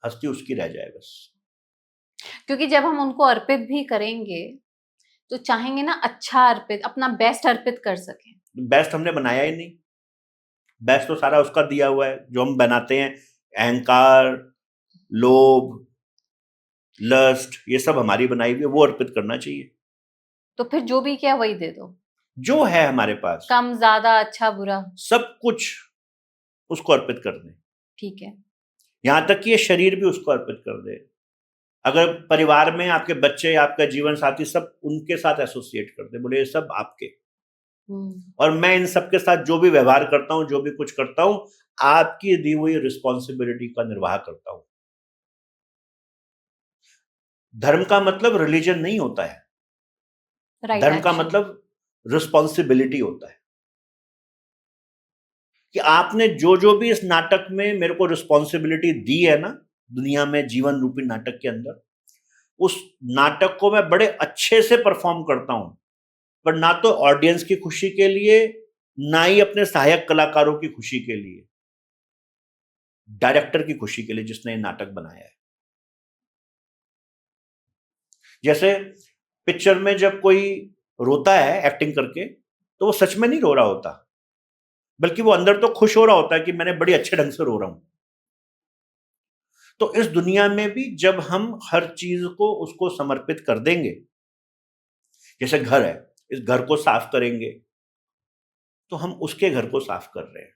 B: हस्ती उसकी रह जाए बस।
A: क्योंकि जब हम उनको अर्पित भी करेंगे तो चाहेंगे ना अच्छा अर्पित, अपना बेस्ट अर्पित कर सकें।
B: बेस्ट हमने बनाया ही नहीं, बेस्ट तो सारा उसका दिया हुआ है जो हम बनाते हैं। अहंकार, लोभ, लस्ट, ये सब हमारी बनाई हुई है, वो अर्पित करना चाहिए।
A: तो फिर जो भी क्या वही दे दो,
B: जो है हमारे पास
A: कम ज्यादा अच्छा बुरा
B: सब कुछ उसको अर्पित कर दें।
A: ठीक है।
B: यहां तक कि ये शरीर भी उसको अर्पित कर दे। अगर परिवार में आपके बच्चे, आपका जीवन साथी, सब उनके साथ एसोसिएट कर दे, बोले ये सब आपके, और मैं इन सबके साथ जो भी व्यवहार करता हूं, जो भी कुछ करता हूं, आपकी दी हुई रिस्पॉन्सिबिलिटी का निर्वाह करता हूं। धर्म का मतलब रिलीजन नहीं होता है,
A: राइट
B: धर्म का
A: एक्शन।
B: मतलब रिस्पॉन्सिबिलिटी होता है कि आपने जो जो भी इस नाटक में मेरे को रिस्पॉन्सिबिलिटी दी है ना, दुनिया में जीवन रूपी नाटक के अंदर, उस नाटक को मैं बड़े अच्छे से परफॉर्म करता हूं, पर ना तो ऑडियंस की खुशी के लिए, ना ही अपने सहायक कलाकारों की खुशी के लिए, डायरेक्टर की खुशी के लिए जिसने ये नाटक बनाया है। जैसे पिक्चर में जब कोई रोता है एक्टिंग करके, तो वो सच में नहीं रो रहा होता, बल्कि वो अंदर तो खुश हो रहा होता है कि मैंने बड़ी अच्छे ढंग से रो रहा हूं। तो इस दुनिया में भी जब हम हर चीज को उसको समर्पित कर देंगे, जैसे घर है, इस घर को साफ करेंगे तो हम उसके घर को साफ कर रहे हैं।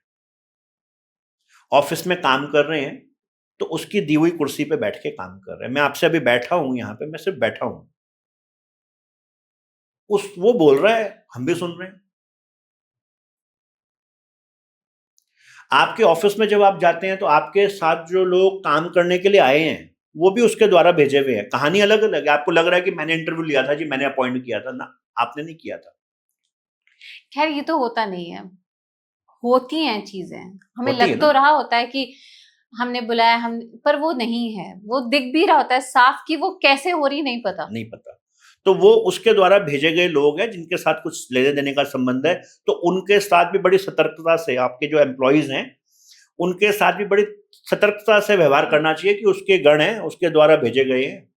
B: ऑफिस में काम कर रहे हैं तो उसकी दी हुई कुर्सी पे बैठ के काम कर रहे हैं। मैं आपसे अभी बैठा हूं यहां पे, मैं सिर्फ बैठा हूं, उस वो बोल रहा है, हम भी सुन रहे हैं। आपके ऑफिस में जब आप जाते हैं तो आपके साथ जो लोग काम करने के लिए आए हैं, वो भी उसके द्वारा भेजे हुए हैं। कहानी अलग अलग है। आपको लग रहा है कि मैंने इंटरव्यू लिया था जी, मैंने अपॉइंट किया था, ना, आपने नहीं किया था।
A: खैर ये तो होता नहीं है, होती हैं चीजें, हमें
B: होती है
A: लग
B: ना।
A: तो रहा होता है कि हमने बुलाया, हम, पर वो नहीं है, वो दिख भी रहा होता है साफ कि वो कैसे हो रही नहीं पता।
B: नहीं पता। तो वो उसके द्वारा भेजे गए लोग हैं जिनके साथ कुछ लेने देने का संबंध है, तो उनके साथ भी बड़ी सतर्कता से, आपके जो एम्प्लॉयज हैं उनके साथ भी बड़ी सतर्कता से व्यवहार करना चाहिए कि उसके गण हैं, उसके द्वारा भेजे गए हैं।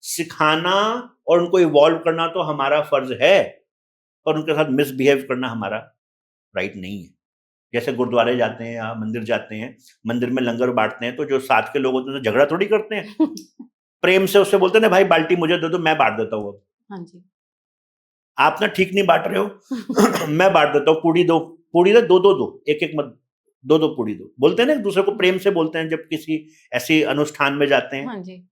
B: सिखाना और उनको इवॉल्व करना तो हमारा फर्ज है, पर उनके साथ मिसबिहेव करना हमारा राइट नहीं है। जैसे गुरुद्वारे जाते हैं या मंदिर जाते हैं, मंदिर में लंगर बांटते हैं, तो जो साथ के लोग होते हैं तो झगड़ा थोड़ी करते हैं, प्रेम से उससे बोलते हैं ना भाई बाल्टी मुझे दे दो, मैं बांट देता हूँ।
A: हाँ जी।
B: आप ना ठीक नहीं बांट रहे हो, मैं बांट देता हूँ, पूड़ी दो, पूड़ी ना दो दो दो, एक एक मत, दो दो पूड़ी दो, बोलते हैं ना एक दूसरे को प्रेम से बोलते हैं जब किसी ऐसी अनुष्ठान में जाते हैं।
A: हाँ जी।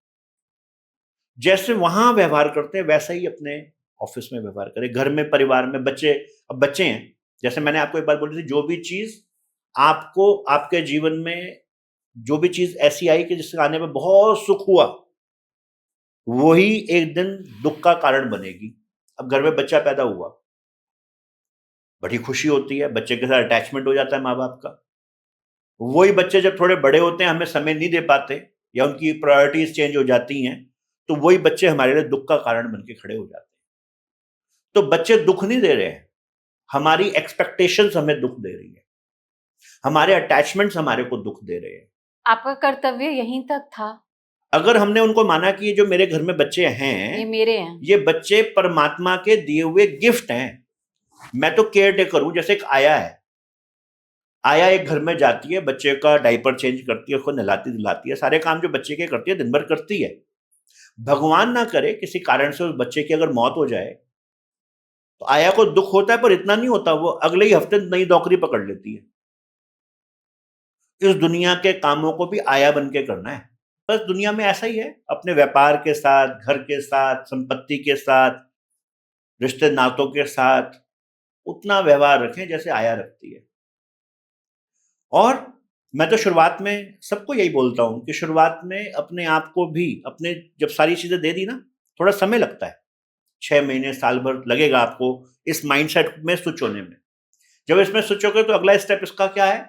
B: जैसे वहां व्यवहार करते हैं वैसा ही अपने ऑफिस में व्यवहार करें, घर में, परिवार में। बच्चे, अब बच्चे हैं, जैसे मैंने आपको एक बात बोली थी, जो भी चीज आपको आपके जीवन में, जो भी चीज ऐसी आई कि जिससे आने में बहुत सुख हुआ, वही एक दिन दुख का कारण बनेगी। अब घर में बच्चा पैदा हुआ, बड़ी खुशी होती है, बच्चे के साथ अटैचमेंट हो जाता है माँ बाप का। वही बच्चे जब थोड़े बड़े होते हैं, हमें समय नहीं दे पाते या उनकी प्रायोरिटीज चेंज हो जाती हैं, तो वही बच्चे हमारे लिए दुख का कारण बन के खड़े हो जाते हैं। तो बच्चे दुख नहीं दे रहे हैं, हमारी एक्सपेक्टेशंस हमें दुख दे रही है, हमारे अटैचमेंट्स हमारे को दुख दे रहे हैं।
A: आपका कर्तव्य यहीं तक था।
B: अगर हमने उनको माना कि ये जो मेरे घर में बच्चे हैं,
A: ये मेरे हैं,
B: ये बच्चे परमात्मा के दिए हुए गिफ्ट हैं, मैं तो केयर टेकर हूं। जैसे एक आया है, आया एक घर में जाती है, बच्चे का डायपर चेंज करती है, उसको नहलाती दिलाती है, सारे काम जो बच्चे के करती है दिन भर करती है। भगवान ना करे किसी कारण से उस बच्चे की अगर मौत हो जाए तो आया को दुख होता है, पर इतना नहीं होता, वो अगले ही हफ्ते नई नौकरी पकड़ लेती है। इस दुनिया के कामों को भी आया बन के करना है। बस दुनिया में ऐसा ही है, अपने व्यापार के साथ, घर के साथ, संपत्ति के साथ, रिश्ते नातों के साथ उतना व्यवहार रखें जैसे आया रखती है। और मैं तो शुरुआत में सबको यही बोलता हूं कि शुरुआत में अपने आप को भी, अपने जब सारी चीजें दे दी ना, थोड़ा समय लगता है, 6 महीने, साल भर लगेगा आपको इस माइंडसेट में स्विच होने में। जब इसमें स्विच हो गए तो अगला स्टेप इसका क्या है?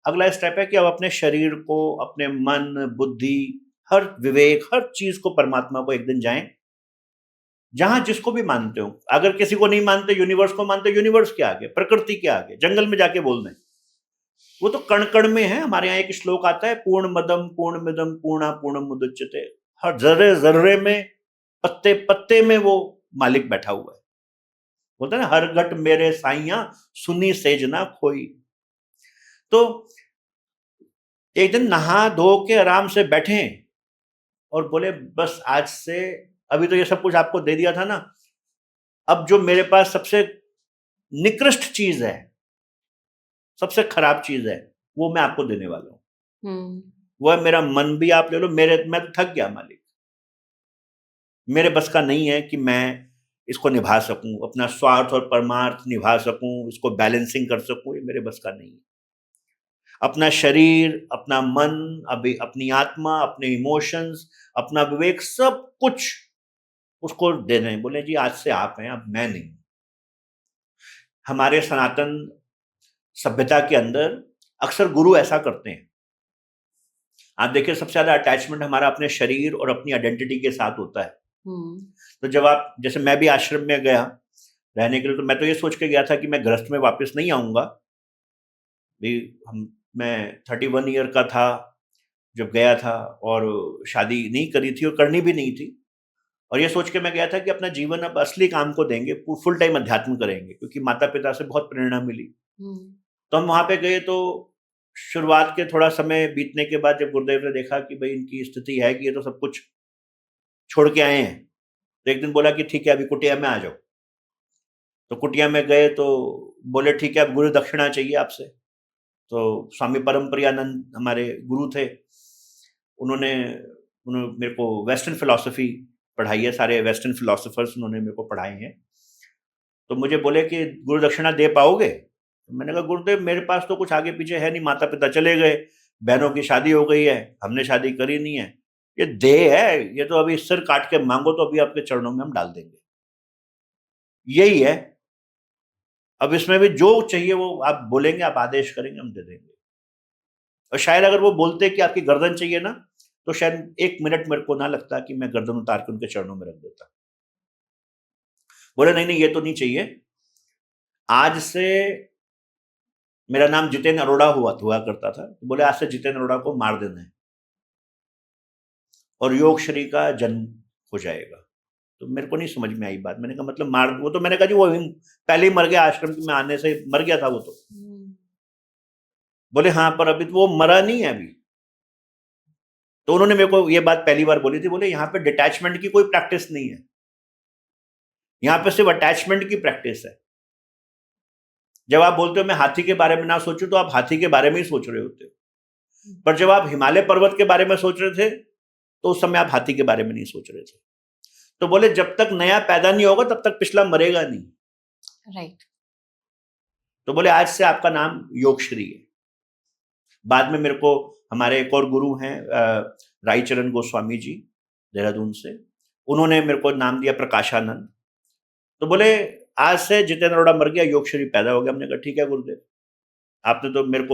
B: अगला स्टेप है कि अब अपने शरीर को, अपने मन, बुद्धि, हर विवेक, हर चीज को परमात्मा को एक दिन जाएं, जहां जिसको भी मानते हो। अगर किसी को नहीं मानते, यूनिवर्स को मानते, यूनिवर्स के आगे, प्रकृति के आगे, जंगल में जाके बोल दें, वो तो कण कण में है। हमारे यहाँ एक श्लोक आता है, पूर्ण मदम पूर्ण मिदम पूर्णा पूर्णम मुदच्यते। हर जर्रे जर्रे में, पत्ते पत्ते में वो मालिक बैठा हुआ है। बोलते हैं ना, हर घट मेरे साइया सुनी सेजना खोई। तो एक दिन नहा धो के आराम से बैठे और बोले बस आज से, अभी तो ये सब कुछ आपको दे दिया था ना, अब जो मेरे पास सबसे निकृष्ट चीज है, सबसे खराब चीज है, वो मैं आपको देने वाला हूं। वो है मेरा मन भी आप ले लो, मैं तो थक गया मालिक, मेरे बस का नहीं है कि मैं इसको निभा सकूं, अपना स्वार्थ और परमार्थ निभा सकूं, इसको बैलेंसिंग कर सकूं, ये मेरे बस का नहीं है। अपना शरीर, अपना मन, अभी अपनी आत्मा, अपने इमोशंस, अपना विवेक, सब कुछ उसको दे रहे हैं। बोले जी आज से आप हैं, अब मैं नहीं। हमारे सनातन सभ्यता के अंदर अक्सर गुरु ऐसा करते हैं। आप देखिए सबसे ज्यादा अटैचमेंट हमारा अपने शरीर और अपनी आइडेंटिटी के साथ होता है। तो जब आप, जैसे मैं भी आश्रम में गया रहने के लिए, तो मैं तो ये सोच के गया था कि मैं गृहस्थ में वापस नहीं आऊंगा। मैं 31 ईयर का था जब गया था, और शादी नहीं करी थी और करनी भी नहीं थी, और ये सोच के मैं गया था कि अपना जीवन अब असली काम को देंगे, फुल टाइम अध्यात्म करेंगे, क्योंकि माता पिता से बहुत प्रेरणा मिली। तो हम वहां पे गए, तो शुरुआत के थोड़ा समय बीतने के बाद जब गुरुदेव ने देखा कि भाई इनकी स्थिति है कि ये तो सब कुछ छोड़ के आए हैं, तो एक दिन बोला कि ठीक है अभी कुटिया में आ जाओ। तो कुटिया में गए तो बोले ठीक है अब गुरु दक्षिणा चाहिए आपसे। तो स्वामी परम प्रियानंद हमारे गुरु थे, उन्होंने उन्होंने मेरे को वेस्टर्न फिलॉसफी पढ़ाई है, सारे वेस्टर्न फिलोसोफर्स उन्होंने मेरे को पढ़ाए हैं। तो मुझे बोले कि गुरु दक्षिणा दे पाओगे? तो मैंने कहा गुरुदेव मेरे पास तो कुछ आगे पीछे है नहीं, माता पिता चले गए, बहनों की शादी हो गई है, हमने शादी करी नहीं है, ये देह है, ये तो अभी सिर काट के मांगो तो अभी आपके चरणों में हम डाल देंगे, यही है। अब इसमें भी जो चाहिए वो आप बोलेंगे, आप आदेश करेंगे, हम दे देंगे। और शायद अगर वो बोलते कि आपकी गर्दन चाहिए ना, तो शायद 1 मिनट मेरे को ना लगता कि मैं गर्दन उतार के उनके चरणों में रख देता। बोले नहीं नहीं ये तो नहीं चाहिए, आज से, मेरा नाम जितेन अरोड़ा हुआ करता था, तो बोले आज से जितेन अरोड़ा को मार देना है और योग श्री का जन्म हो जाएगा। तो मेरे को नहीं समझ में आई बात, मैंने कहा मतलब मार, वो तो मैंने कहा जी वो पहले ही मर गया, आश्रम में आने से मर गया था वो तो। बोले हाँ पर अभी तो वो मरा नहीं है अभी। तो उन्होंने मेरे को ये बात पहली बार बोली थी, बोले यहाँ पे डिटैचमेंट की कोई प्रैक्टिस नहीं है, यहाँ पे सिर्फ अटैचमेंट की प्रैक्टिस है। जब आप बोलते हो मैं हाथी के बारे में ना सोचूं, तो आप हाथी के बारे में ही सोच रहे होते हो, पर जब आप हिमालय पर्वत के बारे में सोच रहे थे तो उस समय आप हाथी के बारे में नहीं सोच रहे थे। तो बोले जब तक नया पैदा नहीं होगा तब तक पिछला मरेगा नहीं।
A: राइट।
B: तो बोले आज से आपका नाम योगश्री है। बाद में मेरे को हमारे एक और गुरु हैं राईचरण गोस्वामी जी देहरादून से, उन्होंने मेरे को नाम दिया प्रकाशानंद। तो बोले आज से जितेंद्र अरोड़ा मर गया, योगश्री पैदा हो गया। हमने कहा ठीक है गुरुदेव, आपने तो मेरे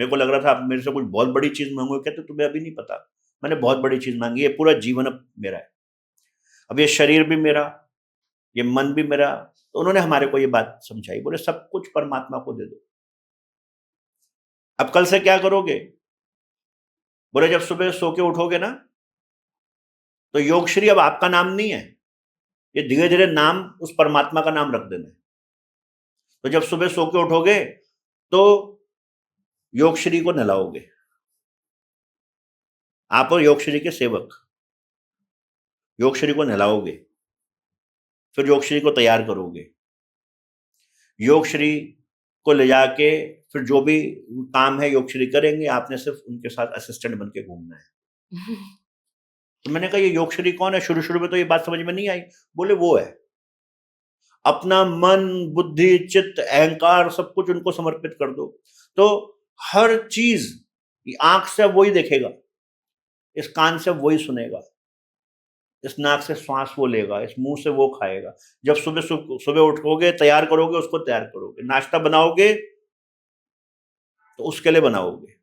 B: को लग रहा था आप मेरे से कुछ बहुत बड़ी चीज मांगोगे, कहते तुम्हें अभी नहीं पता, मैंने बहुत बड़ी चीज मांगी है, पूरा जीवन अब मेरा है, अब ये शरीर भी मेरा, ये मन भी मेरा। तो उन्होंने हमारे को ये बात समझाई, बोले सब कुछ परमात्मा को दे दो। अब कल से क्या करोगे? बोले जब सुबह सो के उठोगे ना, तो योगश्री अब आपका नाम नहीं है, ये धीरे धीरे नाम उस परमात्मा का नाम रख देना है। तो जब सुबह सो के उठोगे तो योगश्री को नहलाओगे, आप और योगश्री के सेवक, योगश्री को नहलाओगे, फिर योगश्री को तैयार करोगे, योगश्री को ले जाके फिर जो भी काम है योगश्री करेंगे, आपने सिर्फ उनके साथ असिस्टेंट बन के घूमना है। तो मैंने कहा ये योगश्री कौन है? शुरू शुरू में तो ये बात समझ में नहीं आई। बोले वो है, अपना मन बुद्धि चित्त अहंकार सब कुछ उनको समर्पित कर दो, तो हर चीज, आंख से वही देखेगा, इस कान से वही सुनेगा, इस नाक से श्वास वो लेगा, इस मुंह से वो खाएगा। जब सुबह सुबह उठोगे, तैयार करोगे, उसको तैयार करोगे, नाश्ता बनाओगे तो उसके लिए बनाओगे,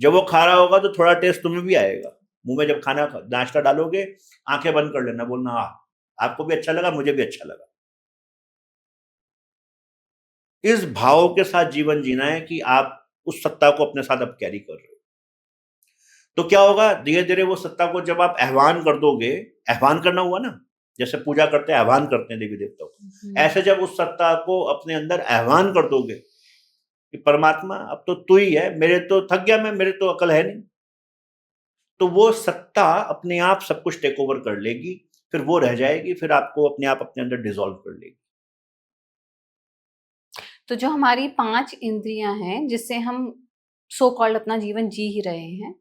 B: जब वो खा रहा होगा तो थोड़ा टेस्ट तुम्हें भी आएगा मुंह में। जब खाना नाश्ता डालोगे आंखें बंद कर लेना, बोलना आपको भी अच्छा लगा, मुझे भी अच्छा लगा। इस भाव के साथ जीवन जीना है कि आप उस सत्ता को अपने साथ अब कैरी कर रहे हो। तो क्या होगा, धीरे धीरे वो सत्ता को जब आप आह्वान कर दोगे, आह्वान करना हुआ ना, जैसे पूजा करते हैं आह्वान करते हैं देवी देवताओं को, ऐसे जब उस सत्ता को अपने अंदर आह्वान कर दोगे कि परमात्मा अब तो तू ही है, मेरे तो थक गया मैं, मेरे तो अकल है नहीं। तो वो सत्ता अपने आप सब कुछ टेक ओवर कर लेगी, फिर वो रह जाएगी, फिर आपको अपने आप अपने अंदर डिसॉल्व कर लेगी।
A: तो जो हमारी 5 इंद्रियां हैं जिससे हम सो कॉल्ड अपना जीवन जी ही रहे हैं,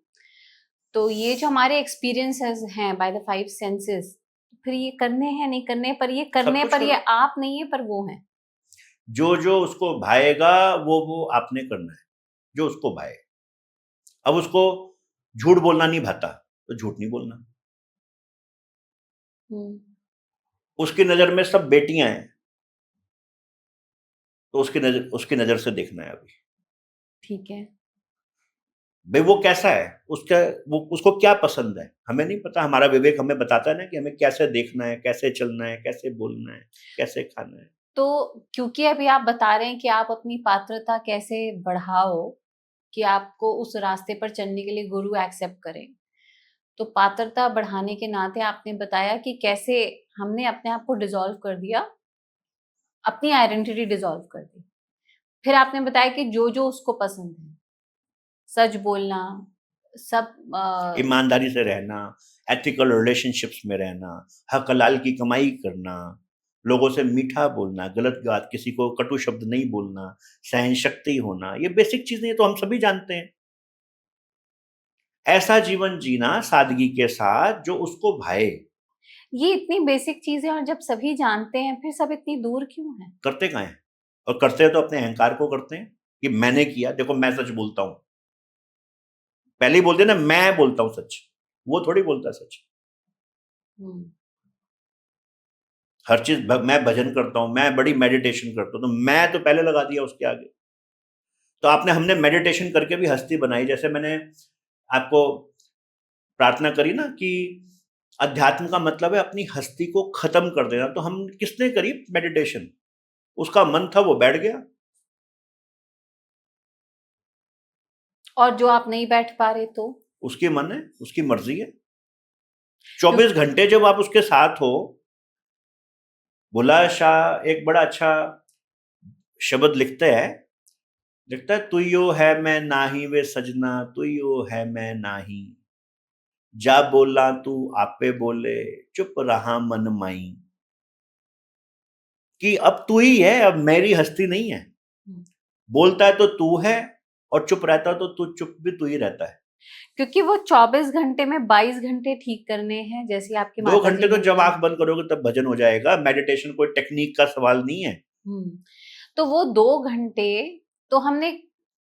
A: तो ये जो हमारे एक्सपीरियंसेस हैं बाय द 5 सेंसेस, फिर ये करने हैं नहीं करने, पर ये
B: सब
A: करने
B: कुछ
A: पर ये
B: करो,
A: आप नहीं है पर वो है।
B: जो जो उसको भाएगा वो आपने करना है, जो उसको भाए। अब उसको झूठ बोलना नहीं भाता तो झूठ नहीं बोलना।
A: हम्म।
B: उसकी नजर में सब बेटियां हैं, तो उसकी नजर से देखना है अभी।
A: ठीक है।
B: भाई वो कैसा है, उसका वो उसको क्या पसंद है, हमें नहीं पता। हमारा विवेक हमें बताता है ना कि हमें कैसे देखना है, कैसे चलना है, कैसे बोलना है, कैसे खाना है।
A: तो क्योंकि अभी आप बता रहे हैं कि आप अपनी पात्रता कैसे बढ़ाओ कि आपको उस रास्ते पर चलने के लिए गुरु एक्सेप्ट करें, तो पात्रता बढ़ाने के नाते आपने बताया कि कैसे हमने अपने आप को डिसॉल्व कर दिया, अपनी आइडेंटिटी डिसॉल्व कर दी। फिर आपने बताया कि जो जो उसको पसंद है, सच बोलना, सब
B: ईमानदारी से रहना, एथिकल रिलेशनशिप्स में रहना, हक हलाल की कमाई करना, लोगों से मीठा बोलना, गलत बात, किसी को कटु शब्द नहीं बोलना, सहन शक्ति होना, ये बेसिक चीजें हैं, तो हम सभी जानते हैं। ऐसा जीवन जीना सादगी के साथ जो उसको भाए।
A: ये इतनी बेसिक चीजें और जब सभी जानते हैं फिर सब इतनी दूर क्यों है?
B: करते कहाँ हैं? और करते हैं तो अपने अहंकार को करते हैं कि मैंने किया, देखो मैं सच बोलता हूं। पहले ही बोलते हैं ना, मैं बोलता हूं सच, वो थोड़ी बोलता है सच।
A: हम्म।
B: हर चीज मैं भजन करता हूं, मैं बड़ी मेडिटेशन करता हूं, तो मैं तो पहले लगा दिया उसके आगे। तो हमने मेडिटेशन करके भी हस्ती बनाई। जैसे मैंने आपको प्रार्थना करी ना कि अध्यात्म का मतलब है अपनी हस्ती को खत्म कर देना, तो हम किसने करी मेडिटेशन? उसका मन था, वो बैठ गया।
A: और जो आप नहीं बैठ पा रहे तो?
B: उसकी मन है, उसकी मर्जी है।
A: क्यों?
B: 24 घंटे जब आप उसके साथ हो। बुल्ला शाह एक बड़ा अच्छा शब्द लिखता है, तुइयो है मैं नाही वे सजना, तुइयो है मैं नाही, जा बोला तू आपे बोले, चुप रहा मन माई। कि अब तू ही है, अब मेरी हस्ती नहीं है।
A: हम्म।
B: बोलता है तो तू है, और चुप रहता है तो तू चुप भी तू ही रहता है।
A: क्योंकि वो 24 घंटे में 22 घंटे ठीक करने हैं, जैसे आपकी
B: दो
A: माता
B: घंटे
A: जी
B: तो
A: ने
B: जब
A: बोला।
B: आंख बंद करोगे तब भजन हो जाएगा। मेडिटेशन कोई टेक्निक का सवाल नहीं है।
A: हम्म। तो वो 2 घंटे, तो हमने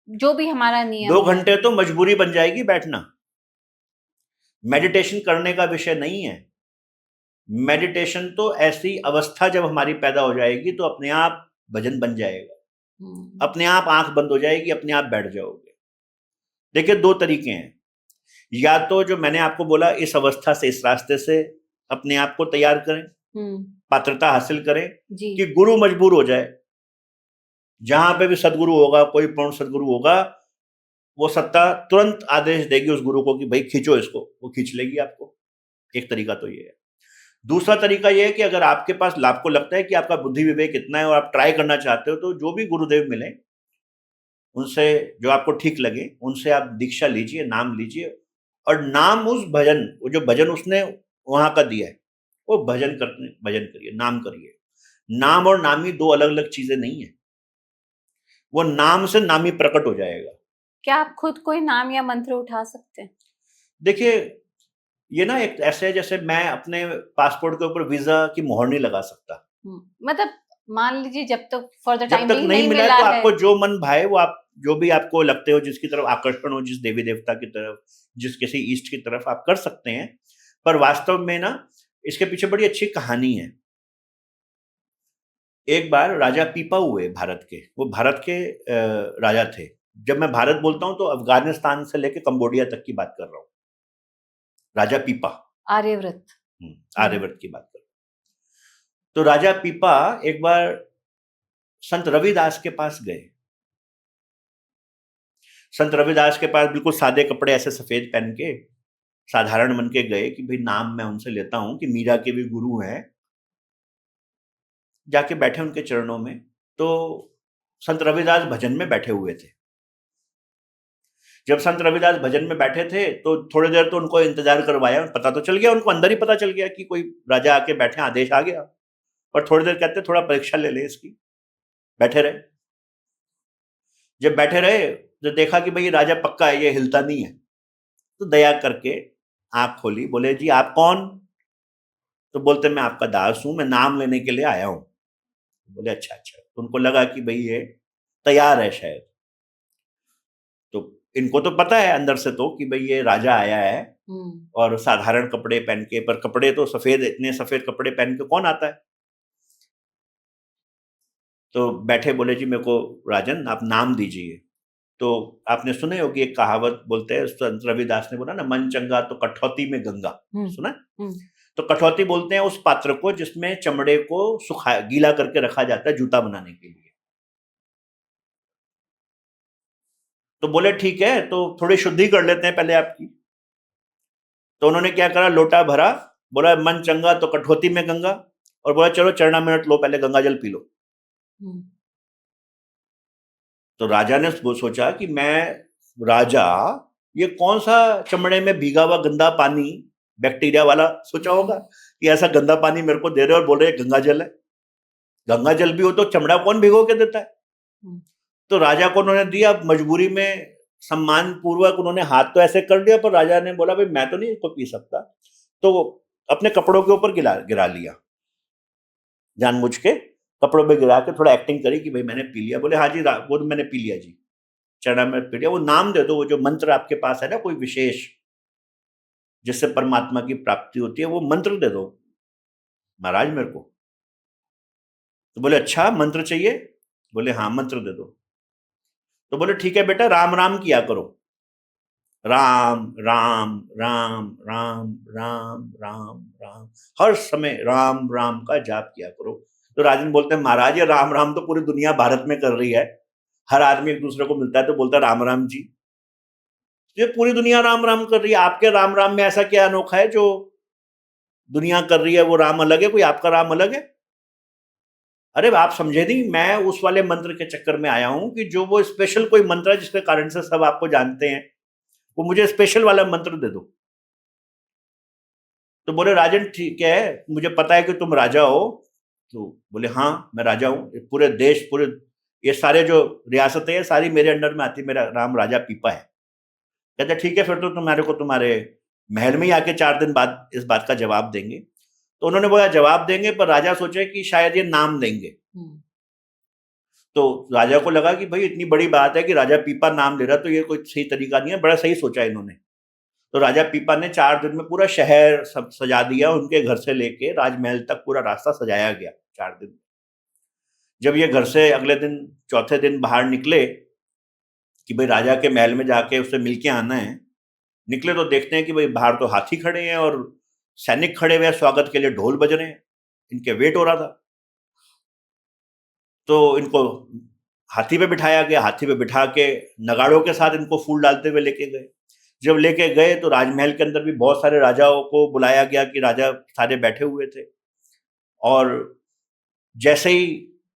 A: जो भी हमारा नियम
B: दो
A: है।
B: घंटे तो मजबूरी बन जाएगी बैठना। मेडिटेशन करने का विषय नहीं है। मेडिटेशन तो ऐसी अवस्था जब हमारी पैदा हो जाएगी तो अपने आप भजन बन जाएगा। अपने आप आंख बंद हो जाएगी, अपने आप बैठ जाओगे। देखिए, दो तरीके हैं। या तो जो मैंने आपको बोला, इस अवस्था से, इस रास्ते से अपने आप को तैयार करें, पात्रता हासिल करें
A: जी।
B: कि गुरु मजबूर हो जाए। जहां पे भी सदगुरु होगा, कोई पूर्ण सदगुरु होगा, वो सत्ता तुरंत आदेश देगी उस गुरु को कि भाई खींचो इसको, वो खींच लेगी आपको। एक तरीका तो ये है। दूसरा तरीका ये है कि अगर आपके पास, आपको लगता है कि आपका बुद्धि विवेक इतना है और आप ट्राई करना चाहते हो, तो जो भी गुरुदेव मिले उनसे, जो आपको ठीक लगे उनसे आप दीक्षा लीजिए, नाम लीजिए। और नाम उस भजन, वो जो भजन उसने वहां का दिया है, वो भजन करिए, नाम करिए। नाम और नामी दो अलग अलग चीजें नहीं है। वो नाम से नामी प्रकट हो जाएगा।
A: क्या आप खुद कोई नाम या मंत्र उठा सकते हैं?
B: देखिए, ये ना एक ऐसे है जैसे मैं अपने पासपोर्ट के ऊपर वीजा की मोहर नहीं लगा सकता।
A: मतलब मान लीजिए जब तक फॉर द
B: जब
A: टाइम
B: तक
A: बिंग
B: नहीं
A: नहीं
B: मिला है
A: मिला
B: तो
A: है।
B: आपको जो मन भाए वो आप, जो भी आपको लगते हो, जिसकी तरफ आकर्षण हो, जिस देवी देवता की तरफ, जिस किसी ईस्ट की तरफ, आप कर सकते हैं। पर वास्तव में ना, इसके पीछे बड़ी अच्छी कहानी है। एक बार राजा पीपा हुए भारत के, वो भारत के राजा थे। जब मैं भारत बोलता हूं तो अफगानिस्तान से लेकर कंबोडिया तक की बात कर रहा हूं। राजा पीपा।
A: आर्यव्रत।
B: आर्यवर्त की बात कर रहा हूं। तो राजा पीपा एक बार संत रविदास के पास गए। संत रविदास के पास बिल्कुल सादे कपड़े, ऐसे सफेद पहन के, साधारण मन के गए कि भाई नाम मैं उनसे लेता हूं कि मीरा के भी गुरु हैं। जाके बैठे उनके चरणों में। तो संत रविदास भजन में बैठे हुए थे। जब संत रविदास भजन में बैठे थे तो थोड़ी देर तो उनको इंतजार करवाया, पता तो चल गया उनको, अंदर ही पता चल गया कि कोई राजा आके बैठे, आदेश आ गया। और थोड़ी देर कहते थोड़ा परीक्षा ले ले इसकी, बैठे रहे। जब बैठे रहे तो देखा कि भाई राजा पक्का है, ये हिलता नहीं है, तो दया करके आंख खोली, बोले जी आप कौन? तो बोलते मैं आपका दास हूं, मैं नाम लेने के लिए आया हूं। बोले अच्छा अच्छा। तो उनको लगा कि भाई ये तैयार है शायद, तो इनको तो पता है अंदर से तो कि भाई ये राजा आया है, और साधारण कपड़े पहन के, पर कपड़े तो सफेद, इतने सफेद कपड़े पहन के कौन आता है। तो बैठे, बोले जी मेरे को राजन आप नाम दीजिए। तो आपने सुने होगी एक कहावत, बोलते हैं संत रविदास ने बोला ना, मन चंगा तो कठौती में गंगा, सुना? तो कठौती बोलते हैं उस पात्र को जिसमें चमड़े को सुखा गीला करके रखा जाता है जूता बनाने के लिए। तो बोले ठीक है, तो थोड़ी शुद्धि कर लेते हैं पहले आपकी। तो उन्होंने क्या करा, लोटा भरा, बोला मन चंगा तो कठौती में गंगा, और बोला चलो चरणामृत लो, पहले गंगा जल पी लो। तो राजा ने वो सोचा कि मैं राजा, ये कौन सा चमड़े में भीगा हुआ गंदा पानी, बैक्टीरिया वाला सोचा होगा कि ऐसा गंदा पानी मेरे को दे रहे और बोल रहे गंगा जल है। गंगा जल भी हो तो चमड़ा कौन भिगो के देता है? तो राजा को उन्होंने दिया, मजबूरी में सम्मान पूर्वक उन्होंने हाथ तो ऐसे कर दिया, पर राजा ने बोला भाई मैं तो नहीं इसको पी सकता, तो अपने कपड़ों के ऊपर गिरा लिया, जानबूझ के कपड़ों पे गिरा के थोड़ा एक्टिंग करी कि भाई मैंने पी लिया। बोले हाँ जी वो तो मैंने पी लिया जी, चरणामृत पी लिया। वो नाम दे दो, वो जो मंत्र आपके पास है ना कोई विशेष जिससे परमात्मा की प्राप्ति होती है, वो मंत्र दे दो महाराज मेरे को। तो बोले अच्छा मंत्र चाहिए? बोले हाँ मंत्र दे दो। तो बोले ठीक है बेटा, राम राम किया करो, राम राम राम राम राम राम राम, हर समय राम राम का जाप किया करो। तो राजन बोलते हैं महाराज ये राम राम तो पूरी दुनिया भारत में कर रही है, हर आदमी एक दूसरे को मिलता है तो बोलता है राम राम जी। ये पूरी दुनिया राम राम कर रही है, आपके राम राम में ऐसा क्या अनोखा है जो दुनिया कर रही है? वो राम अलग है, कोई आपका राम अलग है? अरे आप समझे नहीं, मैं उस वाले मंत्र के चक्कर में आया हूं कि जो वो स्पेशल कोई मंत्र है जिसके कारण से सब आपको जानते हैं, वो मुझे स्पेशल वाला मंत्र दे दो। तो बोले राजन ठीक है, मुझे पता है कि तुम राजा हो। तो बोले हाँ मैं राजा हूँ, पूरे देश, पूरे ये सारे जो रियासतें हैं सारी मेरे अंडर में आती, मेरा नाम राजा पीपा है। कहते ठीक है फिर तो तुम्हारे को तुम्हारे महल में ही आके 4 दिन बाद इस बात का जवाब देंगे। तो उन्होंने बोला जवाब देंगे, पर राजा सोचे कि शायद ये नाम देंगे। तो राजा को लगा कि भाई इतनी बड़ी बात है कि राजा पीपा नाम ले रहा, तो ये कोई सही तरीका नहीं है, बड़ा सही सोचा इन्होंने। तो राजा पीपा ने 4 दिन में पूरा शहर सब सजा दिया, उनके घर से लेके राजमहल तक पूरा रास्ता सजाया गया 4 दिन। जब ये घर से अगले दिन चौथे दिन बाहर निकले कि भाई राजा के महल में जाके उससे मिलके आना है, निकले तो देखते हैं कि भाई बाहर तो हाथी खड़े हैं और सैनिक खड़े हुए हैं, स्वागत के लिए ढोल बज रहे हैं, इनके वेट हो रहा था। तो इनको हाथी पे बिठाया गया, हाथी पे बिठा के नगाड़ों के साथ इनको फूल डालते हुए लेके गए। जब लेके गए तो राजमहल के अंदर भी बहुत सारे राजाओं को बुलाया गया कि राजा सारे बैठे हुए थे, और जैसे ही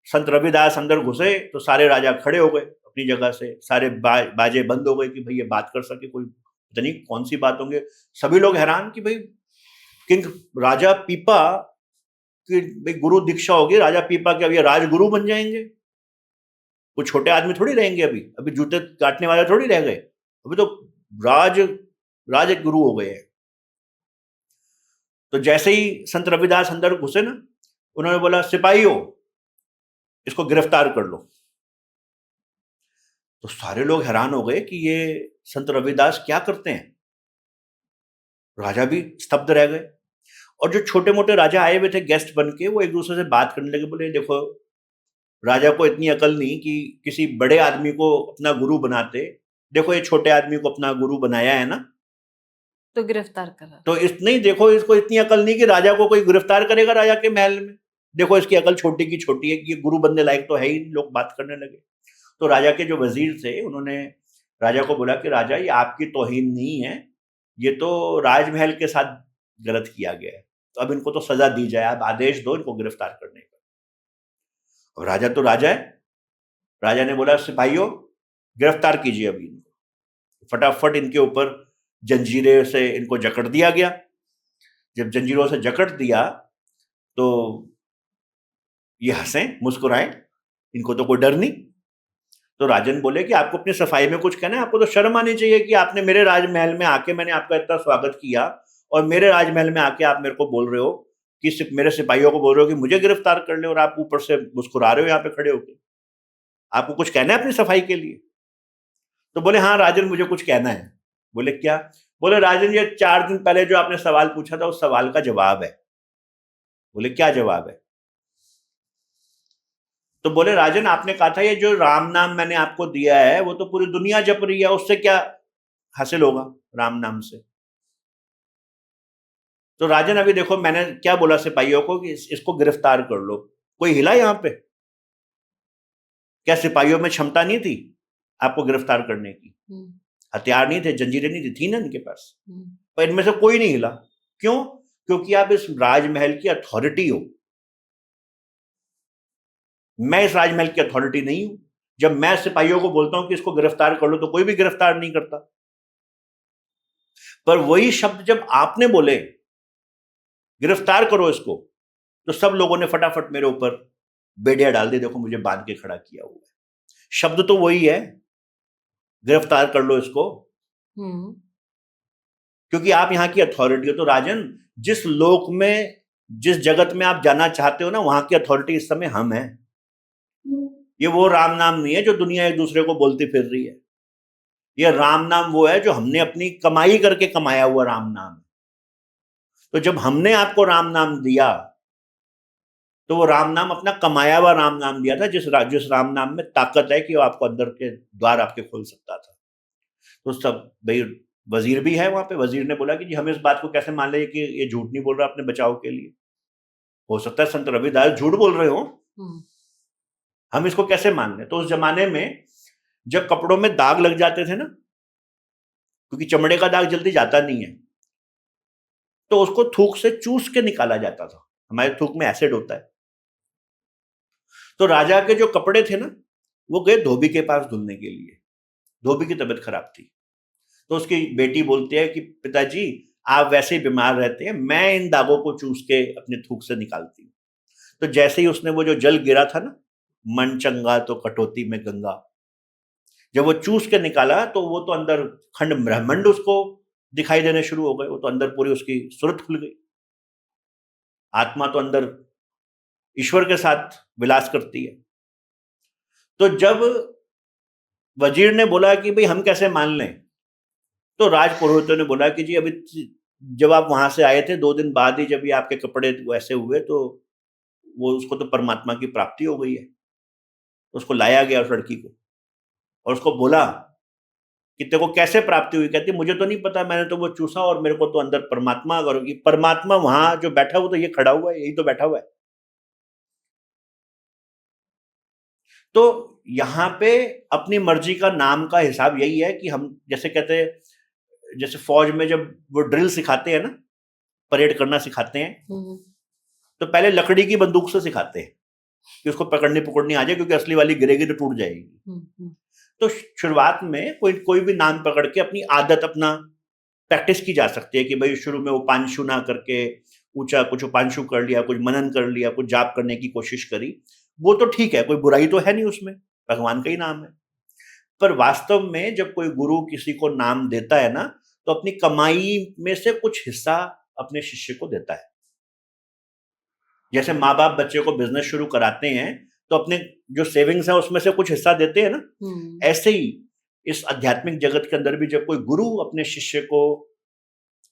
B: संत रविदास अंदर घुसे तो सारे राजा खड़े हो गए अपनी जगह से, सारे बाजे बंद हो गए कि भाई ये बात कर सके, कोई पता नहीं कौन सी बात होंगे। सभी लोग हैरान कि भाई किंग राजा पीपा कि भाई गुरु दीक्षा होगी, राजा पीपा के अब ये राजगुरु बन जाएंगे, कुछ छोटे आदमी थोड़ी रहेंगे, अभी जूते काटने वाले थोड़ी रह गए, अभी तो राज गुरु हो गए हैं। तो जैसे ही संत रविदास अंदर घुसे ना, उन्होंने बोला सिपाहियों इसको गिरफ्तार कर लो। तो सारे लोग हैरान हो गए कि ये संत रविदास क्या करते हैं, राजा भी स्तब्ध रह गए। और जो छोटे मोटे राजा आए हुए थे गेस्ट बन के, वो एक दूसरे से बात करने लगे, बोले देखो राजा को इतनी अकल नहीं कि किसी बड़े आदमी को अपना गुरु बनाते, देखो ये छोटे आदमी को अपना गुरु बनाया है ना,
A: तो गिरफ्तार करा। तो
B: नहीं देखो इसको इतनी अकल नहीं कि राजा को कोई गिरफ्तार करेगा राजा के महल में, देखो इसकी अकल छोटी की छोटी है कि ये गुरु बनने लायक तो है ही। लोग बात करने लगे। तो राजा के जो वजीर थे उन्होंने राजा को बोला कि राजा ये आपकी तौहीन नहीं है, ये तो राजमहल के साथ गलत किया गया है, तो अब इनको तो सजा दी जाए, आप आदेश दो इनको गिरफ्तार करने का। और राजा तो राजा है, राजा ने बोला, सिपाहियों गिरफ्तार कीजिए अभी इनको। फटाफट इनके ऊपर जंजीरें से इनको जकड़ दिया गया। जब जंजीरों से जकड़ दिया तो ये हंसे मुस्कुराए, इनको तो कोई डर नहीं। तो राजन बोले कि आपको अपनी सफाई में कुछ कहना है? आपको तो शर्म आनी चाहिए कि आपने मेरे राजमहल में आके, मैंने आपका इतना स्वागत किया और मेरे राजमहल में आके आप मेरे को बोल रहे हो कि मेरे सिपाहियों को बोल रहे हो कि मुझे गिरफ्तार कर ले, और आप ऊपर से मुस्कुरा रहे हो यहाँ पे खड़े होकर। आपको कुछ कहना है अपनी सफाई के लिए? तो बोले, हाँ राजन मुझे कुछ कहना है। बोले क्या? बोले राजन, ये 4 दिन पहले जो आपने सवाल पूछा था उस सवाल का जवाब है। बोले क्या जवाब है? तो बोले राजन, आपने कहा था ये जो राम नाम मैंने आपको दिया है वो तो पूरी दुनिया जप रही है, उससे क्या हासिल होगा राम नाम से? तो राजन अभी देखो मैंने क्या बोला सिपाहियों को कि इसको गिरफ्तार कर लो। कोई हिला यहां पे? क्या सिपाहियों में क्षमता नहीं थी आपको गिरफ्तार करने की? हथियार नहीं थे, जंजीरें नहीं थी ना इनके पास? पर इनमें से कोई नहीं हिला। क्यों? क्योंकि आप इस राजमहल की अथॉरिटी हो। मैं इस राजमहल की अथॉरिटी नहीं हूं। जब मैं सिपाहियों को बोलता हूं कि इसको गिरफ्तार कर लो तो कोई भी गिरफ्तार नहीं करता। पर वही शब्द जब आपने बोले गिरफ्तार करो इसको, तो सब लोगों ने फटाफट मेरे ऊपर बेड़िया डाल दी। देखो मुझे बांध के खड़ा किया हुआ है। शब्द तो वही है, गिरफ्तार कर लो इसको, क्योंकि आप यहां की अथॉरिटी हो। तो राजन, जिस लोक में, जिस जगत में आप जाना चाहते हो ना, वहां की अथॉरिटी इस समय हम हैं। ये वो राम नाम नहीं है जो दुनिया एक दूसरे को बोलती फिर रही है। ये राम नाम वो है जो हमने अपनी कमाई करके कमाया हुआ राम नाम है। तो जब हमने आपको राम नाम दिया तो वो राम नाम अपना कमाया हुआ राम नाम दिया था, जिस राम नाम में ताकत है कि वो आपको अंदर के द्वार आपके खोल सकता था। तो सब भाई, वजीर भी है वहां पे। वजीर ने बोला कि जी हम इस बात को कैसे मान लें कि ये झूठ नहीं बोल रहा अपने बचाव के लिए? हो सकता है संत रविदास झूठ बोल रहे हो, हम इसको कैसे मान लें? तो उस जमाने में जब कपड़ों में दाग लग जाते थे ना, क्योंकि चमड़े का दाग जल्दी जाता नहीं है, तो उसको थूक से चूस के निकाला जाता था। हमारे थूक में एसिड होता है। तो राजा के जो कपड़े थे ना, वो गए धोबी के पास धुलने के लिए। धोबी की तबीयत खराब थी। तो उसकी बेटी बोलती है कि पिताजी आप वैसे ही बीमार रहते हैं, मैं इन दागों को चूस के अपने थूक से निकालती हूँ। तो जैसे ही उसने वो जो जल गिरा था ना, मन चंगा तो कटौती में गंगा, जब वो चूस के निकाला तो वो तो अंदर खंड ब्रह्मांड उसको दिखाई देने शुरू हो गए। वो तो अंदर पूरी उसकी सूरत खुल गई। आत्मा तो अंदर ईश्वर के साथ विलास करती है। तो जब वजीर ने बोला कि भाई हम कैसे मान लें, तो राजपुरोहितों ने बोला कि जी अभी जब आप वहां से आए थे 2 दिन बाद ही जब ये आपके कपड़े वैसे हुए, तो वो उसको तो परमात्मा की प्राप्ति हो गई है। उसको लाया गया उस लड़की को और उसको बोला कि तेरे को कैसे प्राप्ति हुई? कहती मुझे तो नहीं पता, मैंने तो वो चूसा और मेरे को तो अंदर परमात्मा, अगर परमात्मा वहां जो बैठा हुआ तो ये खड़ा हुआ है, यही तो बैठा हुआ है। तो यहाँ पे अपनी मर्जी का नाम का हिसाब यही है कि हम जैसे कहते हैं, जैसे फौज में जब वो ड्रिल सिखाते हैं ना, परेड करना सिखाते हैं, तो पहले लकड़ी की बंदूक से सिखाते हैं कि उसको पकड़नी पकड़नी आ जाए, क्योंकि असली वाली गिरेगी तो टूट जाएगी। तो शुरुआत में कोई भी नाम पकड़ के अपनी आदत, अपना प्रैक्टिस की जा सकती है कि भाई शुरू में उपांशु ना करके ऊंचा कुछ उपांशु कर लिया, कुछ मनन कर लिया, कुछ जाप करने की कोशिश करी, वो तो ठीक है, कोई बुराई तो है नहीं उसमें, भगवान का ही नाम है। पर वास्तव में जब कोई गुरु किसी को नाम देता है ना, तो अपनी कमाई में से कुछ हिस्सा अपने शिष्य को देता है। जैसे माँ बाप बच्चे को बिजनेस शुरू कराते हैं तो अपने जो सेविंग्स है उसमें से कुछ हिस्सा देते हैं ना, ऐसे ही इस आध्यात्मिक जगत के अंदर भी जब कोई गुरु अपने शिष्य को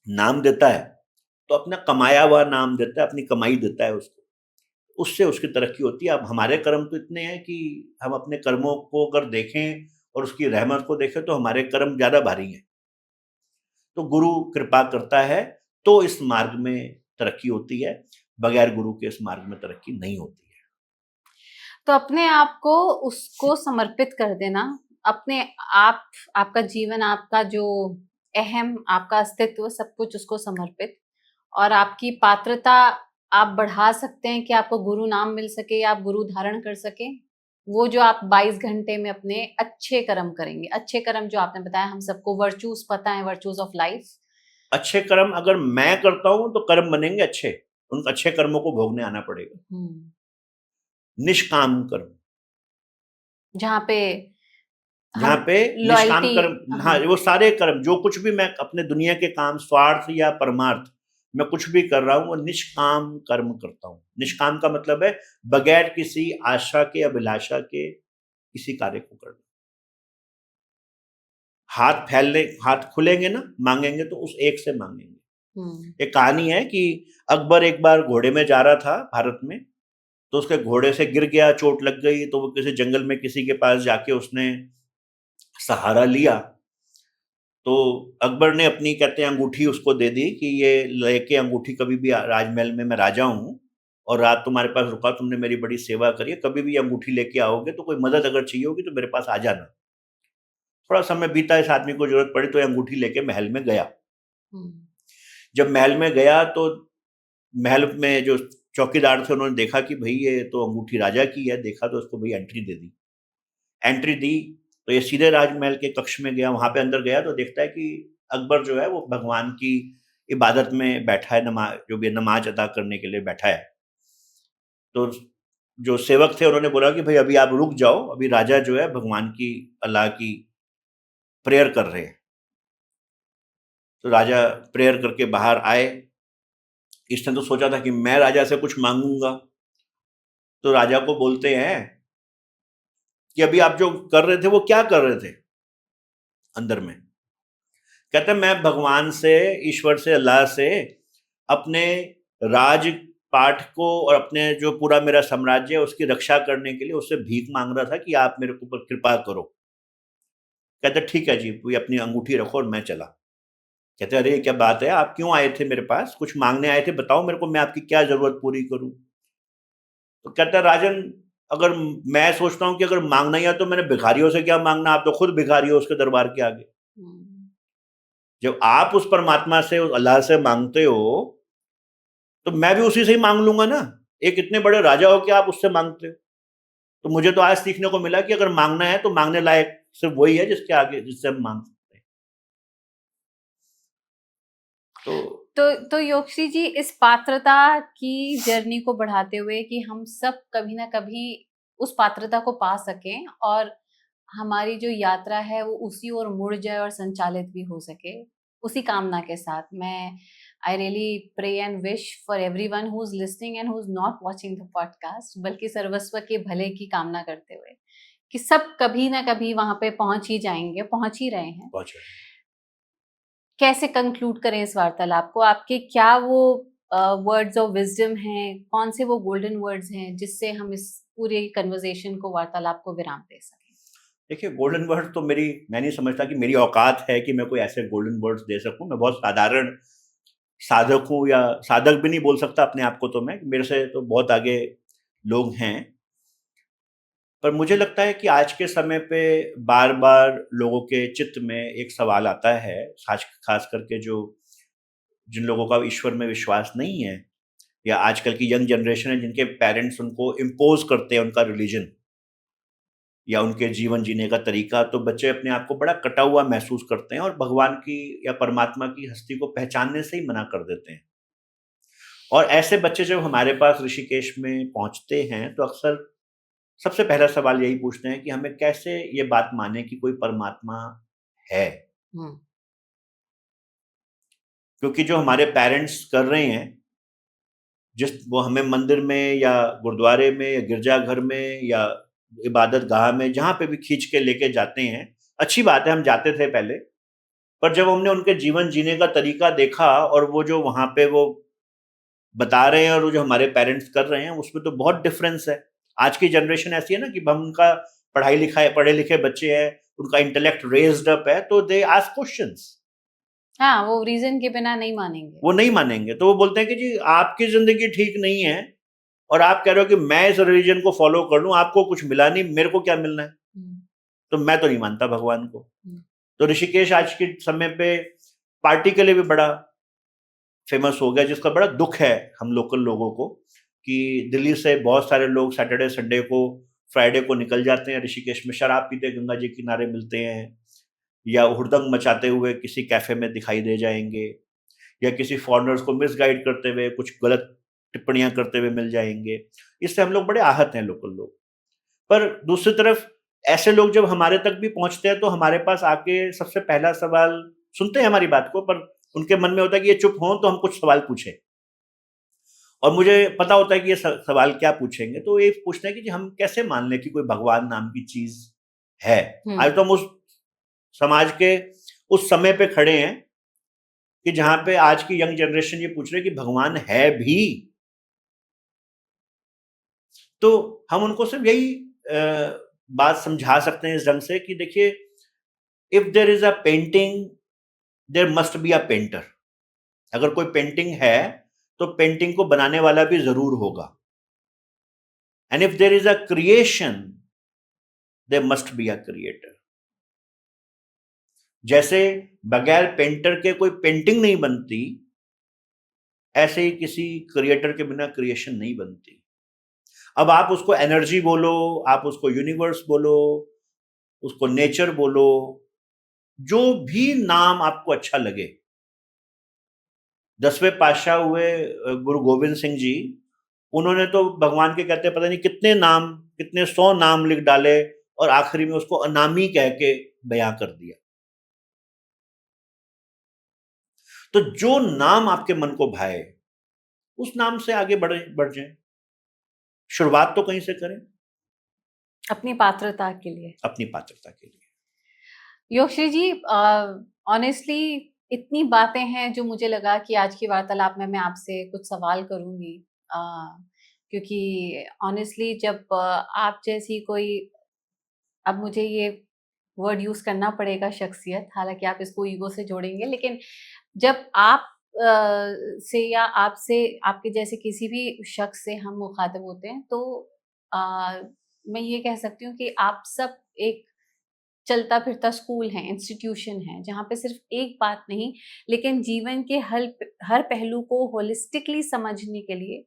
B: नाम देता है तो अपना कमाया हुआ नाम देता है, अपनी कमाई देता है उसको, उससे उसकी तरक्की होती है। अब हमारे कर्म तो इतने हैं कि हम अपने कर्मों को अगर देखें और उसकी रहमत को देखें तो हमारे कर्म ज्यादा भारी हैं। तो गुरु कृपा करता है तो इस मार्ग में तरक्की होती है, बगैर गुरु के इस मार्ग में तरक्की नहीं होती है।
A: तो अपने आप को उसको समर्पित कर देना, अपने आप, आपका जीवन, आपका जो अहम, आपका अस्तित्व, सब कुछ उसको समर्पित, और आपकी पात्रता आप बढ़ा सकते हैं कि आपको गुरु नाम मिल सके या आप गुरु धारण कर सके। वो जो आप 22 घंटे में अपने अच्छे कर्म करेंगे, अच्छे कर्म जो आपने बताया, हम सबको वर्चूज पता है, वर्चूज ऑफ लाइफ।
B: अच्छे कर्म अगर मैं करता हूं तो कर्म बनेंगे अच्छे, उन अच्छे कर्मों को भोगने आना पड़ेगा। निष्काम कर्म,
A: जहाँ पे
B: जहाँ
A: हम
B: पे निष्काम
A: लॉयल्टी,
B: कर्म, हाँ,
A: हाँ।
B: वो सारे कर्म जो कुछ भी मैं अपने दुनिया के काम, स्वार्थ या परमार्थ, मैं कुछ भी कर रहा हूँ वो निष्काम कर्म करता हूँ। निष्काम का मतलब है बगैर किसी आशा के, अभिलाषा के किसी कार्य को करना। हाथ फैलने, हाथ खुलेंगे ना, मांगेंगे तो उस एक से मांगेंगे। एक कहानी है कि अकबर एक बार घोड़े में जा रहा था भारत में, तो उसके घोड़े से गिर गया, चोट लग गई, तो वो किसी जंगल में किसी के पास जाके उसने सहारा लिया। तो अकबर ने अपनी, कहते हैं, अंगूठी उसको दे दी कि ये लेके अंगूठी, कभी भी राजमहल में मैं राजा हूँ और रात तुम्हारे पास रुका, तुमने मेरी बड़ी सेवा करी है, कभी भी अंगूठी लेके आओगे तो कोई मदद अगर चाहिए होगी तो मेरे पास आ जाना। थोड़ा समय बीता, इस आदमी को जरूरत पड़ी तो ये अंगूठी लेके महल में गया। जब महल में गया तो महल में जो चौकीदार थे उन्होंने देखा कि भाई ये तो अंगूठी राजा की है, देखा तो उसको भाई एंट्री दे दी। एंट्री दी तो ये सीधे राजमहल के कक्ष में गया। वहां पे अंदर गया तो देखता है कि अकबर जो है वो भगवान की इबादत में बैठा है, नमाज, जो भी नमाज अदा करने के लिए बैठा है। तो जो सेवक थे उन्होंने बोला कि भाई अभी आप रुक जाओ, अभी राजा जो है भगवान की, अल्लाह की प्रेयर कर रहे हैं। तो राजा प्रेयर करके बाहर आए। इसने तो सोचा था कि मैं राजा से कुछ मांगूंगा, तो राजा को बोलते हैं कि अभी आप जो कर रहे थे वो क्या कर रहे थे अंदर में? कहते हैं मैं भगवान से, ईश्वर से, अल्लाह से अपने राज पाठ को और अपने जो पूरा मेरा साम्राज्य है उसकी रक्षा करने के लिए उससे भीख मांग रहा था कि आप मेरे ऊपर कृपा करो। कहते ठीक है जी, कोई अपनी अंगूठी रखो और मैं चला। कहते अरे क्या बात है, आप क्यों आए थे मेरे पास, कुछ मांगने आए थे, बताओ मेरे को, मैं आपकी क्या जरूरत पूरी करूं? तो कहता राजन, अगर मैं सोचता हूं कि अगर मांगना ही है तो मैंने भिखारियों से क्या मांगना, आप तो खुद भिखारी हो उसके दरबार के आगे। जब आप उस परमात्मा से, उस अल्लाह से मांगते हो तो मैं भी उसी से ही मांग लूंगा ना। एक इतने बड़े राजा हो कि आप उससे मांगते हो। तो मुझे तो आज सीखने को मिला कि अगर मांगना है तो मांगने लायक सिर्फ वही है जिसके आगे, जिससे हम मांग सकते हैं।
A: तो योगश्री जी, इस पात्रता की जर्नी को बढ़ाते हुए कि हम सब कभी ना कभी उस पात्रता को पा सकें और हमारी जो यात्रा है वो उसी ओर मुड़ जाए और संचालित भी हो सके, उसी कामना के साथ मैं I really pray and wish for everyone who is listening and who is not watching the podcast, बल्कि सर्वस्व के भले की कामना करते हुए कि सब कभी ना कभी वहां पे पहुंच ही जाएंगे, पहुंच ही रहे हैं। कैसे कंक्लूड करें इस वार्तालाप को? आपके क्या वो वर्ड्स ऑफ विजडम हैं, कौन से वो गोल्डन वर्ड्स हैं जिससे हम इस पूरे कन्वर्सेशन को, वार्तालाप को विराम दे सकें?
B: देखिए, गोल्डन वर्ड तो मैं नहीं समझता कि मेरी औकात है कि मैं कोई ऐसे गोल्डन वर्ड्स दे सकूं। मैं बहुत साधारण साधक हूं, या साधक भी नहीं बोल सकता अपने आप को, तो मैं, मेरे से तो बहुत आगे लोग हैं। पर मुझे लगता है कि आज के समय पे बार बार लोगों के चित्त में एक सवाल आता है, खास करके जो जिन लोगों का ईश्वर में विश्वास नहीं है, या आजकल की यंग जनरेशन है जिनके पेरेंट्स उनको इम्पोज करते हैं उनका रिलीजन या उनके जीवन जीने का तरीका, तो बच्चे अपने आप को बड़ा कटा हुआ महसूस करते हैं और भगवान की या परमात्मा की हस्ती को पहचानने से ही मना कर देते हैं। और ऐसे बच्चे जब हमारे पास ऋषिकेश में पहुंचते हैं तो अक्सर सबसे पहला सवाल यही पूछते हैं कि हमें कैसे ये बात माने कि कोई परमात्मा है। क्योंकि जो हमारे पेरेंट्स कर रहे हैं, जिस वो हमें मंदिर में या गुरुद्वारे में या गिरजाघर में या इबादत गाह में जहां पे भी खींच के लेके जाते हैं, अच्छी बात है, हम जाते थे पहले। पर जब हमने उनके जीवन जीने का तरीका देखा और वो जो वहां पे वो बता रहे हैं और वो जो हमारे पेरेंट्स कर रहे हैं, उसमें तो बहुत डिफरेंस है। आज की जनरेशन ऐसी है ना कि हम उनका पढ़े लिखे बच्चे हैं, उनका इंटेलेक्ट रेज्ड अप है, तो दे आस्क क्वेश्चंस।
A: हाँ, वो रीजन के बिना नहीं मानेंगे,
B: वो नहीं मानेंगे। तो वो बोलते हैं कि जी आपकी जिंदगी ठीक नहीं है और आप कह रहे हो कि मैं इस रिलीजन को फॉलो कर लूं, आपको कुछ मिला नहीं, मेरे को क्या मिलना है? तो मैं तो नहीं मानता भगवान को। तो ऋषिकेश आज के समय पे पार्टी के लिए भी बड़ा फेमस हो गया, जिसका बड़ा दुख है हम लोकल लोगों को, कि दिल्ली से बहुत सारे लोग सैटरडे संडे को फ्राइडे को निकल जाते हैं ऋषिकेश में, शराब पीते गंगा जी किनारे मिलते हैं, या हुड़दंग मचाते हुए किसी कैफे में दिखाई दे जाएंगे, या किसी फॉरेनर्स को मिसगाइड करते हुए कुछ गलत टिप्पणियां करते हुए मिल जाएंगे। इससे हम लोग बड़े आहत हैं, लोकल लोग। पर दूसरी तरफ ऐसे लोग जब हमारे तक भी पहुंचते हैं तो हमारे पास आके सबसे पहला सवाल, सुनते हैं हमारी बात को, पर उनके मन में होता है कि ये चुप हों तो हम कुछ सवाल पूछें, और मुझे पता होता है कि ये सवाल क्या पूछेंगे। तो ये पूछते हैं कि हम कैसे मान लें कि कोई भगवान नाम की चीज है। आज तो हम उस समाज के उस समय पे खड़े हैं कि जहां पे आज की यंग जनरेशन ये पूछ रहे हैं कि भगवान है भी। तो हम उनको सिर्फ यही बात समझा सकते हैं इस ढंग से कि देखिए, if there is a painting there must be a painter. अगर कोई पेंटिंग है तो पेंटिंग को बनाने वाला भी जरूर होगा। And if there is a creation there must be a creator. जैसे बगैर पेंटर के कोई पेंटिंग नहीं बनती, ऐसे ही किसी क्रिएटर के बिना क्रिएशन नहीं बनती। अब आप उसको एनर्जी बोलो, आप उसको यूनिवर्स बोलो, उसको नेचर बोलो, जो भी नाम आपको अच्छा लगे। 10वें पातशाह हुए गुरु गोविंद सिंह जी, उन्होंने तो भगवान के कहते पता नहीं कितने नाम, कितने 100 नाम लिख डाले, और आखिरी में उसको अनामी कह के बयां कर दिया। तो जो नाम आपके मन को भाए उस नाम से आगे बढ़ जाए। शुरुआत तो कहीं से करें,
A: अपनी पात्रता के लिए।
B: अपनी पात्रता के लिए।
A: योगश्री जी, ऑनेस्टली इतनी बातें हैं जो मुझे लगा कि आज की वार्तालाप में मैं आपसे कुछ सवाल करूंगी, क्योंकि ऑनेस्टली जब आप जैसी कोई, अब मुझे ये वर्ड यूज करना पड़ेगा शख्सियत, हालांकि आप इसको ईगो से जोड़ेंगे, लेकिन जब आप से या आपसे, आपके जैसे किसी भी शख्स से हम मुखातिब होते हैं तो मैं ये कह सकती हूँ कि आप सब एक चलता फिरता स्कूल है, इंस्टीट्यूशन है, जहाँ पे सिर्फ एक बात नहीं लेकिन जीवन के हर पहलू को होलिस्टिकली समझने के लिए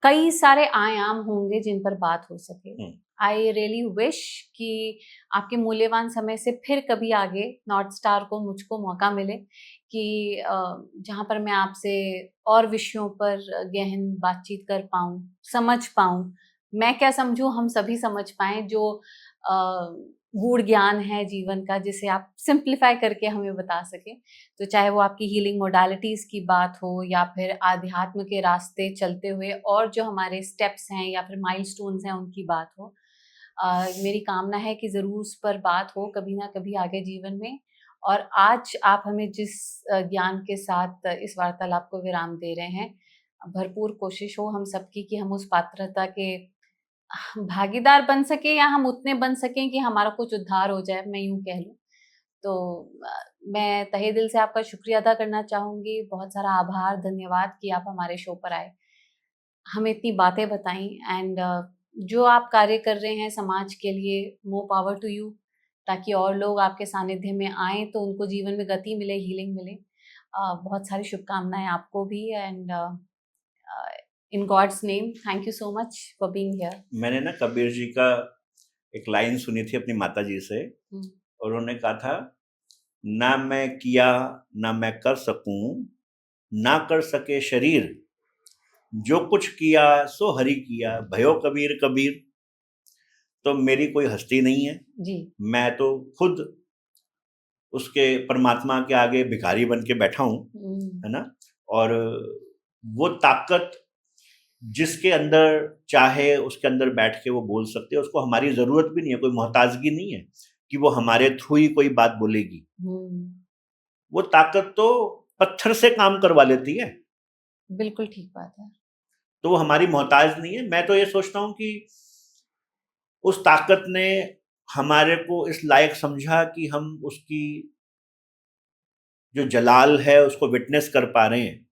A: कई सारे आयाम होंगे जिन पर बात हो सके। आई रियली विश कि आपके मूल्यवान समय से फिर कभी आगे नॉर्थ स्टार को, मुझको मौका मिले कि जहाँ पर मैं आपसे और विषयों पर गहन बातचीत कर पाऊँ, समझ पाऊँ। मैं क्या समझूं, हम सभी समझ पाएं, जो गूढ़ ज्ञान है जीवन का, जिसे आप सिंप्लीफाई करके हमें बता सकें। तो चाहे वो आपकी हीलिंग मोडालिटीज़ की बात हो, या फिर आध्यात्म के रास्ते चलते हुए और जो हमारे स्टेप्स हैं या फिर माइलस्टोन्स हैं उनकी बात हो, मेरी कामना है कि ज़रूर उस पर बात हो कभी ना कभी आगे जीवन में। और आज आप हमें जिस ज्ञान के साथ इस वार्तालाप को विराम दे रहे हैं, भरपूर कोशिश हो हम सबकी कि हम उस पात्रता के भागीदार बन सके, या हम उतने बन सकें कि हमारा कुछ उद्धार हो जाए, मैं यूं कह लूं। तो मैं तहे दिल से आपका शुक्रिया अदा करना चाहूंगी, बहुत सारा आभार, धन्यवाद कि आप हमारे शो पर आए, हमें इतनी बातें बताई। एंड जो आप कार्य कर रहे हैं समाज के लिए, मोर पावर टू यू, ताकि और लोग आपके सानिध्य में आए तो उनको जीवन में गति मिले, हीलिंग मिले। बहुत सारी शुभकामनाएं आपको भी। And in God's name, thank you so much for being here.
B: मैंने ना कबीर जी का एक लाइन सुनी थी अपनी माता जी से, और उन्होंने कहा था, ना मैं किया ना मैं कर सकूं, ना कर सके शरीर, जो कुछ किया सो हरि किया, भयो कबीर कबीर। तो मेरी कोई हस्ती नहीं है
A: जी,
B: मैं तो खुद उसके परमात्मा के आगे भिखारी बन के बैठा हूं, है ना। और वो ताकत जिसके अंदर चाहे उसके अंदर बैठ के वो बोल सकते हैं, उसको हमारी जरूरत भी नहीं है, कोई मोहताजगी नहीं है कि वो हमारे थ्रू ही कोई बात बोलेगी। वो ताकत तो पत्थर से काम करवा लेती है।
A: बिल्कुल ठीक बात है।
B: तो वो हमारी मोहताज नहीं है। मैं तो ये सोचता हूँ कि उस ताकत ने हमारे को इस लायक समझा कि हम उसकी जो जलाल है उसको विटनेस कर पा रहे हैं।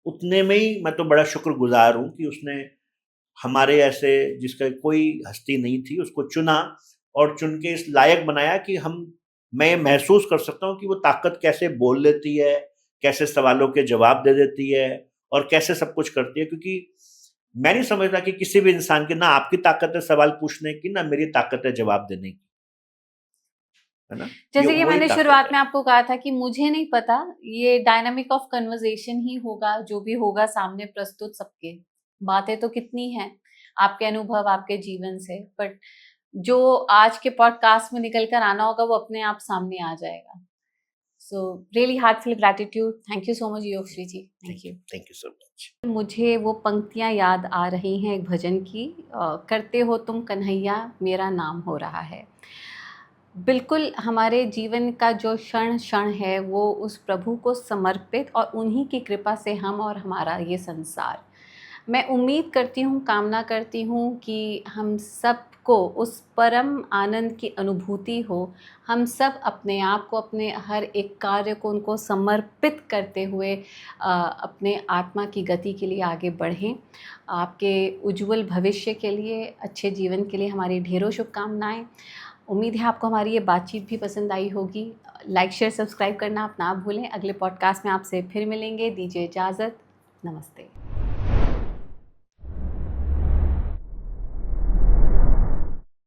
B: उतने में ही मैं तो बड़ा शुक्रगुजार हूं कि उसने हमारे ऐसे, जिसका कोई हस्ती नहीं थी, उसको चुना और चुन के इस लायक बनाया कि मैं महसूस कर सकता हूँ कि वो ताकत कैसे बोल लेती है, कैसे सवालों के जवाब दे देती है, और कैसे सब कुछ करती है। क्योंकि मैं नहीं समझता कि किसी भी इंसान की ना आपकी ताकत है सवाल पूछने की, ना मेरी ताकत है जवाब देने की, है ना?
A: जैसे कि
B: वही
A: मैंने
B: ताकत
A: शुरुआत
B: है।
A: में आपको कहा था कि मुझे नहीं पता, ये डायनामिक ऑफ कन्वर्सेशन ही होगा, जो भी होगा सामने प्रस्तुत सबके। बातें तो कितनी हैं, आपके अनुभव, आपके जीवन से, बट जो आज के पॉडकास्ट में निकल कर आना होगा वो अपने आप सामने आ जाएगा। So really heartful gratitude, thank you so much Yogashri ji, thank you.
B: Thank you so much.
A: मुझे वो पंक्तियाँ याद आ रही हैं एक भजन की, करते हो तुम कन्हैया मेरा नाम हो रहा है। बिल्कुल हमारे जीवन का जो क्षण क्षण है वो उस प्रभु को समर्पित, और उन्हीं की कृपा से हम और हमारा ये संसार। मैं उम्मीद करती हूँ, कामना करती हूँ कि हम सबको उस परम आनंद की अनुभूति हो। हम सब अपने आप को, अपने हर एक कार्य को उनको समर्पित करते हुए अपने आत्मा की गति के लिए आगे बढ़ें। आपके उज्जवल भविष्य के लिए, अच्छे जीवन के लिए हमारी ढेरों शुभकामनाएँ। उम्मीद है आपको हमारी ये बातचीत भी पसंद आई होगी। लाइक, शेयर, सब्सक्राइब करना आप ना भूलें। अगले पॉडकास्ट में आपसे फिर मिलेंगे। दीजिए इजाज़त। नमस्ते।